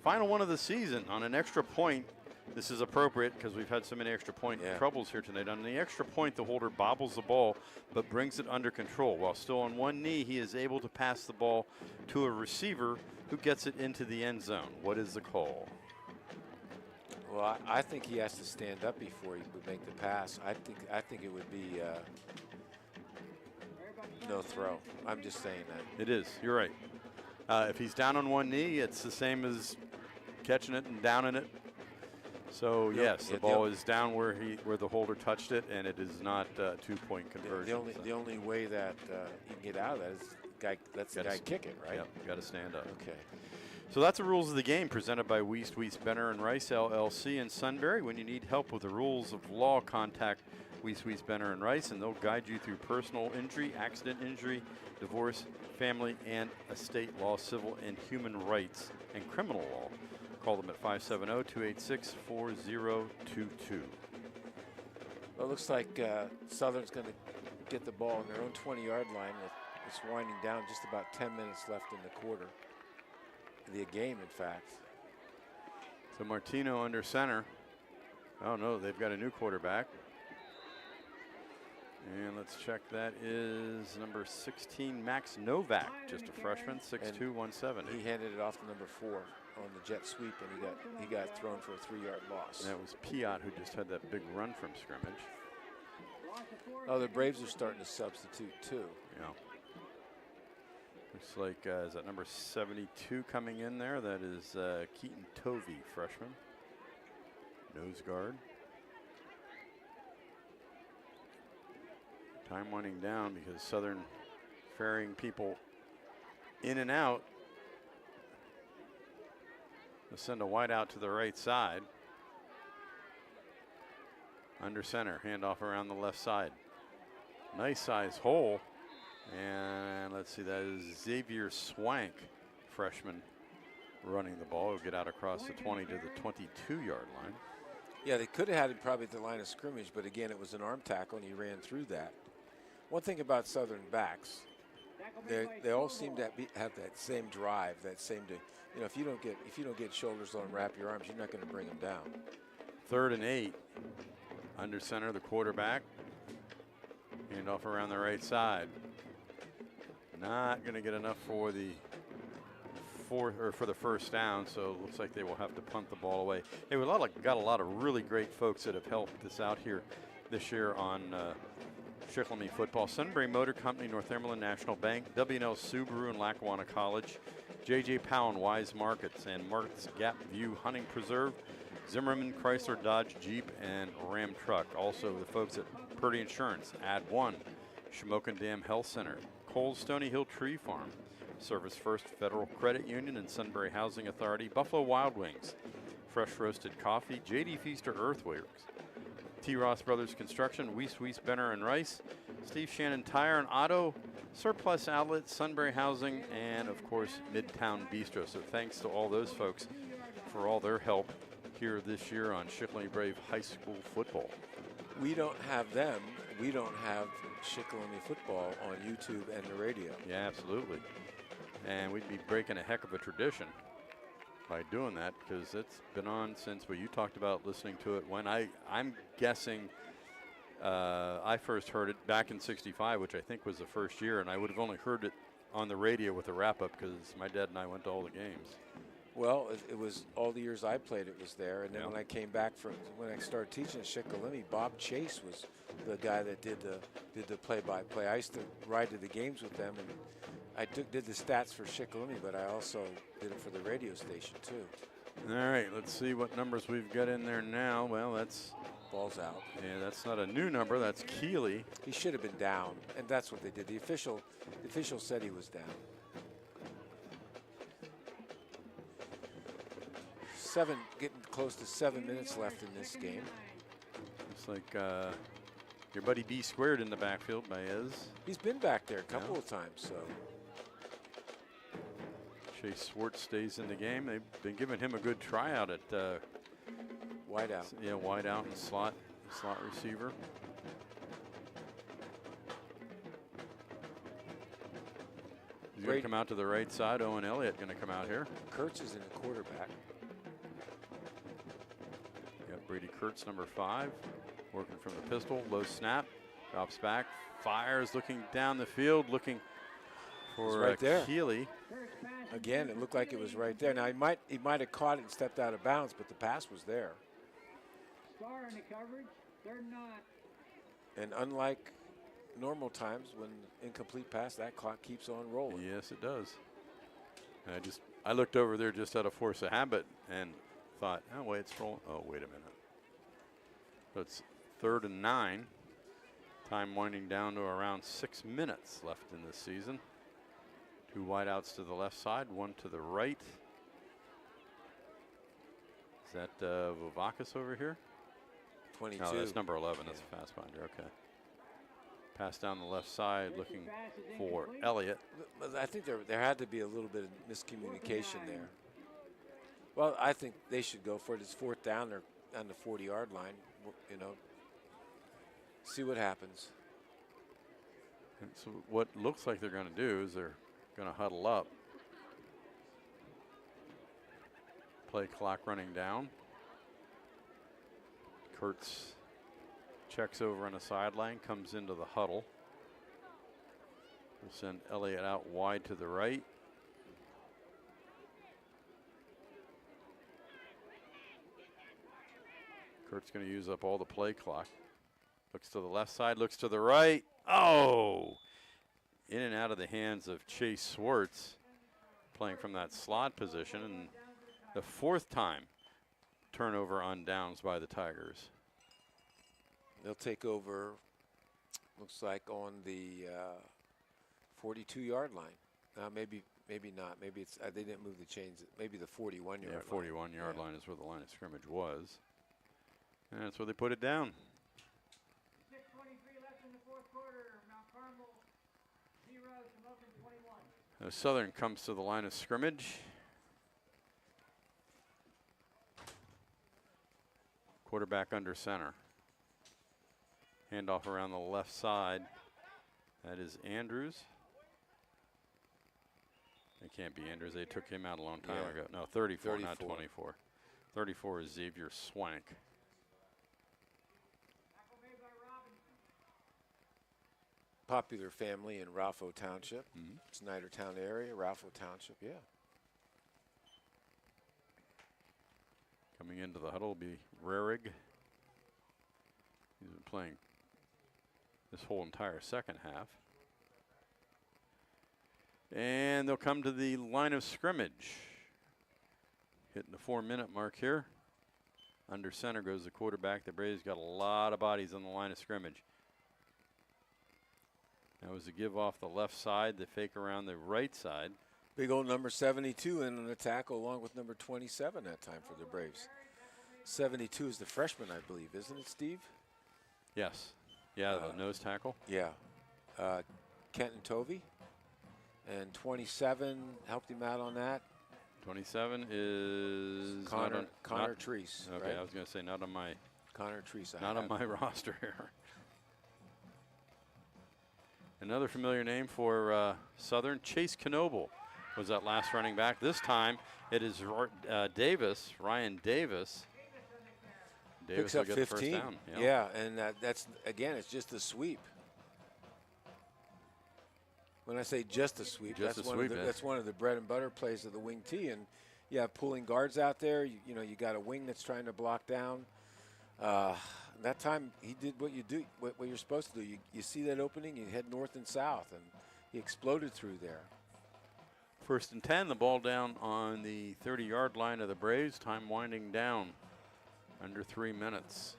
B: final one of the season on an extra point. This is appropriate because we've had so many extra point troubles here tonight. On the extra point, the holder bobbles the ball but brings it under control. While still on one knee, he is able to pass the ball to a receiver who gets it into the end zone. What is the call?
C: Well, I think he has to stand up before he would make the pass. I think it would be no throw. I'm just saying that.
B: It is. You're right. If he's down on one knee, it's the same as catching it and downing it. So yes, the ball is down where the holder touched it, and it is not 2-point conversion.
C: The only way that you can get out of that is the guy kick it, right?
B: Yep, got to stand up.
C: Okay.
B: So that's the rules of the game presented by Wiest, Benner, and Rice, LLC in Sunbury. When you need help with the rules of law, contact Wiest, Benner, and Rice, and they'll guide you through personal injury, accident injury, divorce, family and estate law, civil and human rights, and criminal law. Call them at 570-286-4022.
C: Well, it looks like Southern's going to get the ball on their own 20-yard line. It's winding down, just about 10 minutes left in the quarter. The game, in fact.
B: So Martino under center. Oh, no, they've got a new quarterback. And let's check. That is number 16, Max Novak, just a freshman, 6'2", 170.
C: He handed it off to number 4 on the jet sweep, and he got thrown for a 3-yard loss.
B: And that was Piot who just had that big run from scrimmage.
C: Oh, the Braves are starting to substitute too.
B: Yeah. Looks like is that number 72 coming in there? That is Keaton Tovey, freshman. Nose guard. Time winding down because Southern ferrying people in and out. They'll send a wide out to the right side. Under center, handoff around the left side. Nice size hole. And let's see, that is Xavier Swank, freshman, running the ball. He'll get out across the 20 to the 22-yard line.
C: Yeah, they could have had it probably at the line of scrimmage, but again, it was an arm tackle, and he ran through that. One thing about Southern backs, they all seem to have that same drive, that same, if you don't get shoulders on them, wrap your arms, you're not going to bring them down.
B: 3rd and 8. Under center, the quarterback. Handoff around the right side. Not going to get enough for the first down, so it looks like they will have to punt the ball away. Hey, we got a lot of really great folks that have helped us out here this year on Shikellamy football. Sunbury Motor Company, Northumberland National Bank, W&L Subaru and Lackawanna College, J.J. Powell and Wise Markets, and Mark's Gap View Hunting Preserve, Zimmerman, Chrysler, Dodge, Jeep, and Ram Truck. Also the folks at Purdy Insurance, Ad One, Shamokin Dam Health Center, Coles Stony Hill Tree Farm, Service First Federal Credit Union and Sunbury Housing Authority, Buffalo Wild Wings, Fresh Roasted Coffee, J.D. Feaster Earthworks, T. Ross Brothers Construction, Weiss Benner and Rice, Steve Shannon Tire and Auto, Surplus Outlet, Sunbury Housing, and of course Midtown Bistro. So thanks to all those folks for all their help here this year on Shikellamy Brave High School football.
C: We don't have them. We don't have Shikellamy football on YouTube and the radio.
B: Yeah, absolutely. And we'd be breaking a heck of a tradition by doing that, because it's been on since, well, you talked about listening to it when I'm guessing I first heard it back in '65, which I think was the first year, and I would have only heard it on the radio with a wrap-up because my dad and I went to all the games.
C: Well, it was all the years I played, it was there. And then when I came back when I started teaching at Shikellamy, Bob Chase was the guy that did the play-by-play. I used to ride to the games with them, and I did the stats for Shikellamy, but I also did it for the radio station too.
B: All right, let's see what numbers we've got in there now. Well, that's
C: ball's out.
B: Yeah, that's not a new number. That's Keeley.
C: He should have been down, and that's what they did. The official said he was down. 7, getting close to 7 minutes left in this game.
B: Looks like your buddy B squared in the backfield by Ez.
C: He's been back there a couple of times, so.
B: Chase Swartz stays in the game. They've been giving him a good tryout at
C: wide out.
B: Yeah, wide out and slot receiver. He's going to come out to the right side. Owen Elliott going to come out here.
C: Kurtz is in a quarterback.
B: Got Brady Kurtz, number 5, working from the pistol. Low snap, drops back, fires, looking down the field, looking for
C: right there.
B: Keeley.
C: Again, it looked like it was right there. Now he might have caught it and stepped out of bounds, but the pass was there.
V: Star in the coverage, 3rd and 9.
C: And unlike normal times, when incomplete pass, that clock keeps on rolling.
B: Yes, it does. I looked over there just out of force of habit and thought, oh wait, it's rolling. Oh, wait a minute. So it's 3rd and 9. Time winding down to around 6 minutes left in this season. 2 wideouts to the left side, 1 to the right. Is that Vovakis over here?
C: 22.
B: No, that's number 11. That's a fast finder. Okay. Pass down the left side, looking for Elliott.
C: But I think there had to be a little bit of miscommunication there. Well, I think they should go for it. It's 4th down. They're on the 40-yard line. You know, see what happens.
B: And so what looks like they're going to do is they're going to huddle up. Play clock running down. Kurtz checks over on the sideline, comes into the huddle. We'll send Elliott out wide to the right. Kurt's going to use up all the play clock. Looks to the left side, looks to the right. Oh! In and out of the hands of Chase Swartz, playing from that slot position, and the 4th time turnover on downs by the Tigers.
C: They'll take over, looks like on the 42-yard line. Maybe not. Maybe it's they didn't move the chains. Maybe the 41-yard line.
B: Yeah, 41-yard line is where the line of scrimmage was. And that's where they put it down.
V: 6:23 left in the 4th quarter. Mount Carmel 0, Shamokin 21.
B: Now Southern comes to the line of scrimmage. Quarterback under center. Handoff around the left side. That is Andrews. It can't be Andrews. They took him out a long time ago. No, 34, not 24. 34 is Xavier Swank.
C: popular family in Ralpho Township. Snydertown area, Ralpho Township, yeah.
B: Coming into the huddle will be Rarig. He's been playing this whole entire second half. And they'll come to the line of scrimmage. Hitting the 4-minute mark here. Under center goes the quarterback. The Braves got a lot of bodies on the line of scrimmage. That was a give off the left side, the fake around the right side.
C: Big old number 72 in on the tackle along with number 27 that time for the Braves. 72 is the freshman, I believe, isn't it, Steve?
B: Yes. Yeah, the nose tackle.
C: Yeah. Kenton Tovey. And 27 helped him out on that.
B: 27 is
C: Connor Treese.
B: Okay,
C: right?
B: I was going to say not on my
C: Connor Treese.
B: Not on my roster here. Another familiar name for Southern, Chase Knoble was that last running back. This time it is Davis, Ryan Davis.
C: Picks up 15.
B: First down.
C: Yeah, and that's, again, it's just a sweep. When I say just a sweep, that's one of the bread and butter plays of the wing T. And you have pulling guards out there. You got a wing that's trying to block down. That time he did what you're supposed to do. You see that opening, you head north and south, and he exploded through there.
B: 1st and 10, the ball down on the 30-yard line of the Braves. Time winding down, under 3 minutes.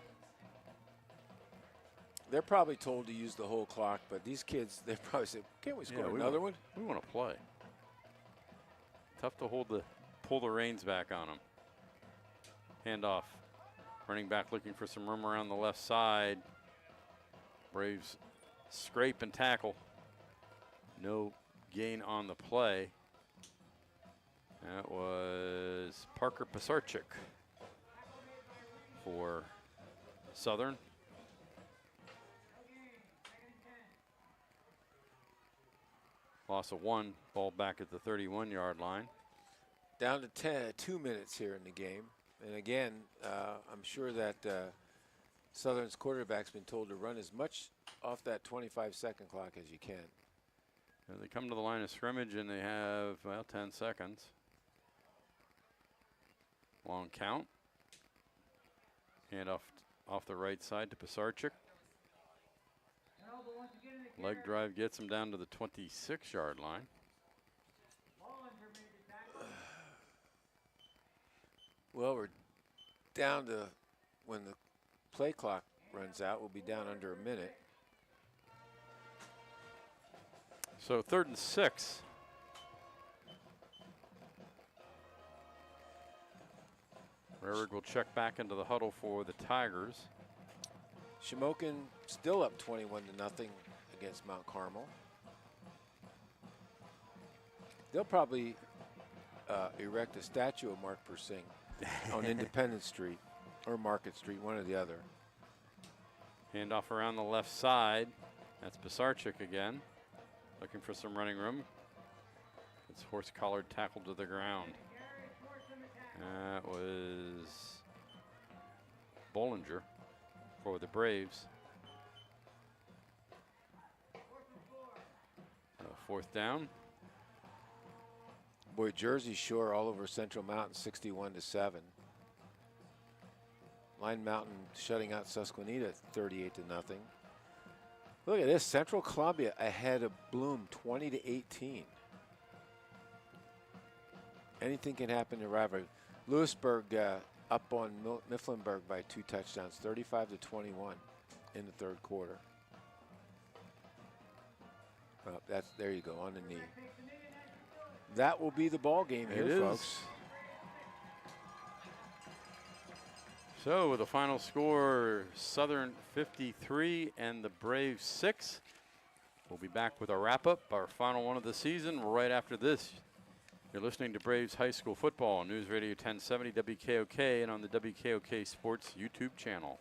C: They're probably told to use the whole clock, but these kids, they probably say, "Can't we score another one?"
B: We want to play. Tough to pull the reins back on them. Handoff. Running back looking for some room around the left side. Braves scrape and tackle. No gain on the play. That was Parker Pisarchik for Southern. Loss of 1, ball back at the 31-yard line.
C: Down to 2 minutes here in the game. And again, I'm sure that Southern's quarterback's been told to run as much off that 25-second clock as you can.
B: And they come to the line of scrimmage and they have, 10 seconds. Long count. Hand off the right side to Pisarchik. Leg drive gets him down to the 26-yard line.
C: Well, we're down to, when the play clock runs out, we'll be down under a minute.
B: So 3rd and 6. Rarig will check back into the huddle for the Tigers.
C: Shamokin still up 21-0 against Mount Carmel. They'll probably erect a statue of Mark Persing on Independence Street or Market Street, one or the other.
B: Handoff around the left side. That's Pisarchik again. Looking for some running room. It's horse-collared tackle to the ground. That was Bollinger for the Braves. 4th down.
C: Boy, Jersey Shore all over Central Mountain, 61-7. Line Mountain shutting out Susquehanna 38-0. Look at this, Central Columbia ahead of Bloom 20-18. Anything can happen in rivalry. Lewisburg up on Mifflinburg by 2 touchdowns, 35-21 in the 3rd quarter. There you go, on the knee. That will be the ball game here, folks.
B: So with the final score, Southern 53 and the Braves 6. We'll be back with a wrap-up, our final one of the season, right after this. You're listening to Braves High School Football on News Radio 1070 WKOK and on the WKOK Sports YouTube channel.